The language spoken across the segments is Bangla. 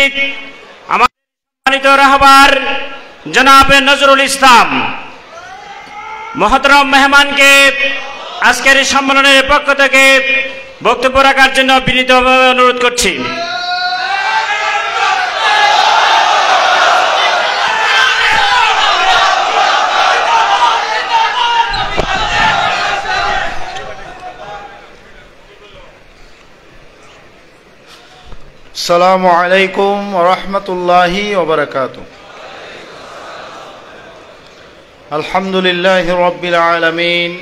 উপস্থিত আমাদের সম্মানিত রাহবার জনাব নজরুল ইসলাম মহতরম মেহমানকে আজকের সম্মেলনের পক্ষ থেকে বক্তব্য রাখার জন্য বিনীতভাবে অনুরোধ করছি। আসসালামু আলাইকুম ওয়া রাহমাতুল্লাহি ওয়া বারাকাতুহু। আলহামদুলিল্লাহি রাব্বিল আলামিন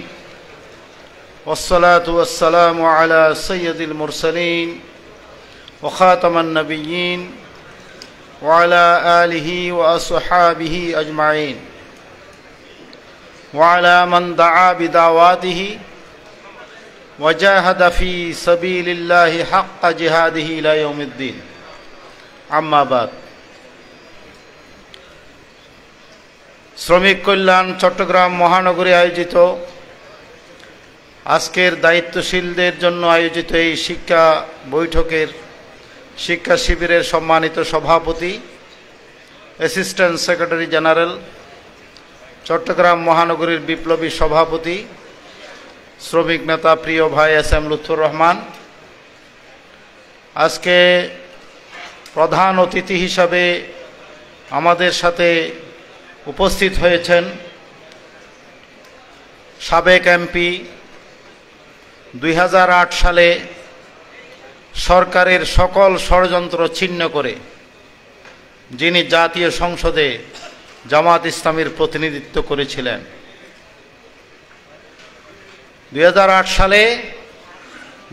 والصلاة والسلام على سيد المرسلين وخاتم النبيين وعلى آله وأصحابه أجمعين وعلى من دعا بدعواته وجاهد في سبيل الله حق جهاده إلى يوم الدين أما بعد শ্রমিক কল্যাণ চট্টগ্রাম মহানগরী আয়োজিত আজকের দায়িত্বশীলদের জন্য আয়োজিত এই শিক্ষা বৈঠকের শিক্ষা শিবিরের সম্মানিত সভাপতি অ্যাসিস্ট্যান্ট সেক্রেটারি জেনারেল চট্টগ্রাম মহানগরীর বিপ্লবী সভাপতি শ্রমিক নেতা প্রিয় ভাই এস এম লুৎফর রহমান, আজকে প্রধান অতিথি হিসাবে আমাদের সাথে উপস্থিত হয়েছেন সাবেক এমপি, 2008 সালে সরকারের সকল ষড়যন্ত্র ছিন্ন করে যিনি জাতীয় সংসদে জামাত ইসলামীর প্রতিনিধিত্ব করেছিলেন। 2008 সালে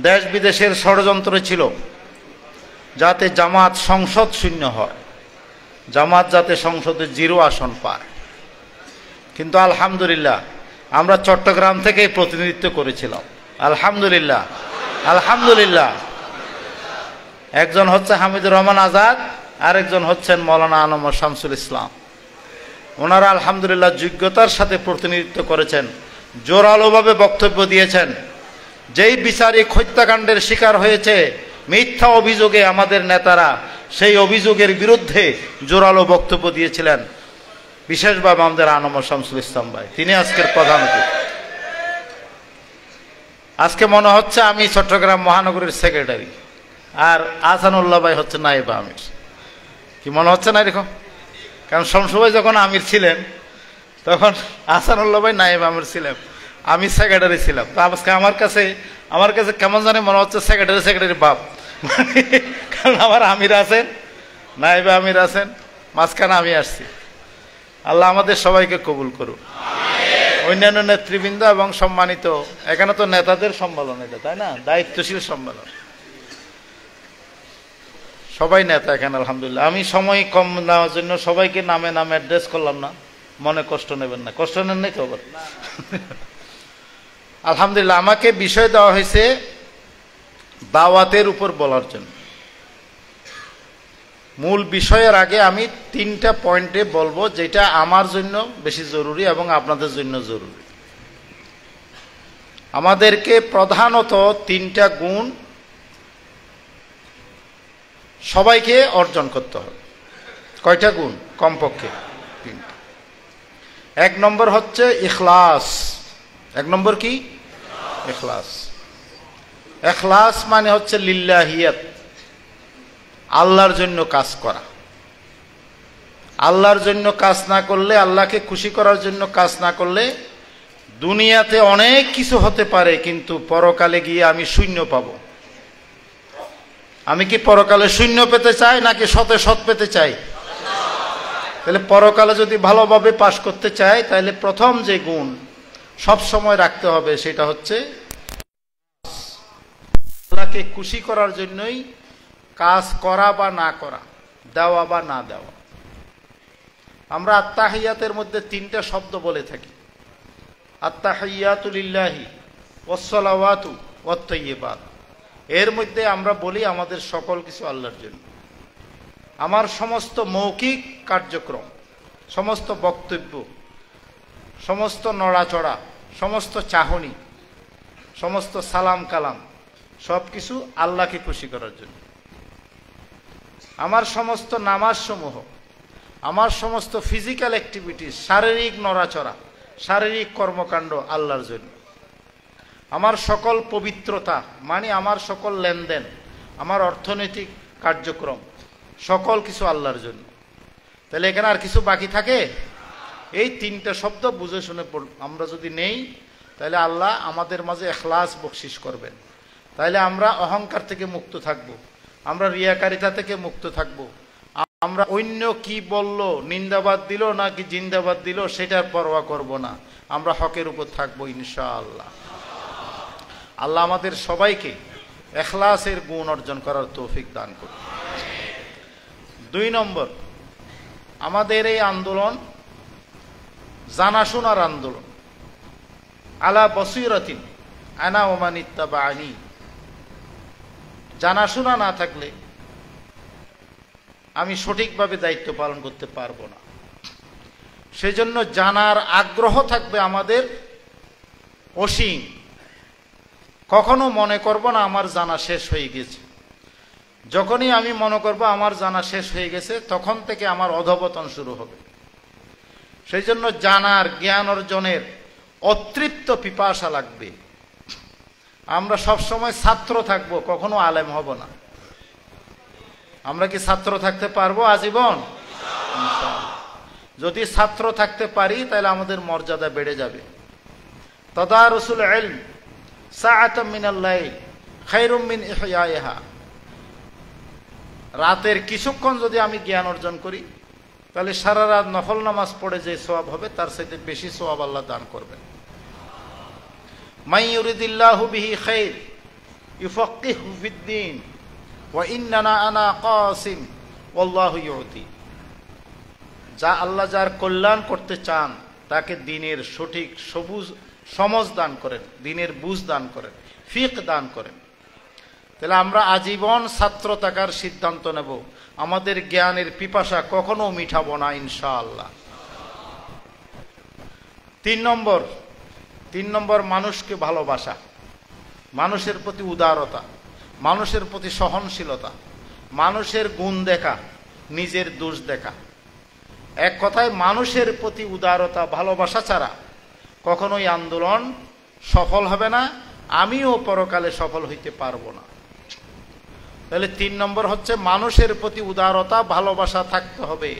দেশ বিদেশের ষড়যন্ত্র ছিল যাতে জামাত সংসদ শূন্য হয়, জামাত যাতে সংসদে 0 আসন পায়। কিন্তু আলহামদুলিল্লাহ আমরা চট্টগ্রাম থেকেই প্রতিনিধিত্ব করেছিলাম। আলহামদুলিল্লাহ আলহামদুলিল্লাহ। একজন হচ্ছে হামিদুর রহমান আজাদ, আরেকজন হচ্ছেন মৌলানা আনম শামসুল ইসলাম। ওনারা আলহামদুলিল্লাহ যোগ্যতার সাথে প্রতিনিধিত্ব করেছেন, জোরালোভাবে বক্তব্য দিয়েছেন। যেই বিচারিক হত্যাকাণ্ডের শিকার হয়েছে মিথ্যা অভিযোগে আমাদের নেতারা, সেই অভিযোগের বিরুদ্ধে জোরালো বক্তব্য দিয়েছিলেন বিশেষভাবে আমাদের আনম শামসুল ইসলাম ভাই, তিনি আজকের প্রধান অতিথি। আজকে মনে হচ্ছে আমি চট্টগ্রাম মহানগরীর সেক্রেটারি আর আহসানুল্লাহ ভাই হচ্ছে নায়েব আমির। কি মনে হচ্ছে না এরকম? কারণ সবসময় যখন আমির ছিলেন তখন আহসানুল্লাহ ভাই নায়েব আমির ছিলেন, আমি সেক্রেটারি ছিলাম। তো আজকে আমার কাছে কেমন জানে মনে হচ্ছে সেক্রেটারি বাপ, কারণ আমার আমির আছেন, নায়েব আমির আছেন, মাঝখানে আমি আসছি। আল্লাহ আমাদের সবাইকে কবুল করুন। অন্যান্য নেতৃবৃন্দ এবং সম্মানিত, এখানে তো নেতাদের সম্মেলন এটা, তাই না? দায়িত্বশীল সম্মেলন, সবাই নেতা এখানে আলহামদুলিল্লাহ। আমি সময় কম নেওয়ার জন্য সবাইকে নামে নামে অ্যাড্রেস করলাম না, মনে কষ্ট নেবেন না। কষ্ট নেন নাই তো আবার? আলহামদুলিল্লাহ আমাকে বিষয় দেওয়া হয়েছে দাওয়াতের উপর বলার জন্য। মূল বিষয়ের আগে আমি 3টা পয়েন্টে বলবো যেটা আমার জন্য বেশি জরুরি এবং আপনাদের জন্য জরুরি। আমাদেরকে প্রধানত 3টা গুণ সবাইকে অর্জন করতে হবে। কয়টা গুণ? কমপক্ষে 3টা। 1 নম্বর হচ্ছে ইখলাস। 1 নম্বর কি? ইখলাস। ইখলাস মানে হচ্ছে লিল্লাহিয়াত, আল্লাহর জন্য কাজ করা। আল্লাহর জন্য কাজ না করলে, আল্লাহকে খুশি করার জন্য কাজ না করলে দুনিয়াতে অনেক কিছু হতে পারে, কিন্তু পরকালে গিয়ে আমি শূন্য পাব। আমি কি পরকালে শূন্য পেতে চাই নাকি শতে শত পেতে চাই? তাহলে পরকালে যদি ভালোভাবে পাশ করতে চাই তাহলে প্রথম যে গুণ সব সময় রাখতে হবে সেটা হচ্ছে আল্লাহকে খুশি করার জন্যই কাজ করা বা না করা, দেওয়া বা না দেওয়া। আমরা আত্তাহিয়াতের মধ্যে 3টা শব্দ বলে থাকি, আত্তাহিয়াতু লিল্লাহি ওয়াসসালাওয়াতু ওয়াত-তাইয়্যিবাত। এর মধ্যে আমরা বলি আমাদের সকল কিছু আল্লাহর জন্য। আমার সমস্ত মৌখিক কার্যক্রম, সমস্ত বক্তব্য, সমস্ত নড়াচড়া, সমস্ত চাহনি, সমস্ত সালাম কালাম সব কিছু আল্লাহকে খুশি করার জন্য। আমার সমস্ত নামাজসমূহ, আমার সমস্ত ফিজিক্যাল অ্যাক্টিভিটিস, শারীরিক নড়াচড়া, শারীরিক কর্মকাণ্ড আল্লাহর জন্য। আমার সকল পবিত্রতা মানে আমার সকল লেনদেন, আমার অর্থনৈতিক কার্যক্রম, সকল কিছু আল্লাহর জন্য। তাহলে এখানে আর কিছু বাকি থাকে? এই তিনটা শব্দ বুঝে শুনে আমরা যদি নেই, তাহলে আল্লাহ আমাদের মাঝে ইখলাস বকশিশ করবেন। তাইলে আমরা অহংকার থেকে মুক্ত থাকব, আমরা রিয়াকারিতা থেকে মুক্ত থাকব, আমরা অন্য কি বলল, নিন্দাবাদ দিল নাকি জিন্দাবাদ দিল সেটার পরোয়া করব না, আমরা হকের উপর থাকবো ইনশাআল্লাহ। আল্লাহ আমাদের সবাইকে ইখলাসের গুণ অর্জন করার তৌফিক দান করুন। 2 নম্বর, আমাদের এই আন্দোলন জানাশোনার আন্দোলন। আলা বসীরাতিন আনা ওয়া মান ইত্তাবাআনি। জানাশোনা না থাকলে আমি সঠিকভাবে দায়িত্ব পালন করতে পারবো না। সেজন্য জানার আগ্রহ থাকবে আমাদের অসীম। কখনো মনে করব না আমার জানা শেষ হয়ে গেছে। যখনই আমি মনে করব আমার জানা শেষ হয়ে গেছে, তখন থেকে আমার অধঃপতন শুরু হবে। সেই জন্য জানার, জ্ঞান অর্জনের অতৃপ্ত পিপাসা লাগবে। আমরা সব সময় ছাত্র থাকবো, কখনো আলেম হব না। আমরা কি ছাত্র থাকতে পারবো আজীবন? যদি ছাত্র থাকতে পারি তাহলে আমাদের মর্যাদা বেড়ে যাবে। তাদারুসুল ইলম সাআতাম মিনাল লাইল খায়রুম মিন ইহয়াইহা। রাতের কিছুক্ষণ যদি আমি জ্ঞান অর্জন করি, তাহলে সারা রাত নফল নামাজ পড়ে যে সওয়াব হবে তার চাইতে বেশি সওয়াব আল্লাহ দান করবেন। মাই ইউরিদিল্লাহু বিহি খায়র ইউফাক্কিহু ফিদ্দীন ওয়া ইন্নানা আনা কাসিম ওয়াল্লাহু ইউতি। যা আল্লাহ যার কল্যাণ করতে চান তাকে দ্বীনের সঠিক সবুজ সমঝ দান করেন, দ্বীনের বুঝ দান করেন, ফিকহ দান করেন। তাহলে আমরা আজীবন ছাত্র থাকার সিদ্ধান্ত নেব, আমাদের জ্ঞানের পিপাসা কখনো মিটাবো না ইনশাআল্লাহ। 3 নম্বর মানুষকে ভালোবাসা, মানুষের প্রতি উদারতা, মানুষের প্রতি সহনশীলতা, মানুষের গুণ দেখা, নিজের দোষ দেখা। এক কথায় মানুষের প্রতি উদারতা, ভালোবাসা ছাড়া কখনোই আন্দোলন সফল হবে না, আমিও পরকালে সফল হইতে পারবো না। তাহলে 3 নম্বর হচ্ছে মানুষের প্রতি উদারতা, ভালোবাসা থাকতে হবে।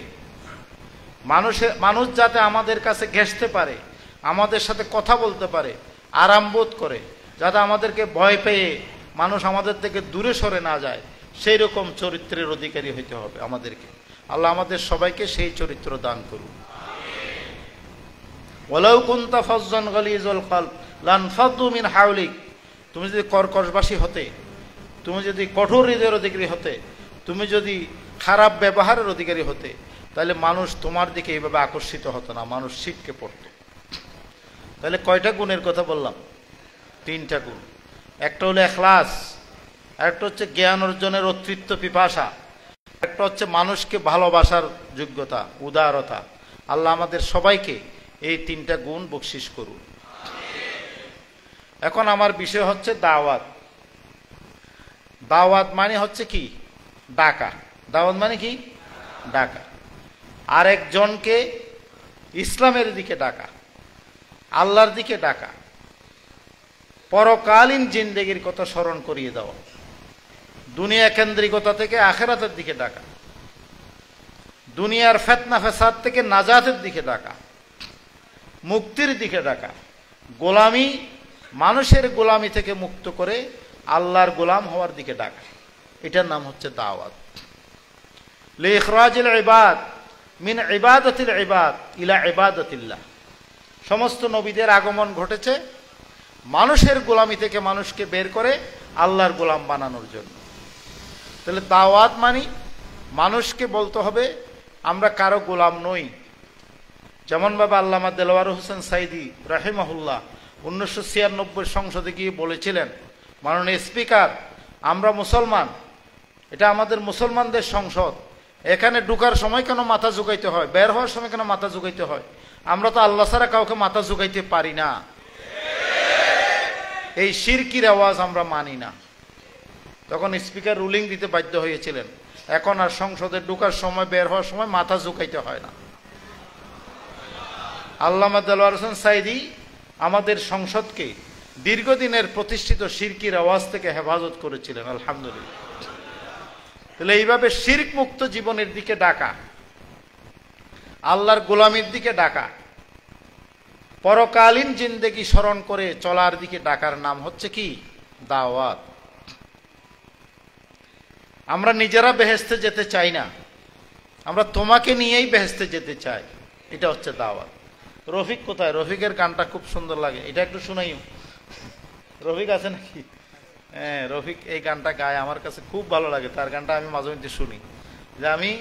মানুষ যাতে আমাদের কাছে ঘেঁষতে পারে, আমাদের সাথে কথা বলতে পারে, আরাম বোধ করে, যাতে আমাদেরকে ভয় পেয়ে মানুষ আমাদের থেকে দূরে সরে না যায়, সেই রকম চরিত্রের অধিকারী হইতে হবে আমাদেরকে। আল্লাহ আমাদের সবাইকে সেই চরিত্র দান করুন। ওয়ালাউ কুনতা ফাজ্জান গালিজুল কলব লানফাদ্দু মিন হাওলিক। তুমি যদি কর্কশবাসী হতে, তুমি যদি কঠোর হৃদয়ের অধিকারী হতে, তুমি যদি খারাপ ব্যবহারের অধিকারী হতে, তাহলে মানুষ তোমার দিকে এইভাবে আকর্ষিত হতো না, মানুষ ছিটকে পড়তো। তাহলে কয়টা গুণের কথা বললাম? 3টা গুণ। একটা হলো ইখলাস, একটা হচ্ছে জ্ঞান অর্জনের অতৃপ্ত পিপাসা, একটা হচ্ছে মানুষকে ভালোবাসার যোগ্যতা, উদারতা। আল্লাহ আমাদের সবাইকে এই 3টা গুণ বকশিশ করুন। এখন আমার বিষয় হচ্ছে দাওয়াত। দাওয়াত মানে হচ্ছে কি? ডাকা। দাওয়াত মানে কি? ডাকা। আরেকজনকে ইসলামের দিকে ডাকা, আল্লাহর দিকে ডাকা, পরকালীন জিন্দেগির কথা স্মরণ করিয়ে দেওয়া, দুনিয়া কেন্দ্রিকতা থেকে আখেরাতের দিকে ডাকা, দুনিয়ার ফিতনা ফাসাদ থেকে নাজাতের দিকে ডাকা, মুক্তির দিকে ডাকা, গোলামি, মানুষের গোলামি থেকে মুক্ত করে আল্লাহর গোলাম হওয়ার দিকে ডাকা। এটার নাম হচ্ছে দাওয়াত। লিইখরাজিল ইবাদ মিন ইবাদাতিল ইবাদ ইলা ইবাদাতিল্লাহ। সমস্ত নবীদের আগমন ঘটেছে মানুষের গোলামি থেকে মানুষকে বের করে আল্লাহর গোলাম বানানোর জন্য। তাহলে দাওয়াত মানে মানুষকে বলতে হবে আমরা কারো গোলাম নই। যেমনভাবে আল্লামা দেলোয়ার হোসেন সাইদি রাহিমাহুল্লাহ 1996 সংসদে গিয়ে বলেছিলেন, মাননীয় স্পিকার, আমরা মুসলমান, এটা আমাদের মুসলমানদের সংসদ, এখানে ঢুকার সময় কেন মাথা ঝুঁকাইতে হয়, বের হওয়ার সময় কেন মাথা ঝুঁকাইতে হয়? আমরা তো আল্লাহ ছাড়া কাউকে মাথা ঝুঁকাইতে পারি না। এই শিরকির আওয়াজ আমরা মানি না। তখন স্পিকার রুলিং দিতে বাধ্য হয়েছিলেন, এখন আর সংসদে ঢোকার সময়, বের হওয়ার সময় মাথা ঝুঁকাইতে হয় না। আল্লামা দেলোয়ার হোসেন সাইদি আমাদের সংসদকে দীর্ঘদিনের প্রতিষ্ঠিত শিরকির আওয়াজ থেকে হেফাজত করেছিলেন, আলহামদুলিল্লাহ। তাহলে এইভাবে শিরক মুক্ত জীবনের দিকে ডাকা, আল্লাহর গোলামির দিকে ডাকা, পরকালীন জিন্দেগি স্মরণ করে চলার দিকে ডাকার নাম হচ্ছে কি? দাওয়াত। আমরা নিজেরা বেহেশতে যেতে চাই না, আমরা তোমাকে নিয়েই বেহেশতে যেতে চাই, এটা হচ্ছে দাওয়াত। রফিক কোথায়? রফিকের গানটা খুব সুন্দর লাগে, এটা একটু শুনাইও। রফিক আছে নাকি? হ্যাঁ, রফিক এই গানটা গায়, আমার কাছে খুব ভালো লাগে। তার গানটা আমি মাঝে মধ্যে শুনি, যে আমি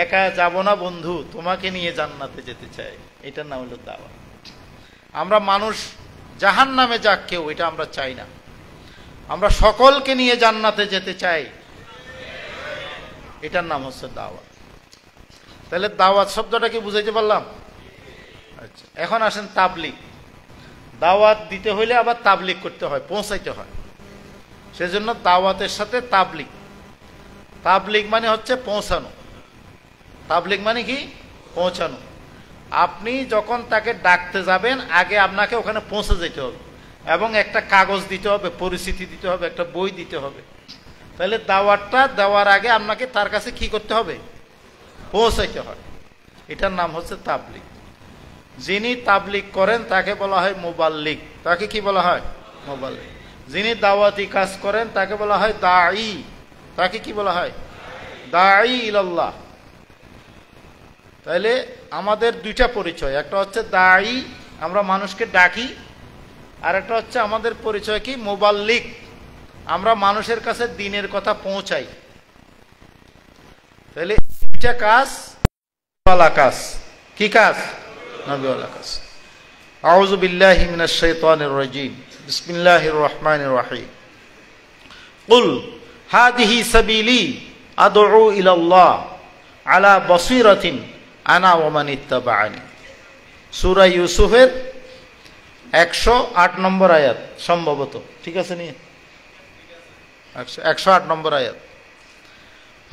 একা যাব না বন্ধু, তোমাকে নিয়ে জান্নাতে যেতে চাই। এটার নাম হলো দাওয়াত। আমরা মানুষ জাহান্নামে যাক কেউ, এটা আমরা চাই না। আমরা সকলকে নিয়ে জান্নাতে যেতে চাই, এটার নাম হচ্ছে দাওয়াত। তাহলে দাওয়াত শব্দটা কি বুঝাইতে পারলাম? আচ্ছা, এখন আসেন তাবলিগ। দাওয়াত দিতে হইলে আবার তাবলিগ করতে হয়, পৌঁছাইতে হয়। সেজন্য দাওয়াতের সাথে তাবলিগ। তাবলিগ মানে হচ্ছে পৌঁছানো। তাবলিগ মানে কি? পৌঁছানো। আপনি যখন তাকে ডাকতে যাবেন, আগে আপনাকে ওখানে পৌঁছে যেতে হবে এবং একটা কাগজ দিতে হবে, পরিচিতি দিতে হবে, একটা বই দিতে হবে। তাহলে দাওয়াতটা দেওয়ার আগে আপনাকে তার কাছে কি করতে হবে? পৌঁছাইতে হয়। এটার নাম হচ্ছে তাবলিগ। যিনি তাবলিগ করেন তাকে বলা হয় মুবাল্লিগ। তাকে কি বলা হয়? মুবাল্লিগ। যিনি দাওয়াতি কাজ করেন তাকে বলা হয় দাঈ। তাকে কি বলা হয়? দাঈ ইলাল্লাহ। তাইলে আমাদের দুইটা পরিচয়, একটা হচ্ছে দাঈ, আমরা মানুষকে ডাকি, আর একটা হচ্ছে আমাদের পরিচয় কি? মুবাল্লিগ, আমরা মানুষের কাছে দ্বীনের কথা পৌঁছাই। তাহলে দুইটা কাজ, কাজ কি কাজ? নবীওয়ালা কাজ। আউযু বিল্লাহি মিনাশ শাইতানির রাজীম। বিসমিল্লাহির রহমানির রহিম। কুল হাদিহি সাবিলি আদউ ইলাল্লাহ আলা বাসীরাতিন আনা ওয়া মান ইত্তাবাআনি। সূরা ইউসুফের 108 নম্বর আয়াত সম্ভবত, ঠিক আছে নি? 108 নম্বর আয়াত।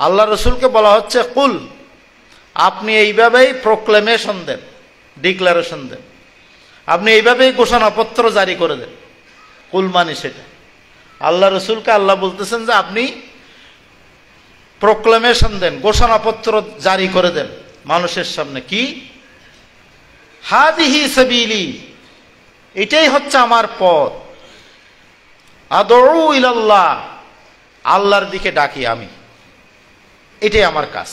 আল্লাহ রসুলকে বলা হচ্ছে কুল, আপনি এইভাবেই প্রোক্লেমেশন দেন, ডিক্লারেশন দেন, আপনি এইভাবেই ঘোষণাপত্র জারি করে দেন। কুল মানে সেটা। আল্লাহ রসুলকে আল্লাহ বলতেছেন যে আপনি প্রোক্লেমেশন দেন, ঘোষণাপত্র জারি করে দেন মানুষের সামনে। কি? হাদিহি সাবিলি, এটাই হচ্ছে আমার পথ। আদউ ইলাল্লাহ, আল্লাহর দিকে ডাকি আমি, এটাই আমার কাজ।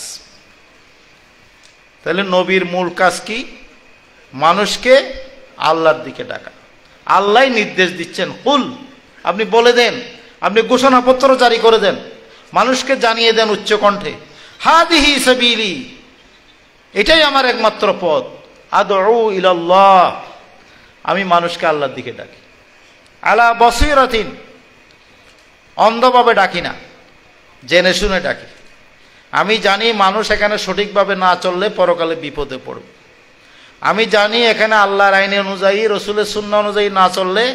তাহলে নবীর মূল কাজ কি? মানুষকে আল্লাহর দিকে ডাকা। আল্লাহ নির্দেশ দিচ্ছেন, কুল, আপনি বলে দেন, আপনি ঘোষণাপত্র জারি করে দেন, মানুষকে জানিয়ে দেন উচ্চ কণ্ঠে, হাদিহি সাবিলি, এটাই আমার একমাত্র পথ। আদউ ইলাল্লাহ, আমি মানুষকে আল্লাহর দিকে ডাকি। আলা বসীরাতিন, অন্ধভাবে ডাকি না, জেনে শুনে ডাকি। আমি জানি মানুষ এখানে সঠিকভাবে না চললে পরকালে বিপদে পড়বে। আমি জানি এখানে আল্লাহর আইন অনুযায়ী, রসুলের সুন্নাহ অনুযায়ী না চললে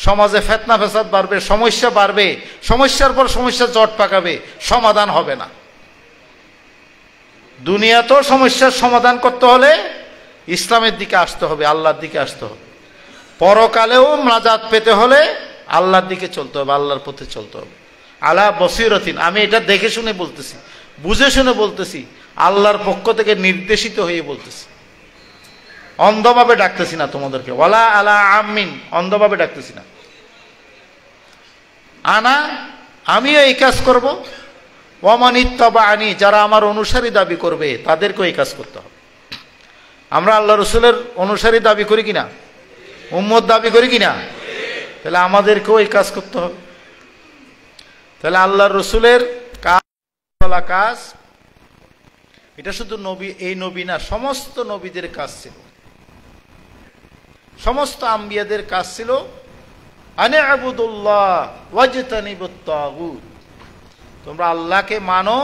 সমাজে ফিতনা ফাসাদ বাড়বে, সমস্যা বাড়বে, সমস্যার পর সমস্যা জট পাকাবে, সমাধান হবে না। দুনিয়াতেও সমস্যার সমাধান করতে হলে ইসলামের দিকে আসতে হবে, আল্লাহর দিকে আসতে হবে। পরকালেও নাজাত পেতে হলে আল্লাহর দিকে চলতে হবে, আল্লাহর পথে চলতে হবে। আলা বসীরাতিন, আমি এটা দেখে শুনে বলতেছি, বুঝে শুনে বলতেছি, আল্লাহর পক্ষ থেকে নির্দেশিত হয়ে বলতেছি, অন্ধভাবে ডাকতেছি না তোমাদেরকে। ওয়ালা আলা আমিন, অন্ধভাবে ডাকতেছি না। আনা, আমিও এই কাজ করব। ওয়া মান ইত্তাবাআনি, যারা আমার অনুসারী দাবি করবে তাদেরকেও এই কাজ করতে হবে। আমরা আল্লাহ রসুলের অনুসারী দাবি করি কিনা? উম্মত দাবি করি কিনা? তাহলে আমাদেরকেও এই কাজ করতে হবে। তাহলে আল্লাহ রসুলের কাজ, এটা শুধু নবী, এই নবী না, সমস্ত নবীদের কাজ ছিল, সমস্ত আম্বিয়াদের কাজ ছিল আনে আবুদুল্লাহ ওয়াজতানিবুত তাগুত, তোমরা আল্লাহকে মানো,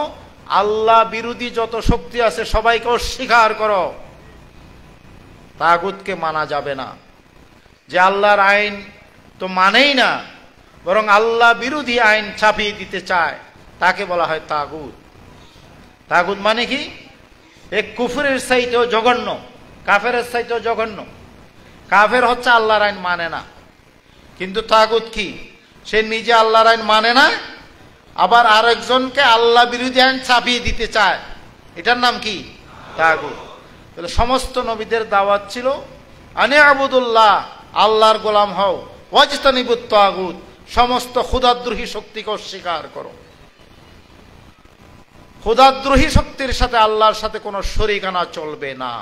আল্লাহ বিরোধী যত শক্তি আছে সবাইকে অস্বীকার করো। তাগুতকে মানা যাবে না। যে আল্লাহর আইন তো মানেই না, বরং আল্লাহ বিরোধী আইন ছাপিয়ে দিতে চায়, তাকে বলা হয় তাগুত। তাগুত মানে কি? এক কুফরের চাইতেও জঘন্য, কাফেরের চাইতেও জঘন্য। কাফের হচ্ছে আল্লাহর আইন মানে না, কিন্তু তাগুত কি? সে নিজে আল্লাহর আইন মানে না, আবার আরেকজনকে আল্লাহ বিরোধী আইন চাপিয়ে দিতে চায়। এটার নাম কি? তাগুত। তাহলে সমস্ত নবীদের দাওয়াত ছিল আনে আবুদুল্লাহ, আল্লাহর গোলাম হও, ওয়াজতানিবুত তাগুত, সমস্ত খোদাদ্রোহী শক্তিকে অস্বীকার করো। খোদাদ্রোহী শক্তির সাথে আল্লাহর সাথে কোনো শরীকানা চলবে না।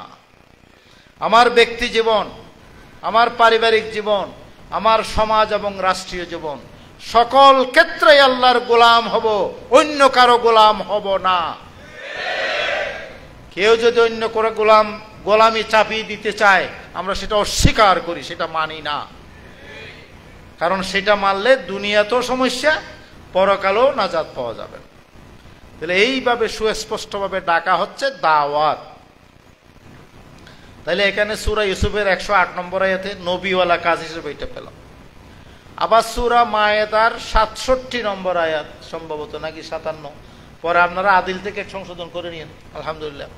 আমার ব্যক্তি জীবন, আমার পারিবারিক জীবন, আমার সমাজ এবং রাষ্ট্রীয় জীবন, সকল ক্ষেত্রে আল্লাহর গোলাম হব, অন্য কারো গোলাম হব না। কেউ যদি অন্য করে গোলামি চাপিয়ে দিতে চায়, আমরা সেটা অস্বীকার করি, সেটা মানি না। কারণ সেটা মানলে দুনিয়াতেও সমস্যা, পরকালেও নাজাত পাওয়া যাবে। তাহলে এইভাবে সুস্পষ্টভাবে ডাকা হচ্ছে দাওয়াত। তাহলে এখানে সূরা ইউসুফের 108 নম্বর আয়াতে নবীওয়ালা কাজ হিসেবে এটা পেলাম। আবার সূরা মায়েদার 67 নম্বর আয়াত সম্ভবত, নাকি 57, পরে আপনারা আদিল থেকে সংশোধন করে নিন। আলহামদুলিল্লাহ,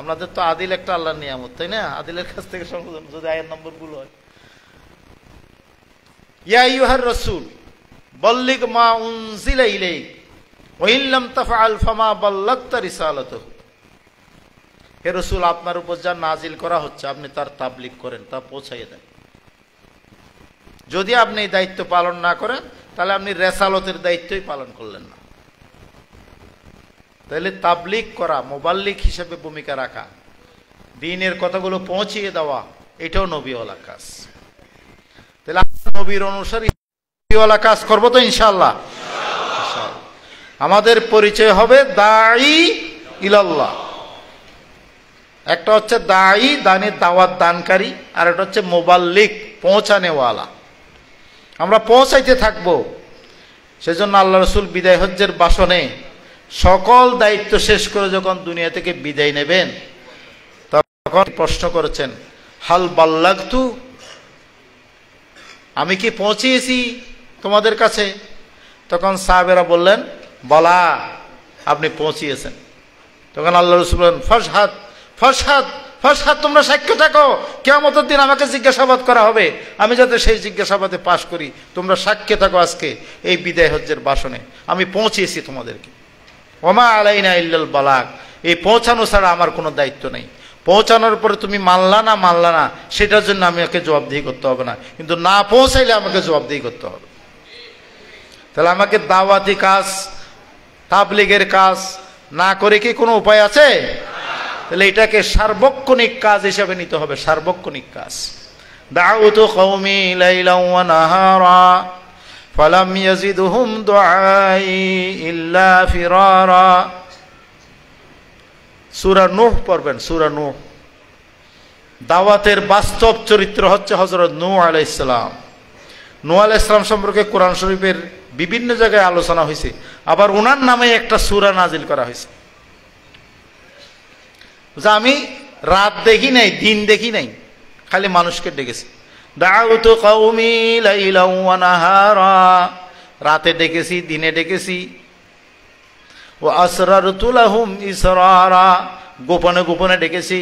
আপনাদের তো আদিল একটা আল্লাহর নিয়ামত, তাই না? আদিলের কাছ থেকে সংশোধন যদি আয়াত নম্বর ভুল হয়। ইয়া আইয়ুহার রাসূল বাল্লিগ মা উনজিলা ইলাইক ওয়া ইন লাম তাফআল ফামা বাল্লাগতা রিসালাতাহু। হে রাসূল, আপনার উপর যা নাজিল করা হচ্ছে আপনি তার তাবলীগ করেন, তা পৌঁছাইয়ে দেন। যদি আপনি এই দায়িত্ব পালন না করেন, তাহলে আপনি রেসালতের দায়িত্বই পালন করলেন না। তাহলে তাবলীগ করা, মুবাল্লিগ হিসেবে ভূমিকা রাখা, দ্বীনের কথাগুলো পৌঁছিয়ে দেওয়া, এটাও নবীওয়ালা কাজ। তাহলে নবীর অনুসারী নবীওয়ালা কাজ করবো তো ইনশাআল্লাহ। আমাদের পরিচয় হবে দাঈ ইলাল্লাহ। একটা হচ্ছে দাঈ, দাওয়াত দানকারী, আর একটা হচ্ছে মুবাল্লিগ, পৌঁছানেওয়ালা। আমরা পৌঁছাইতে থাকবো। সেজন্য আল্লাহ রাসূল বিদায় হজ্জের ভাষণে সকল দায়িত্ব শেষ করে যখন দুনিয়া থেকে বিদায় নেবেন, তখন প্রশ্ন করেছেন, হাল বাল্লাগতু, আমি কি পৌঁছিয়েছি তোমাদের কাছে? তখন সাহাবেরা বললেন, বলা, আপনি পৌঁছিয়েছেন। তখন আল্লাহ রাসূল বলেন, ফাশহাদ ফাশহাদ ফাশহাদ, তোমরা সাক্ষ্য থাকো, কিয়ামতের দিন আমাকে জিজ্ঞাসাবাদ করা হবে, আমি যাতে সেই জিজ্ঞাসাবাদে পাশ করি। তোমরা সাক্ষ্য থাকো আজকে এই বিদায় হজ্জের ভাষণে আমি পৌঁছিয়েছি তোমাদেরকে। ওমা আলাইনা ইল্লাল বালাগ, এই পৌঁছানো ছাড়া আমার কোনো দায়িত্ব নেই। পৌঁছানোর পরে তুমি মানলা না, সেটার জন্য আমাকে জবাবদিহি করতে হবে না, কিন্তু না পৌঁছাইলে আমাকে জবাবদিহি করতে হবে। তাহলে আমাকে দাওয়াতি কাজ, তাবলীগের কাজ না করে কি কোনো উপায় আছে? তাহলে এটাকে সার্বক্ষণিক কাজ হিসেবে নিতে হবে, সার্বক্ষণিক কাজ। দাউতু কওমি লাইলান ওয়া নাহারা ফালাম ইয়াজিদহুম দুআই ইল্লা ফিরারা। সূরা নূহ পড়বেন, সূরা নূহ। দাওয়াতের বাস্তব চরিত্র হচ্ছে হযরত নূহ আলাইহিস সালাম। নূহ আলাইহিস সালাম সম্পর্কে কোরআন শরীফের বিভিন্ন জায়গায় আলোচনা হয়েছে, আবার ওনার নামে একটা সূরা নাজিল করা হয়েছে। যা আমি রাত দেখি নাই, দিন দেখি নাই, খালি মানুষকে ডেকেছি। দাউতু কওমি লাইলান ওয়া নাহারা, রাতে ডেকেছি, দিনে ডেকেছি। ওয়া আসরারতু লাহুম ইসরারা, গোপনে গোপনে ডেকেছি,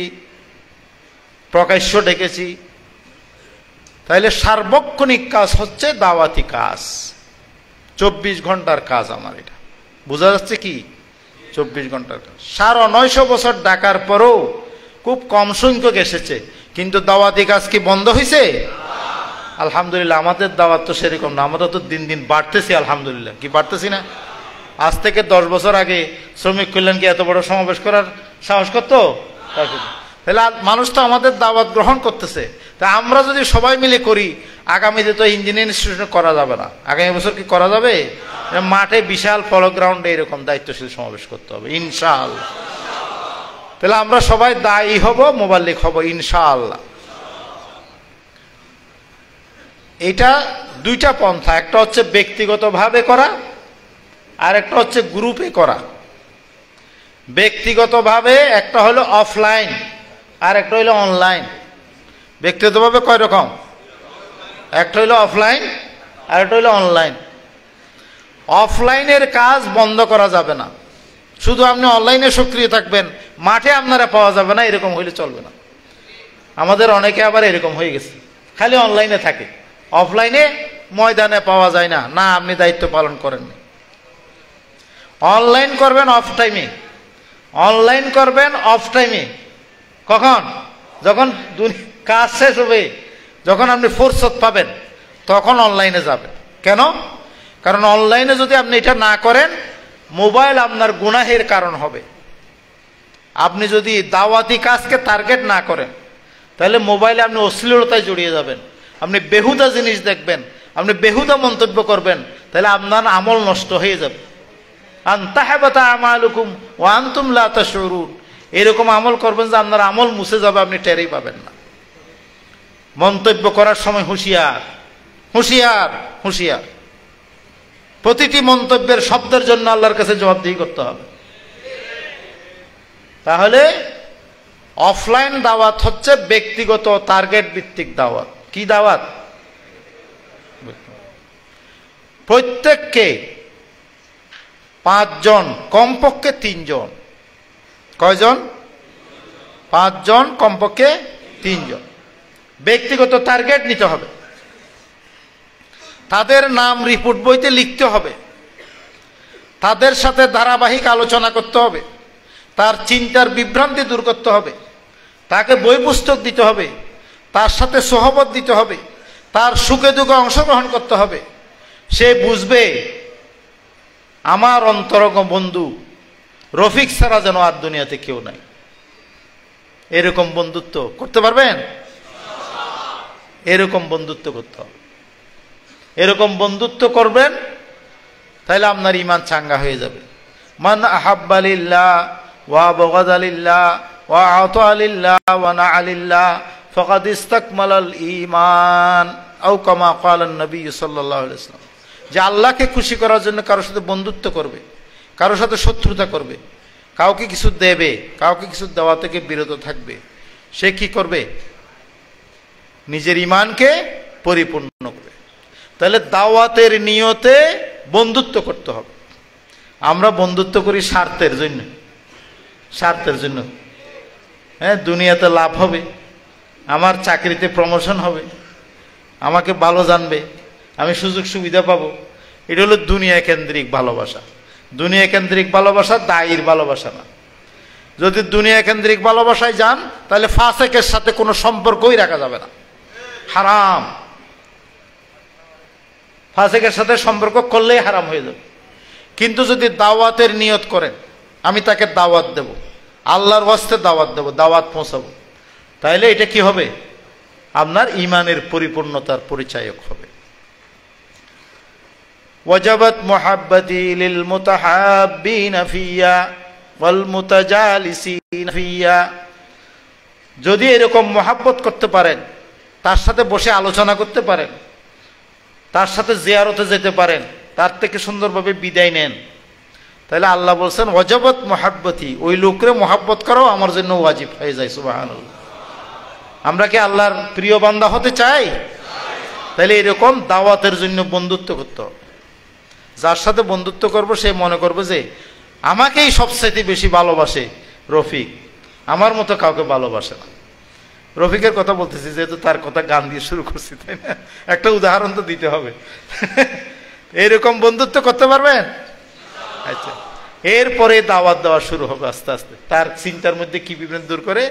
প্রকাশ্য ডেকেছি। তাইলে সার্বক্ষণিক কাজ হচ্ছে দাওয়াতি কাজ, 24 ঘন্টার কাজ আমার। এটা বোঝা যাচ্ছে কি? 24 ঘন্টার কাজ। 950 বছর ডাকার পরেও খুব কম সংখ্যক এসেছে, কিন্তু দাওয়াতি কাজ কি বন্ধ হয়েছে? আলহামদুলিল্লাহ, আমাদের দাওয়াত তো সেরকম না, আমরা তো দিন দিন বাড়তেছি। আলহামদুলিল্লাহ, কি বাড়তেছি না? আজ থেকে 10 বছর আগে শ্রমিক কল্যাণ কি এত বড় সমাবেশ করার সাহস করতো? তাহলে মানুষ তো আমাদের দাওয়াত গ্রহণ করতেছে। তা আমরা যদি সবাই মিলে করি, আগামীতে তো ইঞ্জিনিয়ারিং ইনস্টিটিউশন করা যাবে না। আগামী বছর কি করা যাবে? মাঠে বিশাল পলো গ্রাউন্ডে এরকম দায়িত্বশীল সমাবেশ করতে হবে ইনশাআল্লাহ। তাহলে আমরা সবাই দায়ী হব, মুবাল্লিগ হব ইনশাআল্লাহ। এটা দুইটা পন্থা, একটা হচ্ছে ব্যক্তিগতভাবে করা, আর একটা হচ্ছে গ্রুপে করা। ব্যক্তিগতভাবে একটা হলো অফলাইন, আর একটা হলো অনলাইন। ব্যক্তিগতভাবে কয় রকম? একটা হলো অফলাইন, আর একটা হলো অনলাইন। অফলাইনের কাজ বন্ধ করা যাবে না, শুধু আপনি অনলাইনে সক্রিয় থাকবেন, মাঠে আপনারা পাওয়া যাবে না, এরকম হইলে চলবে না। আমাদের অনেকে আবার এরকম হয়ে গেছে, খালি অনলাইনে থাকে, অফলাইনে ময়দানে পাওয়া যায় না। না, আপনি দায়িত্ব পালন করেননি। অনলাইন করবেন অফ টাইমে, অনলাইন করবেন অফ টাইমে। কখন? যখন কাজ শেষ হবে, যখন আপনি ফুরসত পাবেন, তখন অনলাইনে যাবেন। কেন? কারণ অনলাইনে যদি আপনি এটা না করেন, মোবাইল আপনার গুনাহের কারণ হবে। আপনি যদি দাওয়াতি কাজকে টার্গেট না করেন, তাহলে মোবাইলে আপনি অশ্লীলতায় জড়িয়ে যাবেন, আপনি বেহুদা জিনিস দেখবেন, আপনি বেহুদা মন্তব্য করবেন, তাহলে আপনার আমল নষ্ট হয়ে যাবে। আনতাহাবাতা আমালুকুম ওয়া আনতুম লা তাশউরুন, এরকম আমল করবেন যে আপনার আমল মুছে যাবে, আপনি টেরই পাবেন না। মন্তব্য করার সময় হুঁশিয়ার, হুঁশিয়ার, হুঁশিয়ার। প্রতিটি মন্তব্যের শব্দের জন্য আল্লাহর কাছে জবাবদিহি করতে হবে। তাহলে অফলাইন দাওয়াত হচ্ছে ব্যক্তিগত টার্গেট ভিত্তিক দাওয়াত। কি দাওয়াত? প্রত্যেককে 5 জন, কমপক্ষে 3 জন। কয়জন? 5 জন, কমপক্ষে 3 জন। ব্যক্তিগত টার্গেট নিতে হবে, তাদের নাম রিপোর্ট বইতে লিখতে হবে, তাদের সাথে ধারাবাহিক আলোচনা করতে হবে, তার চিন্তার বিভ্রান্তি দূর করতে হবে, তাকে বই পুস্তক দিতে হবে, তার সাথে সোহবত দিতে হবে, তার সুখে দুঃখে অংশগ্রহণ করতে হবে। সে বুঝবে আমার অন্তরঙ্গ বন্ধু রফিক ছাড়া যেন আর দুনিয়াতে কেউ নাই। এরকম বন্ধুত্ব করতে পারবেন? এরকম বন্ধুত্ব করতে হবে। এরকম বন্ধুত্ব করবেন, তাহলে আপনার ঈমান চাঙ্গা হয়ে যাবে। মান আহাব্বা লিল্লাহ ওয়া বুগযা লিল্লাহ ওয়া আতা লিল্লাহ ওয়া নাআ লিল্লাহ ফাকাদ ইসতাকমালাল ঈমান আও কামা ক্বালান নবী সাল্লাল্লাহু আলাইহি ওয়াসাল্লাম। যে আল্লাহকে খুশি করার জন্য কারোর সাথে বন্ধুত্ব করবে, কারোর সাথে শত্রুতা করবে, কাউকে কিছু দেবে, কাউকে কিছু দেওয়া থেকে বিরত থাকবে, সে কি করবে? নিজের ঈমানকে পরিপূর্ণ করবে। তাহলে দাওয়াতের নিয়তে বন্ধুত্ব করতে হবে। আমরা বন্ধুত্ব করি স্বার্থের জন্য, স্বার্থের জন্য। হ্যাঁ, দুনিয়াতে লাভ হবে, আমার চাকরিতে প্রমোশন হবে, আমাকে ভালো জানবে, আমি সুযোগ সুবিধা পাবো। এটা হলো দুনিয়া কেন্দ্রিক ভালোবাসা। দুনিয়া কেন্দ্রিক ভালোবাসা দায়ের ভালোবাসা না। যদি দুনিয়া কেন্দ্রিক ভালোবাসায় যান, তাহলে ফাসেকের সাথে কোনো সম্পর্কই রাখা যাবে না, হারাম। ফাসেকের সাথে সম্পর্ক করলেই হারাম হয়ে যাবে। কিন্তু যদি দাওয়াতের নিয়ত করেন, আমি তাকে দাওয়াত দেব, আল্লাহর ওয়াস্তে দাওয়াত দেব, দাওয়াত পৌঁছাবো, তাহলে এটা কি হবে? আপনার ঈমানের পরিপূর্ণতার পরিচায়ক হবে। ওয়াজাবাত মুহাব্বতি লিল মুতাহাব্বিনা ফিয়া ওয়াল মুতাজালিসিনা ফিয়া। যদি এরকম মহাব্বত করতে পারেন, তার সাথে বসে আলোচনা করতে পারেন, তার সাথে জিয়ারতে যেতে পারেন, তার থেকে সুন্দরভাবে বিদায় নেন, তাহলে আল্লাহ বলছেন ওয়াজাবাত মুহাব্বতি, ওই লোকরে মহাব্বত করাও আমার জন্য ওয়াজিব হয়ে যায়। সুবহানাল্লাহ। আমরা কি আল্লাহর প্রিয় বান্দা হতে চাই? তাহলে এরকম দাওয়াতের জন্য বন্ধুত্ব করতে হবে। যার সাথে বন্ধুত্ব করব, সে মনে করবে যে আমাকেই সবচাইতে বেশি ভালোবাসে রফিক, আমার মতো কাউকে ভালোবাসে না। রফিকের কথা বলতেছি যেহেতু তার কথা গান দিয়ে শুরু করছি, তাই না? একটা উদাহরণ তো দিতে হবে। এইরকম বন্ধুত্ব করতে পারবেন? আচ্ছা, এরপরে দাওয়াত দেওয়া শুরু হবে আস্তে আস্তে, তার চিন্তার মধ্যে কি বিভ্রান্তি দূর করে।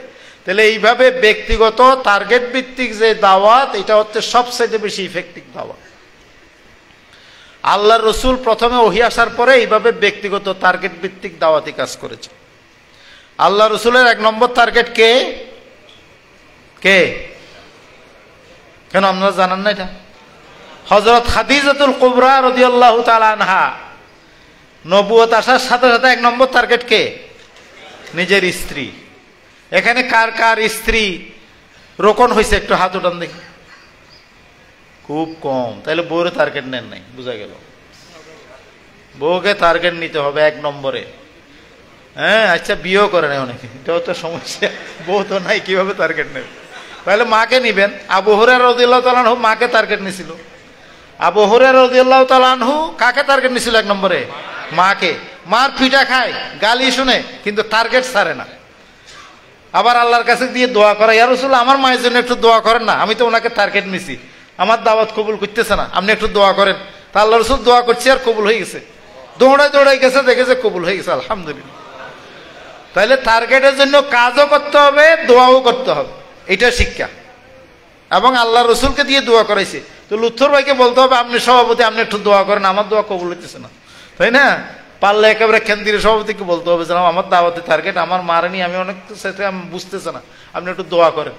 তাহলে এইভাবে ব্যক্তিগত টার্গেট ভিত্তিক যে দাওয়াত, এটা হচ্ছে সবচেয়ে বেশি ইফেক্টিভ দাওয়াত। আল্লাহর রসুল প্রথমে ওহী আসার পরে এইভাবে ব্যক্তিগত টার্গেট ভিত্তিক দাওয়াতি কাজ করেছে। আল্লাহ রসুলের 1 নম্বর টার্গেট কে? কে? কেন আপনারা জানান না এটা? হযরত খাদিজাতুল কুবরা রাদিয়াল্লাহু তাআলা আনহা নবুয়ত আসার সাথে সাথে 1 নম্বর টার্গেট কে? নিজের স্ত্রী। এখানে কার কার স্ত্রী রোকন হয়েছে একটু হাত উঠান দেখি। খুব কম। তাহলে বউরে টার্গেট নেন নাই, বোঝা গেল। বউকে টার্গেট নিতে হবে 1 নম্বরে। হ্যাঁ, আচ্ছা, বিয়েও করে নেই অনেকে, এটাও তো সমস্যা। বউ তো নাই, কিভাবে টার্গেট নেবে? তাহলে মাকে নিবেন। আবু হুরায়রা রাদিয়াল্লাহু তাআলা আনহু মাকে টার্গেট নিছিল। আবু হুরায়রা রাদিয়াল্লাহু তাআলা আনহু কাকে টার্গেট নিছিল 1 নম্বরে? মাকে। মার পিটা খায়, গালি শুনে, কিন্তু টার্গেট ছাড়ে না। আবার আল্লাহর কাছে দিয়ে দোয়া করে, ইয়া রাসূলুল্লাহ আমার মায়ের জন্য একটু দোয়া করেন না, আমি তো ওনাকে টার্গেট নিছি, আমার দাওয়াত কবুল করতেছে না, আপনি একটু দোয়া করেন। তা আল্লাহ রাসূল দোয়া করছে আর কবুল হয়ে গেছে, দৌড়াই গেছে, দেখেছে কবুল হয়ে গেছে, আলহামদুলিল্লাহ। তাহলে টার্গেটের জন্য কাজও করতে হবে, দোয়াও করতে হবে, এটা শিক্ষা। এবং আল্লাহ রসুলকে দিয়ে দোয়া করাইছে, তো লুৎফর ভাইকে বলতে হবে আপনি সভাপতি, আপনি একটু দোয়া করেন, আমার দোয়া কবুল হইতেছে না, তাই না? পারলে একেবারে কেন্দ্রীয় সভাপতিকে বলতে হবে যে আমার দাওয়াতে টার্গেট, আমার মারেনি, আমি অনেক সেটা আমি বুঝতেছে না, আপনি একটু দোয়া করেন।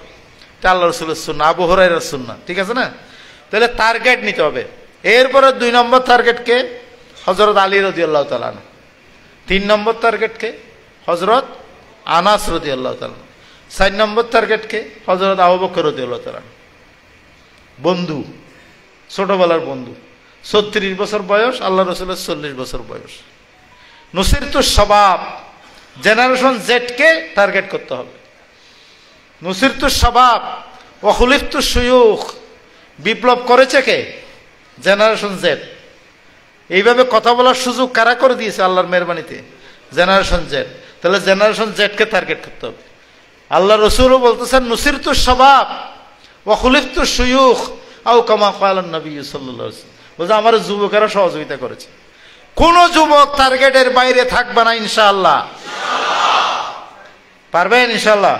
তা আল্লাহ রসুলের সুন্নাহ, আবু হুরায়রার সুন্নাহ, ঠিক আছে না? তাহলে টার্গেট নিতে হবে। এরপরে 2 নম্বর টার্গেটকে হযরত আলী রাদিয়াল্লাহু তাআলা আনহু, 3 নম্বর টার্গেটকে হযরত আনাস রাদিয়াল্লাহু তাআলা, 4 নম্বর টার্গেটকে হযরত আবু বকর রাদিয়াল্লাহু তাআলা। বন্ধু, ছোটবেলার বন্ধু, 36 বছর বয়স, আল্লাহ রসুলের 40 বছর বয়স। নুসিরতু শাবাব, জেনারেশন জেডকে টার্গেট করতে হবে। নুসিরতু শাবাব ওয়া খুলিফতু শুয়ুখ, বিপ্লব করেছে কে? Generation Z. এইভাবে কথা বলার সুযোগ কারা করে দিয়েছে আল্লাহর মেহরবানিতে? Generation Z. তাহলে জেনারেশন জেডকে টার্গেট করতে হবে। আল্লাহ রসুলও বলতেছেন নুসিরতু শাবাব ওয়া খুলিফতু শুয়ুখ আও কামা ক্বালা নবী সাল্লাল্লাহু আলাইহি ওয়াসাল্লাম, বলছে আমার যুবকেরা সহযোগিতা করেছে। কোন যুবক টার্গেটের বাইরে থাকবে না ইনশাআল্লাহ। পারবেন ইনশাআল্লাহ?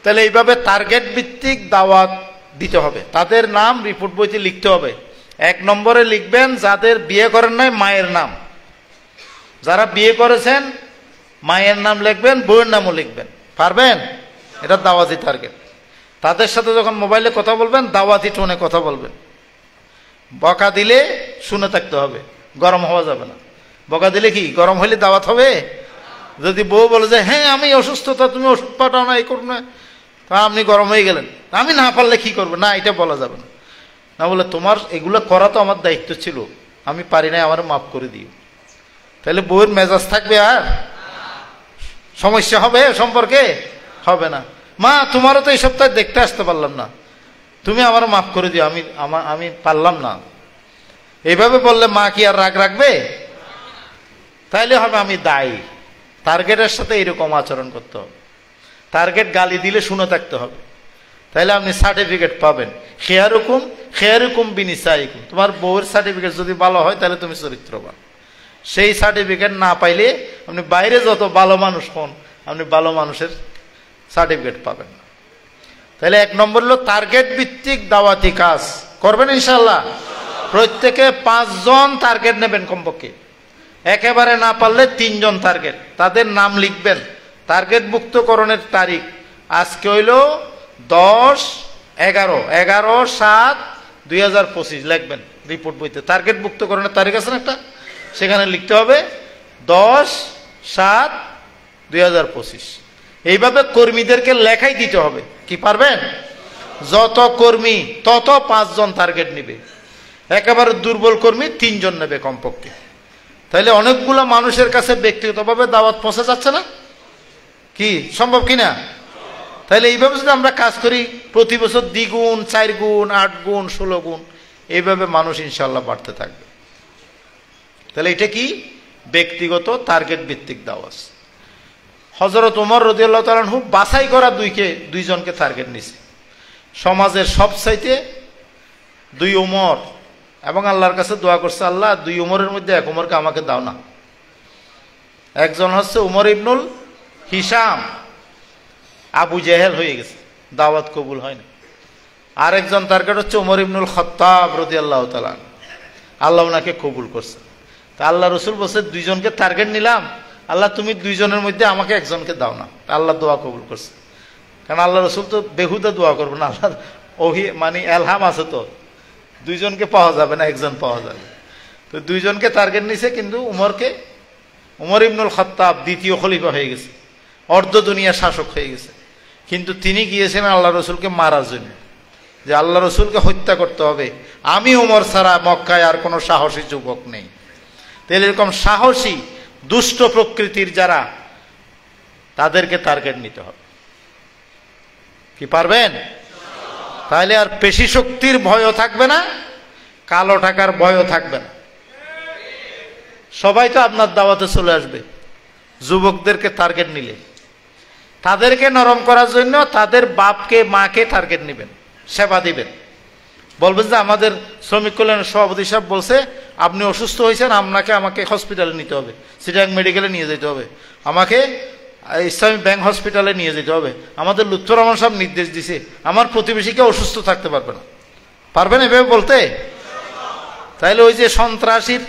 তাহলে এইভাবে টার্গেট ভিত্তিক দাওয়াত দিতে হবে। তাদের নাম রিপোর্ট বইতে লিখতে হবে। 1 নম্বরে লিখবেন যাদের বিয়ে করেন নাই মায়ের নাম, যারা বিয়ে করেছেন মায়ের নাম লিখবেন, বউয়ের নামও লিখবেন। পারবেন? এটা দাওয়াতি টার্গেট। তাদের সাথে যখন মোবাইলে কথা বলবেন দাওয়াতি টোনে কথা বলবেন। বকা দিলে শুনে থাকতে হবে, গরম হওয়া যাবে না। বকা দিলে কি গরম হইলে দাওয়াত হবে? যদি বউ বলে যে হ্যাঁ আমি অসুস্থতা, তুমি ওষুধ পাঠাও না, এই করো না, তা আপনি গরম হয়ে গেলেন, আমি না পারলে কি করবো, না এটা বলা যাবে না। না বলে তোমার এগুলো করা তো আমার দায়িত্ব ছিল, আমি পারি নাই, আমার মাফ করে দিও। তাহলে বউয়ের মেজাজ থাকবে আর সমস্যা হবে সম্পর্কে? হবে না। মা তোমারও তো এই সপ্তাহে দেখতে আসতে পারলাম না, তুমি আমার মাফ করে দিও, আমি পারলাম না। এইভাবে বললে মা কি আর রাগ রাখবে? তাইলে হবে আমি দায়ী। টার্গেটের সাথে এরকম আচরণ করতে হবে। টার্গেট গালি দিলে শুনে থাকতে হবে, তাইলে আপনি সার্টিফিকেট পাবেন। খেয়ারুকুম বিনিসাইকুম, তোমার বউয়ের সার্টিফিকেট যদি ভালো হয় তাহলে তুমি চরিত্রবান। সেই সার্টিফিকেট না পাইলে আপনি বাইরে যত ভালো মানুষ হন, আপনি ভালো মানুষের সার্টিফিকেট পাবেন না। তাহলে 1 নম্বর হলো টার্গেট ভিত্তিক দাওয়াতি কাজ করবেন ইনশাআল্লাহ। প্রত্যেকে 5 জন টার্গেট নেবেন কমপক্ষে, একেবারে না পারলে 3 জন টার্গেট, তাদের নাম লিখবেন। টার্গেট মুক্তকরণের তারিখ আজকে হইল 10/11/7/2025 লিখবেন রিপোর্ট বইতে। টার্গেট মুক্তকরণের তারিখ আছে না একটা, সেখানে লিখতে হবে 10/7/2025। এইভাবে কর্মীদেরকে লেখাই দিতে হবে। কি পারবেন? যত কর্মী তত 5 জন টার্গেট নিবে। একেবারে দুর্বল কর্মী 3 জন নেবে কমপক্ষে। তাহলে অনেকগুলো মানুষের কাছে ব্যক্তিগতভাবে দাওয়াত পৌঁছে যাচ্ছে না? কি সম্ভব কিনা? তাহলে এইভাবে যদি আমরা কাজ করি, প্রতি বছর 2 গুণ 4 গুণ 8 গুণ 16 গুণ এইভাবে মানুষ ইনশাআল্লাহ বাড়তে থাকবে। তাহলে এটা কি? ব্যক্তিগত টার্গেট ভিত্তিক দাওয়াত। হযরত ওমর রাদিয়াল্লাহু তাআলা আনহু বাছাই করা 2 জনকে টার্গেট নিছে। সমাজের সবচাইতে 2 ওমর, এবং আল্লাহর কাছে দোয়া করছে, আল্লাহ 2 ওমরের মধ্যে 1 ওমরকে আমাকে দাও না। একজন হচ্ছে উমর ইবনুল হিশাম, আবু জেহেল হয়ে গেছে, দাওয়াত কবুল হয়নি। আরেকজন টার্গেট হচ্ছে উমর ইবনুল খাত্তাব রাদিয়াল্লাহু তাআলা, আল্লাহ ওনাকে কবুল করছে। তা আল্লাহ রসুল বলছে 2 জনকে টার্গেট নিলাম, আল্লাহ তুমি 2 জনের মধ্যে আমাকে 1 জনকে দাও না। আল্লাহ দোয়া কবুল করছে। কারণ আল্লাহ রসুল তো বেহুদা দোয়া করবে না, আল্লাহ ওহি মানে এলহাম আছে তো, 2 জনকে পাওয়া যাবে না, 1 জন পাওয়া যাবে। তো 2 জনকে টার্গেট নিছে, কিন্তু উমর ইবনুল খাত্তাব দ্বিতীয় খলিফা হয়ে গেছে, অর্ধ দুনিয়া শাসক হয়ে গেছে। কিন্তু তিনি গিয়েছেন আল্লাহ রসুলকে মারার জন্য, যে আল্লাহ রসুলকে হত্যা করতে হবে, আমি উমর ছাড়া মক্কায় আর কোনো সাহসী যুবক নেই। তাহলে এরকম সাহসী দুষ্ট প্রকৃতির যারা, তাদেরকে টার্গেট নিতে হবে। কি পারবেন? তাহলে আর পেশি শক্তির ভয়ও থাকবে না, কালো টাকার ভয়ও থাকবে না। সবাই তো আপনার দাওয়াতে চলে আসবে। যুবকদেরকে টার্গেট নিলে তাদেরকে নরম করার জন্য তাদের বাপকে মাকে টার্গেট নেবেন, সেবা দিবেন। বলবেন যে আমাদের শ্রমিক কল্যাণের সভাপতি সাহেব বলছে আপনি অসুস্থ হয়েছেন, আমাকে হসপিটালে নিতে হবে, চিটাগাং মেডিকেলে নিয়ে যেতে হবে, আমাকে ইসলামী ব্যাংক হসপিটালে নিয়ে যেতে হবে, আমাদের লুৎফর রহমান সাহেব নির্দেশ দিছে, আমার প্রতিবেশীকে অসুস্থ থাকতে পারবে না। পারবেন এভাবে বলতে? তাইলে ওই যে সন্ত্রাসীর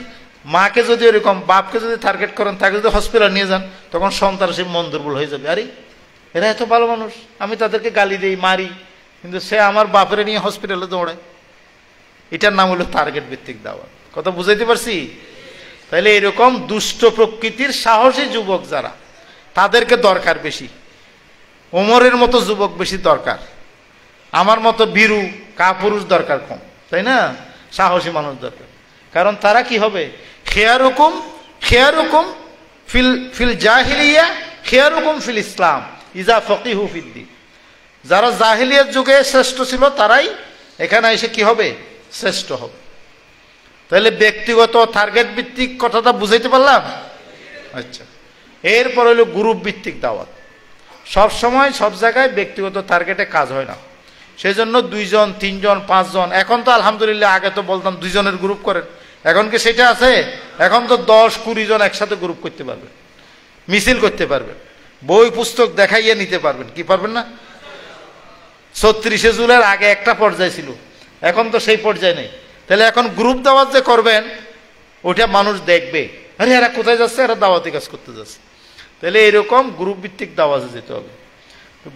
মাকে যদি এরকম বাপকে যদি টার্গেট করেন, তাকে যদি হসপিটাল নিয়ে যান, তখন সন্ত্রাসীর মন দুর্বল হয়ে যাবে। আরে এরা এত ভালো মানুষ, আমি তাদেরকে গালি দিই, মারি, কিন্তু সে আমার বাপের নিয়ে হসপিটালে দৌড়ায়। এটার নাম হলো টার্গেট ভিত্তিক দাওয়াত। কথা বুঝাইতে পারছি? তাইলে এরকম দুষ্ট প্রকৃতির সাহসী যুবক যারা, তাদেরকে দরকার বেশি। ওমরের মতো যুবক বেশি দরকার, আমার মতো বীরু কাপুরুষ দরকার কম, তাই না? সাহসী মানুষ দরকার। কারণ তারা কি হবে? খেয়ারুকুম ফিল জাহিলিয়া খেয়ারুকুম ফিল ইসলাম ইজা ফকিহু ফিদ্দিন। যারা জাহিলিয়ার যুগে শ্রেষ্ঠ ছিল তারাই এখানে এসে কি হবে? শ্রেষ্ঠ হবে। তাহলে ব্যক্তিগত টার্গেট ভিত্তিক কথাটা বুঝাইতে পারলাম? আচ্ছা, এরপর হলো গ্রুপ ভিত্তিক দাওয়াত। সব সময় সব জায়গায় ব্যক্তিগত টার্গেটে কাজ হয় না, সেই জন্য 2 জন 3 জন 5 জন। এখন তো আলহামদুলিল্লাহ, আগে তো বলতাম 2 জনের গ্রুপ করেন, এখন কি সেটা আছে? এখন তো 10-20 জন একসাথে গ্রুপ করতে পারবেন, মিছিল করতে পারবেন, বই পুস্তক দেখাইয়ে নিতে পারবেন। কি পারবেন না? 36শে জুলাইয়ের আগে একটা পর্যায় ছিল, এখন তো সেই পর্যায়ে নেই। তাহলে এখন গ্রুপ দাওয়াত যে করবেন, ওটা মানুষ দেখবে, আরে এরা কোথায় যাচ্ছে, এরা দাওয়াতি কাজ করতে যাচ্ছে। তাহলে এরকম গ্রুপ ভিত্তিক দাওয়াতে যেতে হবে।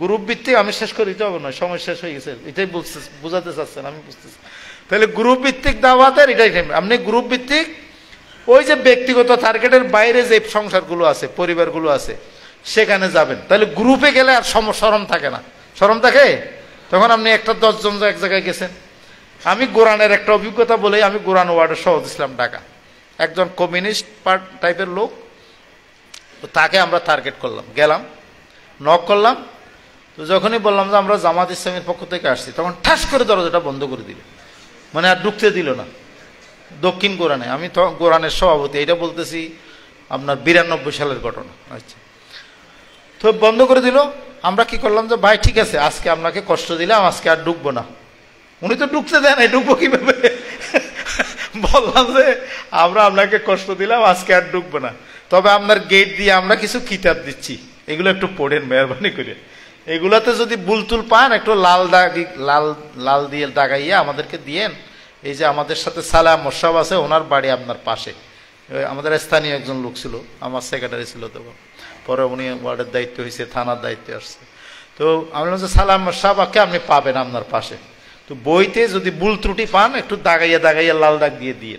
গ্রুপ ভিত্তিক আমি শেষ করে দিতে হবে না, সময় শেষ হয়ে গেছে, এটাই বুঝাতে চাচ্ছেন, আমি বুঝতেছি। তাহলে গ্রুপ ভিত্তিক দাওয়াতের এটাই, আপনি গ্রুপ ভিত্তিক ওই যে ব্যক্তিগত টার্গেটের বাইরে যে সংসারগুলো আছে, পরিবারগুলো আছে, সেখানে যাবেন। তাহলে গ্রুপে গেলে আর শরম থাকে না। শরম থাকে তখন আপনি একটা 10 জন এক জায়গায় গেছেন। আমি গোরানের একটা অভিজ্ঞতা বলে, আমি গোরান ওয়ার্ডের শহর ইসলাম ঢাকা, একজন কমিউনিস্ট পার্ট টাইপের লোক, তাকে আমরা টার্গেট করলাম, গেলাম, নক করলাম। তো যখনই বললাম যে আমরা জামাত ইসলামের পক্ষ থেকে আসছি, তখন ঠাস করে দরজাটা বন্ধ করে দিল, মানে আর ঢুকতে দিল না। দক্ষিণ গোরানে, আমি তো গোরানের সভাপতি, এটা বলতেছি আপনার 92 সালের ঘটনা। আচ্ছা, তো বন্ধ করে দিল। আমরা কি করলাম যে ভাই ঠিক আছে, আজকে আপনাকে কষ্ট দিলাম, আজকে আর ঢুকবো না। উনি তো ঢুকতে দেন, ঢুকবো কিভাবে? বললাম যে আমরা আপনাকে কষ্ট দিলাম, আজকে আর ঢুকবো না, তবে আপনার গেট দিয়ে আমরা কিছু কিতাব দিচ্ছি, এগুলো একটু পড়েন মেহরবানি করে। এগুলাতে যদি বুলতুল পান, একটু লাল দিয়ে দাগাইয়া আমাদেরকে দিয়েন। এই যে আমাদের সাথে সালাম মোশাব আছে, ওনার বাড়ি আপনার পাশে, আমাদের স্থানীয় একজন লোক ছিল, আমার সেক্রেটারি ছিল তখন, পরে উনি ওয়ার্ডের দায়িত্ব হয়েছে, থানার দায়িত্বে আসছে। তো আমি বললাম যে সালাম মোশাবাকে আপনি পাবেন আপনার পাশে, তো বইতে যদি ভুল ত্রুটি পান একটু দাগাইয়া লাল দাগ দিয়ে দিয়ে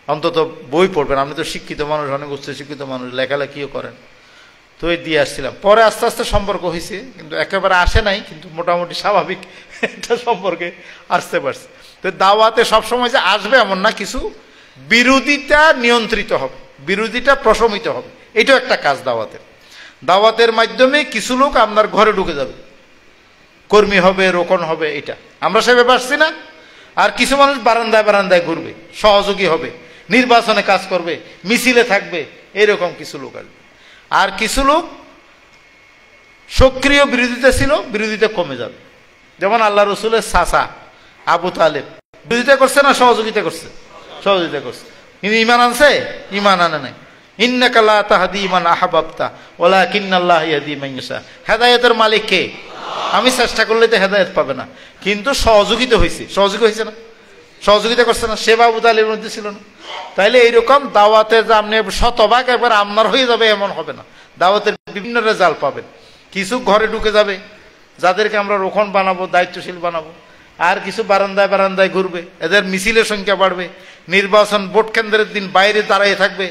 অন্তত বই পড়বেন। আপনি তো শিক্ষিত মানুষ, অনেক উচ্চ শিক্ষিত মানুষ, লেখালেখিও করেন। তো এই দিয়ে আসছিলাম। পরে আস্তে আস্তে সম্পর্ক হয়েছে, কিন্তু একেবারে আসে নাই, কিন্তু মোটামুটি স্বাভাবিক একটা সম্পর্কে আসতে পারছে। তো দাওয়াতে সবসময় যে আসবে এমন না, কিছু বিরোধিতা নিয়ন্ত্রিত হবে, বিরোধিতা প্রশমিত হবে, এটাও একটা কাজ দাওয়াতের। দাওয়াতের মাধ্যমে কিছু লোক আপনার ঘরে ঢুকে যাবে, কর্মী হবে, রোকন হবে, এটা আমরা সেভাবে আসছি না। আর কিছু মানুষ বারান্দায় বারান্দায় ঘুরবে, সহযোগী হবে, নির্বাচনে কাজ করবে, মিছিলে থাকবে, এরকম কিছু লোক আসবে। আর কিছু লোক সক্রিয় বিরোধিতা ছিল, বিরোধিতা কমে যাবে। যেমন আল্লাহ রসুলের চাচা আবু তালেব বিরোধিতা করছে না সহযোগিতা করছে? সহযোগিতা করছে। কিন্তু ইমান আনছে? ইমান আনে নাই। ইন্নাকা লা তাহদি মান আহবাবতা ওয়ালাকিন্নাল্লাহ ইয়াহদি মান ইয়াশা। হেদায়েতের মালিক কে? আমি চেষ্টা করলে তো হেদায়েত পাবে না, কিন্তু সহযোগিতা হয়েছে, সহযোগী হয়েছে না, সহযোগিতা করছে না, সেবা আবু তালেবের মধ্যে ছিল না। তাইলে এইরকম দাওয়াতে যে আপনি শতভাগ একবার আপনার হয়ে যাবে এমন হবে না, দাওয়াতের বিভিন্ন রেজাল্ট পাবেন। কিছু ঘরে ঢুকে যাবে, যাদেরকে আমরা রোকন বানাবো, দায়িত্বশীল বানাবো। আর কিছু বারান্দায় বারান্দায় ঘুরবে, এদের মিছিলের সংখ্যা বাড়বে। নির্বাচন ভোট কেন্দ্রের দিন বাইরে দাঁড়িয়ে থাকবে।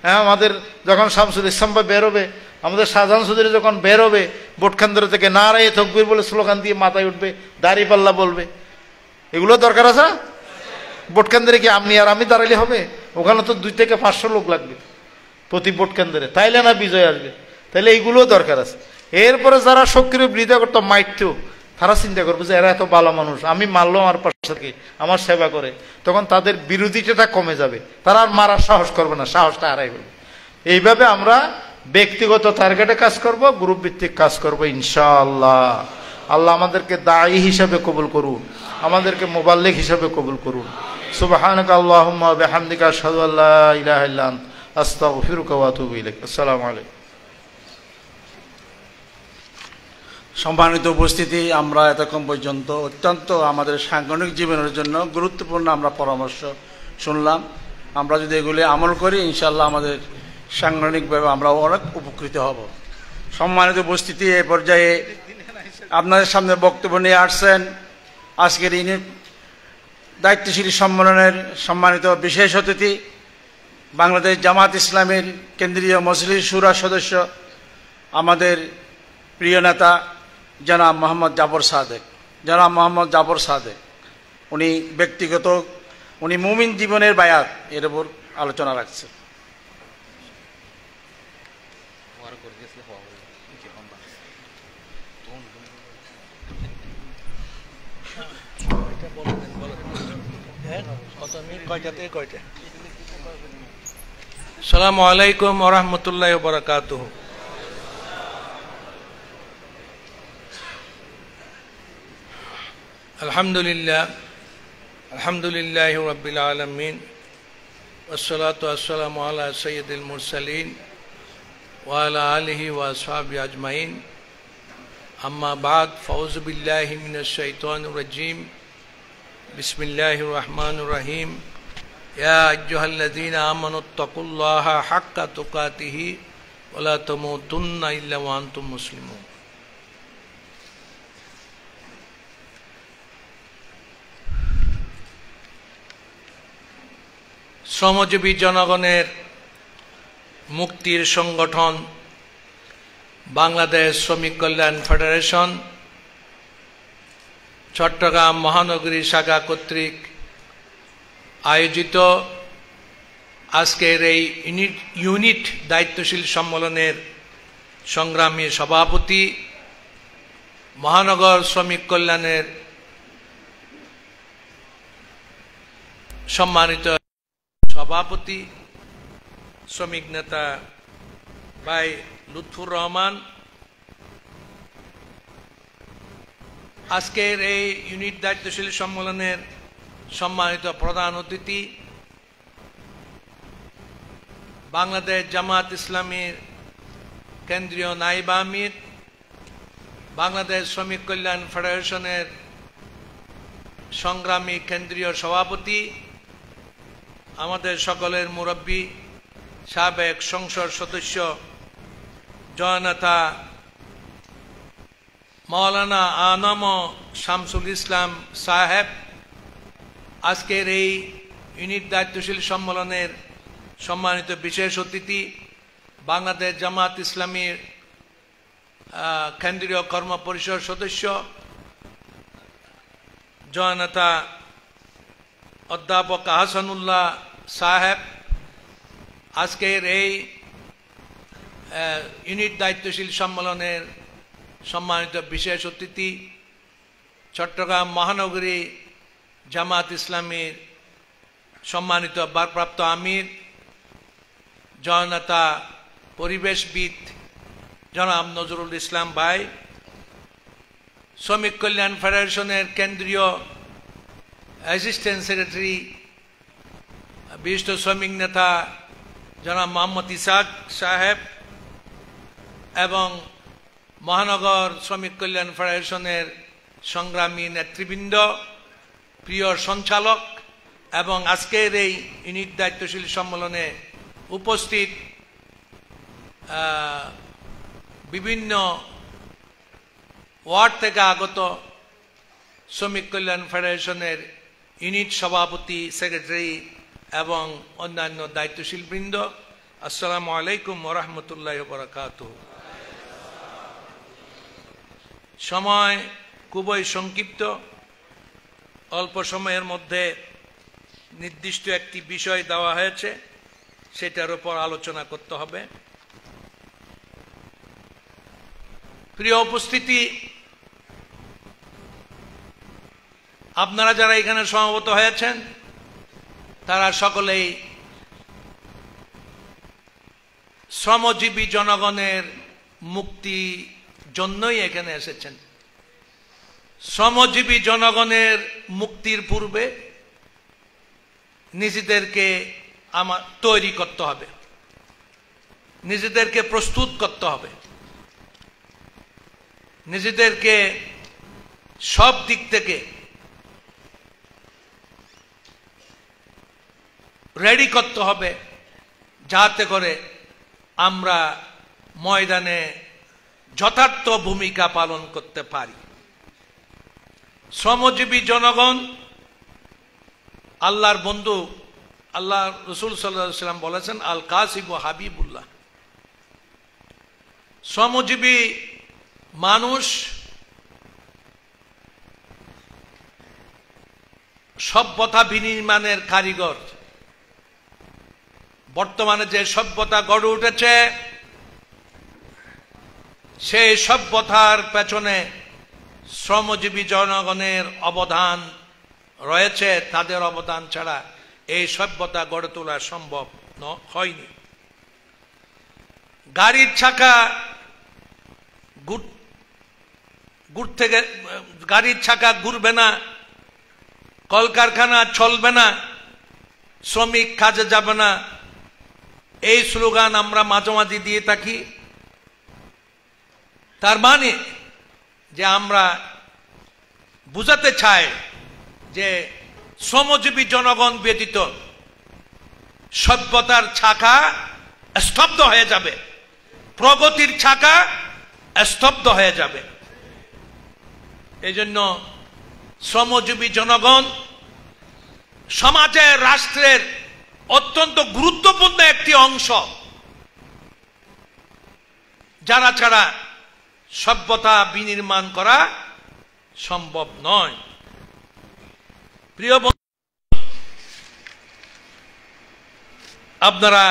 হ্যাঁ, আমাদের যখন শামসুল ইসলাম ভাই বেরোবে, আমাদের শাহজাহান চৌধুরী যখন বেরোবে ভোট কেন্দ্র থেকে, নারায়ে তাকবীর বলে স্লোগান দিয়ে মাথায় উঠবে, দাঁড়িপাল্লা বলবে। এগুলো দরকার আছে না? ভোট কেন্দ্রে কি আপনি আর আমি দাঁড়ালে হবে? ওখানে তো 2 থেকে 500 লোক লাগবে প্রতি ভোট কেন্দ্রে, তাইলে না বিজয় আসবে। তাইলে এইগুলোও দরকার আছে। এরপরে যারা সক্রিয় বিরোধিতা করতো, মাইটতো, তারা চিন্তা করবে যে এরা এত ভালো মানুষ, আমি মারলেও আমার আমার সেবা করে, তখন তাদের বিরোধিতাটা কমে যাবে, তারা আর মারার সাহস করবে না, সাহসটা হারাই ফেলবে। এইভাবে আমরা ব্যক্তিগত টার্গেটে কাজ করব, গ্রুপ ভিত্তিক কাজ করব ইনশাআল্লাহ। আল্লাহ আমাদেরকে দায়ী হিসাবে কবুল করুন, আমাদেরকে মুবাল্লিগ হিসাবে কবুল করুন। সুবহানাকা আল্লাহুম্মা ওয়া বিহামদিকা আশহাদু আল্লা ইলাহা ইল্লা আনতা আস্তাগফিরুকা ওয়া আতুবু ইলাইক। আসসালামু আলাইকুম। সম্মানিত উপস্থিতি, আমরা এতক্ষণ পর্যন্ত অত্যন্ত আমাদের সাংগঠনিক জীবনের জন্য গুরুত্বপূর্ণ আমরা পরামর্শ শুনলাম। আমরা যদি এগুলি আমল করি ইনশাআল্লাহ আমাদের সাংগঠনিকভাবে আমরা অনেক উপকৃত হব। সম্মানিত উপস্থিতি, এ পর্যায়ে আপনাদের সামনে বক্তব্য নিয়ে আসছেন আজকের ইউনিট দায়িত্বশীল সম্মেলনের সম্মানিত বিশেষ অতিথি, বাংলাদেশ জামাত ইসলামীর কেন্দ্রীয় মজলিস শুরা সদস্য, আমাদের প্রিয় নেতা জনাব মোহাম্মদ জাফর সাদেক। উনি মুমিন জীবনের বায়াত এর উপর আলোচনা রাখছেন। আসসালামু আলাইকুম ওয়া রাহমাতুল্লাহি ওয়া বারাকাতুহু। আলহামদুলিল্লাহি রাব্বিল আলামিন ওয়াসসালাতু ওয়াসসালামু আলা সাইয়্যিদিল মুরসালিন ওয়া আলা আলিহি ওয়া আসহাবিহি আজমাইন। আম্মা বাদ, ফাউযু বিল্লাহি মিনাশ শাইতানির রাজীম। বিসমিল্লাহির রহমানির রহিম। ইয়া আইয়ুহাল্লাযীনা আমানুত্তাকুল্লাহা হাক্কা তুকাতিহি ওয়া লা তামুতুন্না ইল্লা ওয়া আনতুম মুসলিমুন। শ্রমজীবী জনগণের মুক্তির সংগঠন বাংলাদেশ শ্রমিক কল্যাণ ফেডারেশন চট্টগ্রাম মহানগরী শাখা কর্তৃক আয়োজিত আজকের এই ইউনিট দায়িত্বশীল সম্মেলনের সংগ্রামী সভাপতি, মহানগর শ্রমিক কল্যাণের সম্মানিত সভাপতি, শ্রমিক নেতা ভাই লুৎফুর রহমান, আজকের এই ইউনিট দায়িত্বশীল সম্মেলনের সম্মানিত প্রধান অতিথি, বাংলাদেশ জামাত ইসলামীর কেন্দ্রীয় নায়েব আমির, বাংলাদেশ শ্রমিক কল্যাণ ফেডারেশনের সংগ্রামী কেন্দ্রীয় সভাপতি, আমাদের সকলের মুরব্বী, সাবেক সংসদ সদস্য জননেতা মাওলানা আনম শামসুল ইসলাম সাহেব, আজকের এই ইউনিট দায়িত্বশীল সম্মেলনের সম্মানিত বিশেষ অতিথি, বাংলাদেশ জামাত ইসলামীর কেন্দ্রীয় কর্ম পরিষদ সদস্য জননেতা অধ্যাপক আহসানুল্লাহ সাহেব, আজকের এই ইউনিট দায়িত্বশীল সম্মেলনের সম্মানিত বিশেষ অতিথি, চট্টগ্রাম মহানগরী জামাত ইসলামীর সম্মানিত ভারপ্রাপ্ত আমির জননেতা পরিবেশবিদ জনাব নজরুল ইসলাম ভাই, শ্রমিক কল্যাণ ফেডারেশনের কেন্দ্রীয় অ্যাসিস্ট্যান্ট সেক্রেটারি বিশিষ্ট শ্রমিক নেতা জনাব মোহাম্মদ ইসাক সাহেব এবং মহানগর শ্রমিক কল্যাণ ফেডারেশনের সংগ্রামী নেতৃবৃন্দ, প্রিয় সঞ্চালক এবং আজকের এই ইউনিট দায়িত্বশীল সম্মেলনে উপস্থিত বিভিন্ন ওয়ার্ড থেকে আগত শ্রমিক কল্যাণ ফেডারেশনের ইউনিট সভাপতি, সেক্রেটারি এবং অন্যান্য দায়িত্বশীল বৃন্দ, আসসালামু আলাইকুম ওয়া রাহমাতুল্লাহি ওয়া বারাকাতুহু। সময় খুবই সংক্ষিপ্ত, অল্প সময়ের মধ্যে নির্দিষ্ট একটি বিষয় দেওয়া হয়েছে, সেটার উপর আলোচনা করতে হবে। প্রিয় উপস্থিতি, আপনারা যারা এখানে সমবেত হয়েছেন তারা সকলেই শ্রমজীবী জনগণের মুক্তি জন্যই এখানে এসেছেন। শ্রমজীবী জনগণের মুক্তির পূর্বে নিজেদেরকে তৈরি করতে হবে, নিজেদেরকে প্রস্তুত করতে হবে, নিজেদেরকে সব দিক থেকে রেডি করতে হবে, যাতে করে আমরা ময়দানে যথার্থ ভূমিকা পালন করতে পারি। শ্রমজীবী জনগণ আল্লাহর বন্ধু, আল্লাহ রসুল সাল্লাল্লাহু আলাইহি ওয়াসাল্লাম বলেছেন আল কাসিব হাবিবুল্লাহ। শ্রমজীবী মানুষ সভ্যতা বিনির্মাণের কারিগর। বর্তমানে যে সভ্যতা গড়ে উঠেছে সেই সভ্যতার পেছনে শ্রমজীবী জনগণের অবদান রয়েছে। তাদের অবদান ছাড়া এই সভ্যতা গড়ে তোলা সম্ভব হয়নি। গাড়ির চাকা গাড়ির চাকা ঘুরবে না, কলকারখানা চলবে না, শ্রমিক কাজে যাবে না, এই স্লোগান আমরা মাঝে মাঝে দিয়ে থাকি। তার মানে যে আমরা বুঝাতে চাই যে শ্রমজীবী জনগণ ব্যতীত সভ্যতার চাকা স্তব্ধ হয়ে যাবে, প্রগতির চাকা স্তব্ধ হয়ে যাবে। এই জন্য শ্রমজীবী জনগণ সমাজের, রাষ্ট্রের অত্যন্ত গুরুত্বপূর্ণ একটি অংশ, যারা ছাড়া সভ্যতা বিনির্মাণ করা সম্ভব নয়। প্রিয় বন্ধু, আপনারা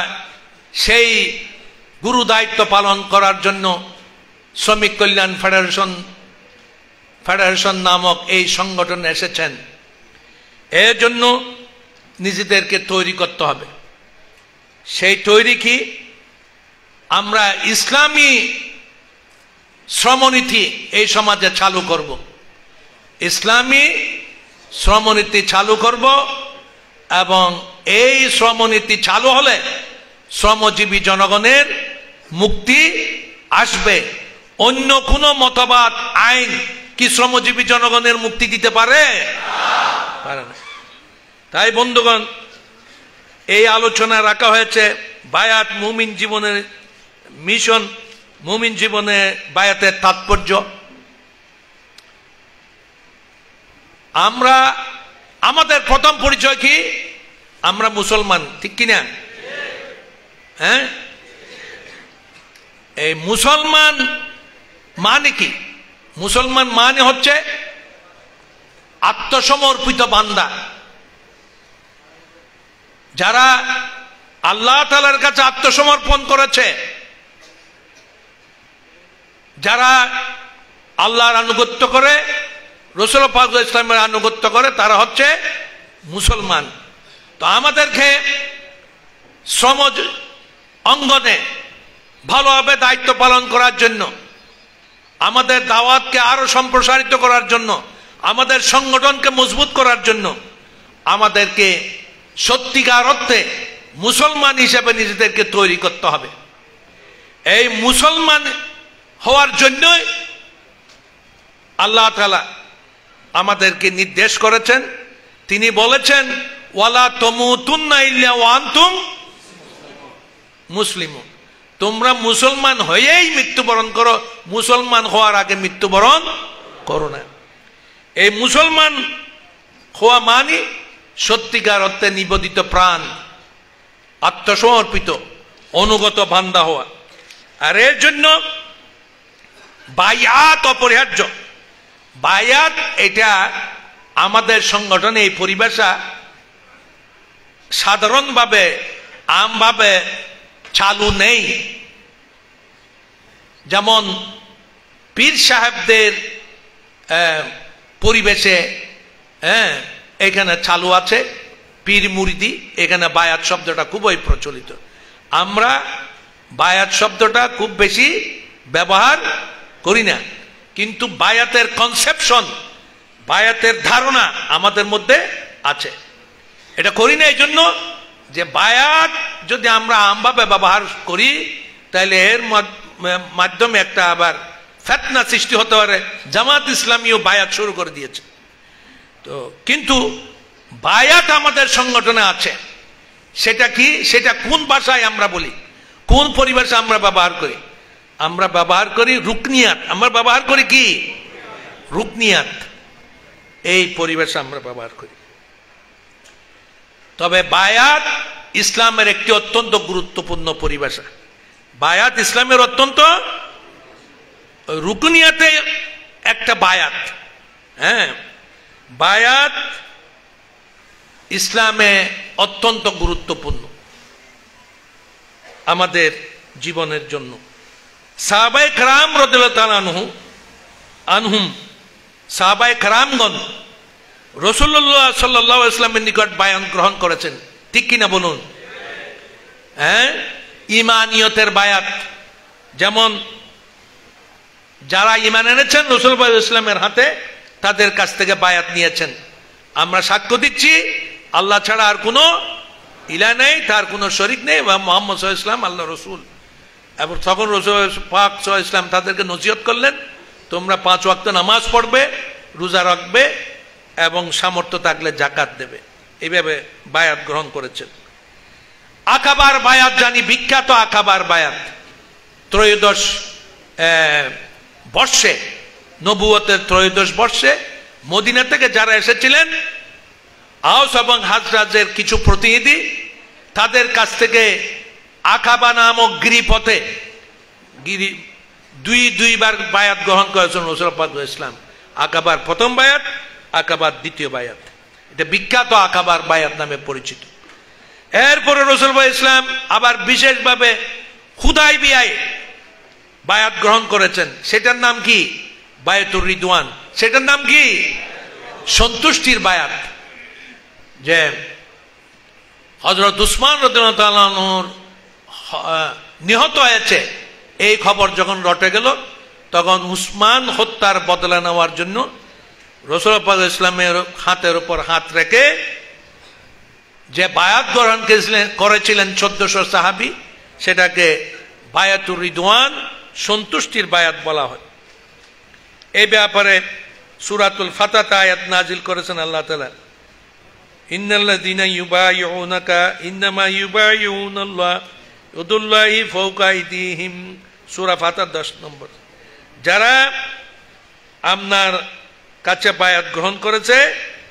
সেই গুরু দায়িত্ব পালন করার জন্য শ্রমিক কল্যাণ ফেডারেশন নামক এই সংগঠনে এসেছেন। এর জন্য নিজেদেরকে তৈরি করতে হবে। সেই তৈরি কি? আমরা ইসলামী শ্রমনীতি এই সমাজে চালু করব, ইসলামী শ্রমনীতি চালু করব, এবং এই শ্রমনীতি চালু হলে শ্রমজীবী জনগণের মুক্তি আসবে। অন্য কোনো মতবাদ, আইন কি শ্রমজীবী জনগণের মুক্তি দিতে পারে? পারে না। তাই বন্ধুগণ, এই আলোচনা রাখা হয়েছে বায়াত মুমিন জীবনের মিশন, মুমিন জীবনে বায়াতের তাৎপর্য। আমরা, আমাদের প্রথম পরিচয় কি? আমরা মুসলমান, ঠিক কিনা? হ্যাঁ, এই মুসলমান মানে কি? মুসলমান মানে হচ্ছে আত্মসমর্পিত বান্দা, যারা আল্লাহ তাআলার কাছে আত্মসমর্পণ করেছে, যারা আল্লাহর আনুগত্য করে, রাসূল পাক ইসলামের আনুগত্য করে, তারা হচ্ছে মুসলমান। তো আমাদেরকে শ্রম অঙ্গনে ভালোভাবে দায়িত্ব পালন করার জন্য, আমাদের দাওয়াতকে আরো সম্প্রসারিত করার জন্য, আমাদের সংগঠনকে মজবুত করার জন্য আমাদেরকে সত্যিকার অর্থে মুসলমান হিসেবে নিজেদেরকে তৈরি করতে হবে। এই মুসলমান হওয়ার জন্যই আল্লাহ তাআলা আমাদেরকে নির্দেশ করেছেন। তিনি বলেছেন, ওয়ালা তামুতুন্না ইল্লা ওয়া আনতুম মুসলিমুন। তোমরা মুসলমান হয়েই মৃত্যুবরণ করো, মুসলমান হওয়ার আগে মৃত্যুবরণ করো না। এই মুসলমান হওয়া মানে সত্যিকার অর্থে নিবেদিত প্রাণ, আত্মসমর্পিত, অনুগত বান্দা হওয়া। আর এর জন্য বায়াত অপরিহার্য। বায়াত এটা আমাদের সংগঠনে এই পরিভাষা সাধারণভাবে, আমভাবে চালু নেই। যেমন পীর সাহেবদের পরিবেশে হ্যাঁ, এখানে চালু আছে পীর মুরিদি, এখানে বায়াত শব্দটা খুবই প্রচলিত। আমরা বায়াত শব্দটা খুব বেশি ব্যবহার করি না, কিন্তু বায়াতের কনসেপশন, বায়াতের ধারণা আমাদের মধ্যে আছে। এটা করি না এই জন্য যে বায়াত যদি আমরা আমভাবে ব্যবহার করি তাহলে এর মাধ্যমে একটা আবার ফিতনা সৃষ্টি হতে পারে। জামাত ইসলামীও বায়াত শুরু করে দিয়েছে। তো কিন্তু বায়াত আমাদের সংগঠনে আছে, সেটা কি, সেটা কোন ভাষায় আমরা বলি, কোন পরিভাষা আমরা ব্যবহার করি? আমরা ব্যবহার করি রুকনিয়াত। আমরা ব্যবহার করি কি? রুকনিয়াত। এই পরিভাষা আমরা ব্যবহার করি। তবে বায়াত ইসলামের একটি অত্যন্ত গুরুত্বপূর্ণ পরিভাষা। বায়াত ইসলামের অত্যন্ত, রুকনিয়াতে একটা বায়াত। হ্যাঁ, বায়াত ইসলামে অত্যন্ত গুরুত্বপূর্ণ আমাদের জীবনের জন্য। সাহাবায়ে কেরাম রাদিয়াল্লাহু তাআলা আনহুম, সাহাবায়ে কেরামগণ রাসূলুল্লাহ সাল্লাল্লাহু আলাইহি ওয়াসাল্লামের নিকট বায়াত গ্রহণ করেছেন, ঠিক কিনা বলুন? হ্যাঁ, ঈমানিয়তের বায়াত। যেমন যারা ঈমান এনেছেন রাসূলুল্লাহ সাল্লাল্লাহু আলাইহি ওয়াসাল্লামের হাতে, তাদের কাছ থেকে বায়াত নিয়েছেন। আমরা সাক্ষ্য দিচ্ছি আল্লাহ ছাড়া আর কোনো ইলাহ নেই, তার কোনো শরীক নেই, মুহাম্মদ সাল্লাল্লাহু আলাইহি ওয়াসাল্লাম আল্লাহ রসুল। এবং তখন রাসূল পাক সাল্লাল্লাহু আলাইহি ওয়াসাল্লাম তাদেরকে নসিহত করলেন, তোমরা 5 ওয়াক্ত নামাজ পড়বে, রোজা রাখবে এবং সামর্থ্য থাকলে যাকাত দেবে। এইভাবে বায়াত গ্রহণ করেছেন। আকাবার বায়াত জানি, বিখ্যাত আকাবার বায়াত। 13 বর্ষে, নবুয়তের 13 বর্ষে মদিনা থেকে যারা এসেছিলেন, আওস এবং হাজরাজের কিছু প্রতিনিধি, তাদের কাছ থেকে আকাবা নামক গিরিপথে দুইবার বায়াত গ্রহণ করেছেন রাসূলুল্লাহ পাক ইসলাম। আকাবার প্রথম বায়াত, আকাবার দ্বিতীয় বায়াত। এটা বিখ্যাত আকাবার বায়াত নামে পরিচিত। এরপরে রাসূলুল্লাহ ইসলাম আবার বিশেষভাবে হুদায়বিয়ায় বায়াত গ্রহণ করেছেন। সেটার নাম কি? বায়াতুর রিদওয়ান। সেটার নাম কি? সন্তুষ্টির বায়াত। যে হযরত উসমান রাদিয়াল্লাহু তাআলা আনহুর নিহত হয়েছে, এই খবর যখন রটে গেল, তখন উসমান হত্যার বদলা নেওয়ার জন্য রাসূলুল্লাহ পাক ইসলামের হাতের উপর হাত রেখে যে বায়াত গ্রহণ করেছিলেন 1400 সাহাবী, সেটাকে বায়াতুর রিদওয়ান, সন্তুষ্টির বায়াত বলা হয়। এই ব্যাপারে সূরাতুল ফাতহতে আয়াত নাজিল করেছেন আল্লাহ তাআলা, ইন্নাল্লাযীনা ইউবাইউনাকা ইন্নামা ইউবাইউনাল্লাহ ইয়াদুল্লাহি ফাওকা আইদিহিম। সূরা ফাতহ 10 নম্বর। যারা আপনার কাছে বায়াত গ্রহণ করেছে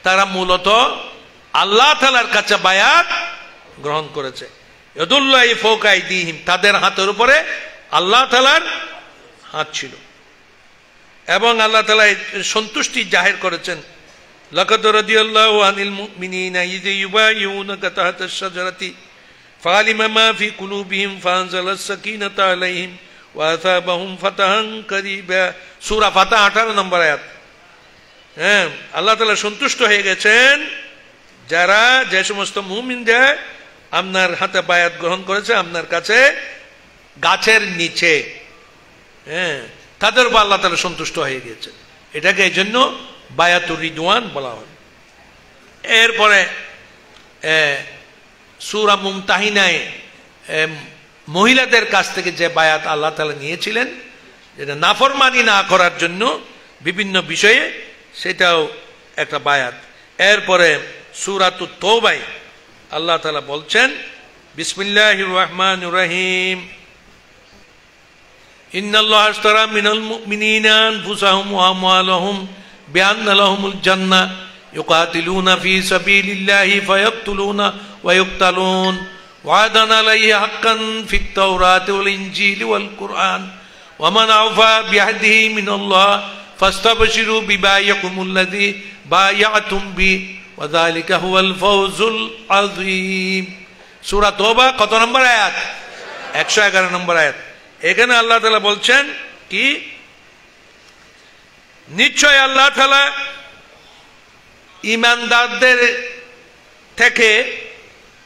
তারা মূলত আল্লাহ তাআলার কাছে বায়াত গ্রহণ করেছে। ইয়াদুল্লাহি ফাওকা আইদিহিম, তাদের হাতের উপরে আল্লাহ তাআলার হাত ছিল। এবং আল্লাহ তাআলা সন্তুষ্টি জাহির করেছেন, লাকাদ রাদিয়াল্লাহু আনিল মুমিনিনা ইয ইউবাইউনাকা তাহতাশ শাজারাতি ফাআলিমা মা ফি কুলুবিহিম ফাআনজালাস সাকিনাতা আলাইহিম ওয়া আসাবাহুম ফাতাহান কারীবা। সূরা ফাতহ 18 নম্বর আয়াত। হ্যাঁ, আল্লাহ তাআলা সন্তুষ্ট হয়ে গেছেন যারা, যে সমস্ত মুমিনরা আপনার হাতে বায়াত গ্রহণ করেছে আপনার কাছে গাছের নিচে, হ্যাঁ, তাদের উপর আল্লাহ তাআলা সন্তুষ্ট হয়ে গেছে। এটাকে এই জন্য বায়াতুর রিদওয়ান বলা হয়। এরপরে সূরা মুমতাহিনায় মহিলাদের কাছ থেকে যে বায়াত আল্লাহ তাআলা নিয়েছিলেন, যেটা নাফরমানি না করার জন্য বিভিন্ন বিষয়ে, সেটাও একটা বায়াত। এরপরে সূরাতুত তাওবায় আল্লাহ তাআলা বলছেন, বিসমিল্লাহির রহমানির রহিম, ইন্নাল্লাহা আশতারা মিনাল মুমিনিনা আনফুসাহুম ওয়া আমওয়ালাহুম বিআন্না লাহুমুল জান্নাহ ইউকাতিলুনা ফি সাবিলিল্লাহি ফায়াকতুলুনা ওয়া ইউকতালুন ওয়াদান আলাইহি হাক্কান ফিত তাওরাতি ওয়াল ইনজিলি ওয়াল কুরআন ওয়া মান আওফা বিআহদিহি মিনাল্লাহ ফাস্তাবশিরু বিবাইয়াকুমুল্লাযী বায়াতুম বি ওয়া যালিকা হুয়াল ফাওজুল আযীম। সূরা তাওবা কত নম্বর আয়াত? 111 নম্বর আয়াত। এখানে আল্লাহ তাআলা বলছেন কি, নিশ্চয় আল্লাহ তাআলা ঈমানদারদের থেকে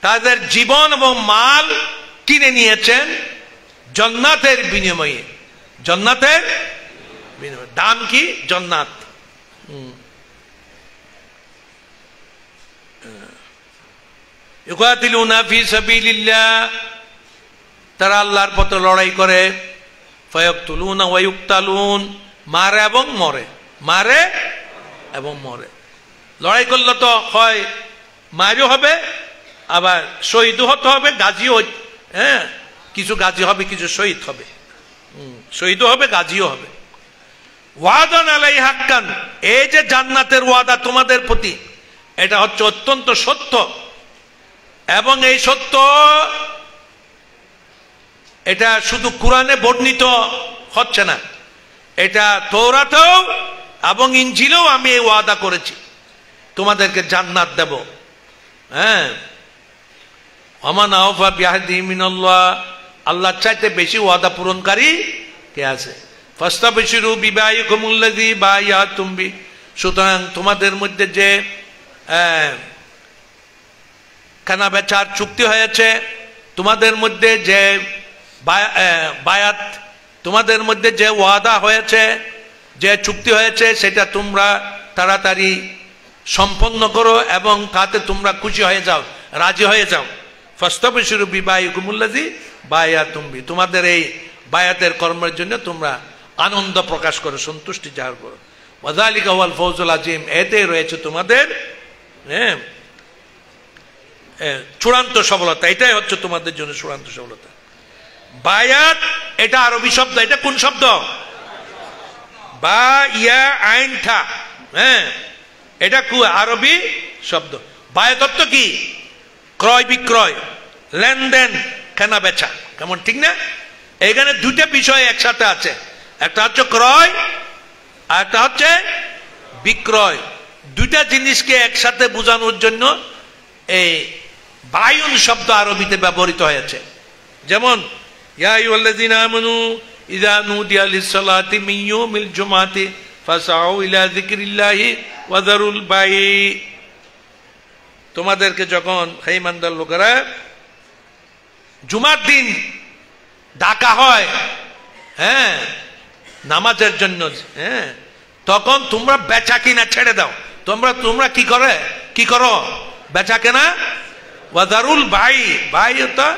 তাদের জীবন এবং মাল কিনে নিয়েছেন জান্নাতের বিনিময়ে। জান্নাতের বিনিময়ে দাম কি? জান্নাত। ইউকাতিলুনা ফি সাবিলিল্লাহ, তারা আল্লাহর পথে লড়াই করে। ফায়াকতুলুনা ওয়া ইউকতালুন, মারে এবং মরে, মারে এবং মরে। লড়াই করলে তো হয় মারও হবে, আবার শহীদও হতে হবে, গাজীও, হ্যাঁ, কিছু গাজী হবে, কিছু শহীদ হবে, শহীদও হবে, গাজীও হবে। ওয়াদান আলাই হাক্কান, এই যে জান্নাতের ওয়াদা তোমাদের প্রতি, এটা হচ্ছে অত্যন্ত সত্য। এবং এই সত্য এটা শুধু কোরআনে বর্ণিত হচ্ছে না, এটা তৌরাতেও এবং ইনজিলেও আমি এই ওয়াদা করেছি, তোমাদেরকে জান্নাত দেব। হ্যাঁ, ওমান আওফা বিআহদিহি মিনাল্লাহ, আল্লাহর চাইতে বেশি ওয়াদা পূরণকারী কে আছে? ফাস্তাবশিরু বিবাইকুমুল্লাযী বায়াতুম বি, সুতরাং তোমাদের মধ্যে যে কেনা বেচার চুক্তি হয়েছে, তোমাদের মধ্যে যে বায়াত, তোমাদের মধ্যে যে ওয়াদা হয়েছে, যে চুক্তি হয়েছে, সেটা তোমরা তাড়াতাড়ি সম্পন্ন করো এবং তাতে তোমরা খুশি হয়ে যাও, রাজি হয়ে যাও। ফাস্তাবশিরু বিবাইকুমুল্লাযী বায়াতুম বি, তোমাদের এই বায়াতের কর্মের জন্য তোমরা আনন্দ প্রকাশ করো, সন্তুষ্টি জাহির করো। ওয়াযালিকা হুয়াল ফাওজুল আযীম, এতে রয়েছে তোমাদের চূড়ান্ত সফলতা, এটাই হচ্ছে তোমাদের জন্য চূড়ান্ত সফলতা। বায়াত এটা আরবি শব্দ, এটা কোন শব্দ? বা ইয়া আইন থা, হ্যাঁ, এটা আরবি শব্দ। বায়াত অর্থ কি? ক্রয় বিক্রয়, লেনদেন, কেনা বেচা, কেমন ঠিক না? এখানে দুইটা বিষয় একসাথে আছে, একটা হচ্ছে ক্রয় আর একটা হচ্ছে বিক্রয়। দুইটা জিনিসকে একসাথে বোঝানোর জন্য এই বায়ুন শব্দ আরবিতে ব্যবহৃত হয়েছে। যেমন ইয়া আইয়ুহাল্লাযীনা আমানু ইযা নুদিয়া লিস-সালাতি মিন ইয়াউমিল জুমআতি ফাসআউ ইলা যিকরিল্লাহি ওয়া যারুল বাই, তোমাদেরকে যখন হে ঈমানদার লোকেরা জুমার দিন ডাকা হয়, হ্যাঁ, নামাজের জন্য, হ্যাঁ, তখন তোমরা বেচা কিনা ছেড়ে দাও। তোমরা কি করো? বেচা কেনা। ওয়াদারুল বাই, বাই হতো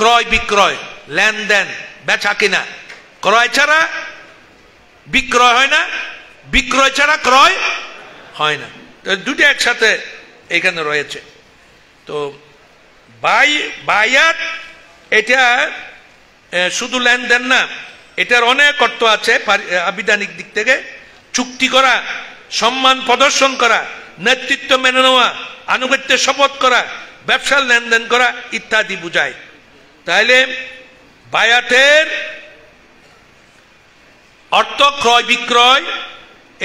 ক্রয় বিক্রয়, লেনদেন, বেচা কিনা। ক্রয় ছাড়া বিক্রয় হয় না, বিক্রয় ছাড়া ক্রয় হয় না, দুটো একসাথে এখানে রয়েছে। তো বায়াত এটা শুধু লেনদেন না, এটার অনেক অর্থ আছে আবিধানিক দিক থেকে। চুক্তি করা, সম্মান প্রদর্শন করা, নেতৃত্ব মেনে নেওয়া, আনুগত্যের শপথ করা, ব্যবসার লেনদেন করা ইত্যাদি বুঝায়। তাহলে বায়াতের অর্থ ক্রয় বিক্রয়,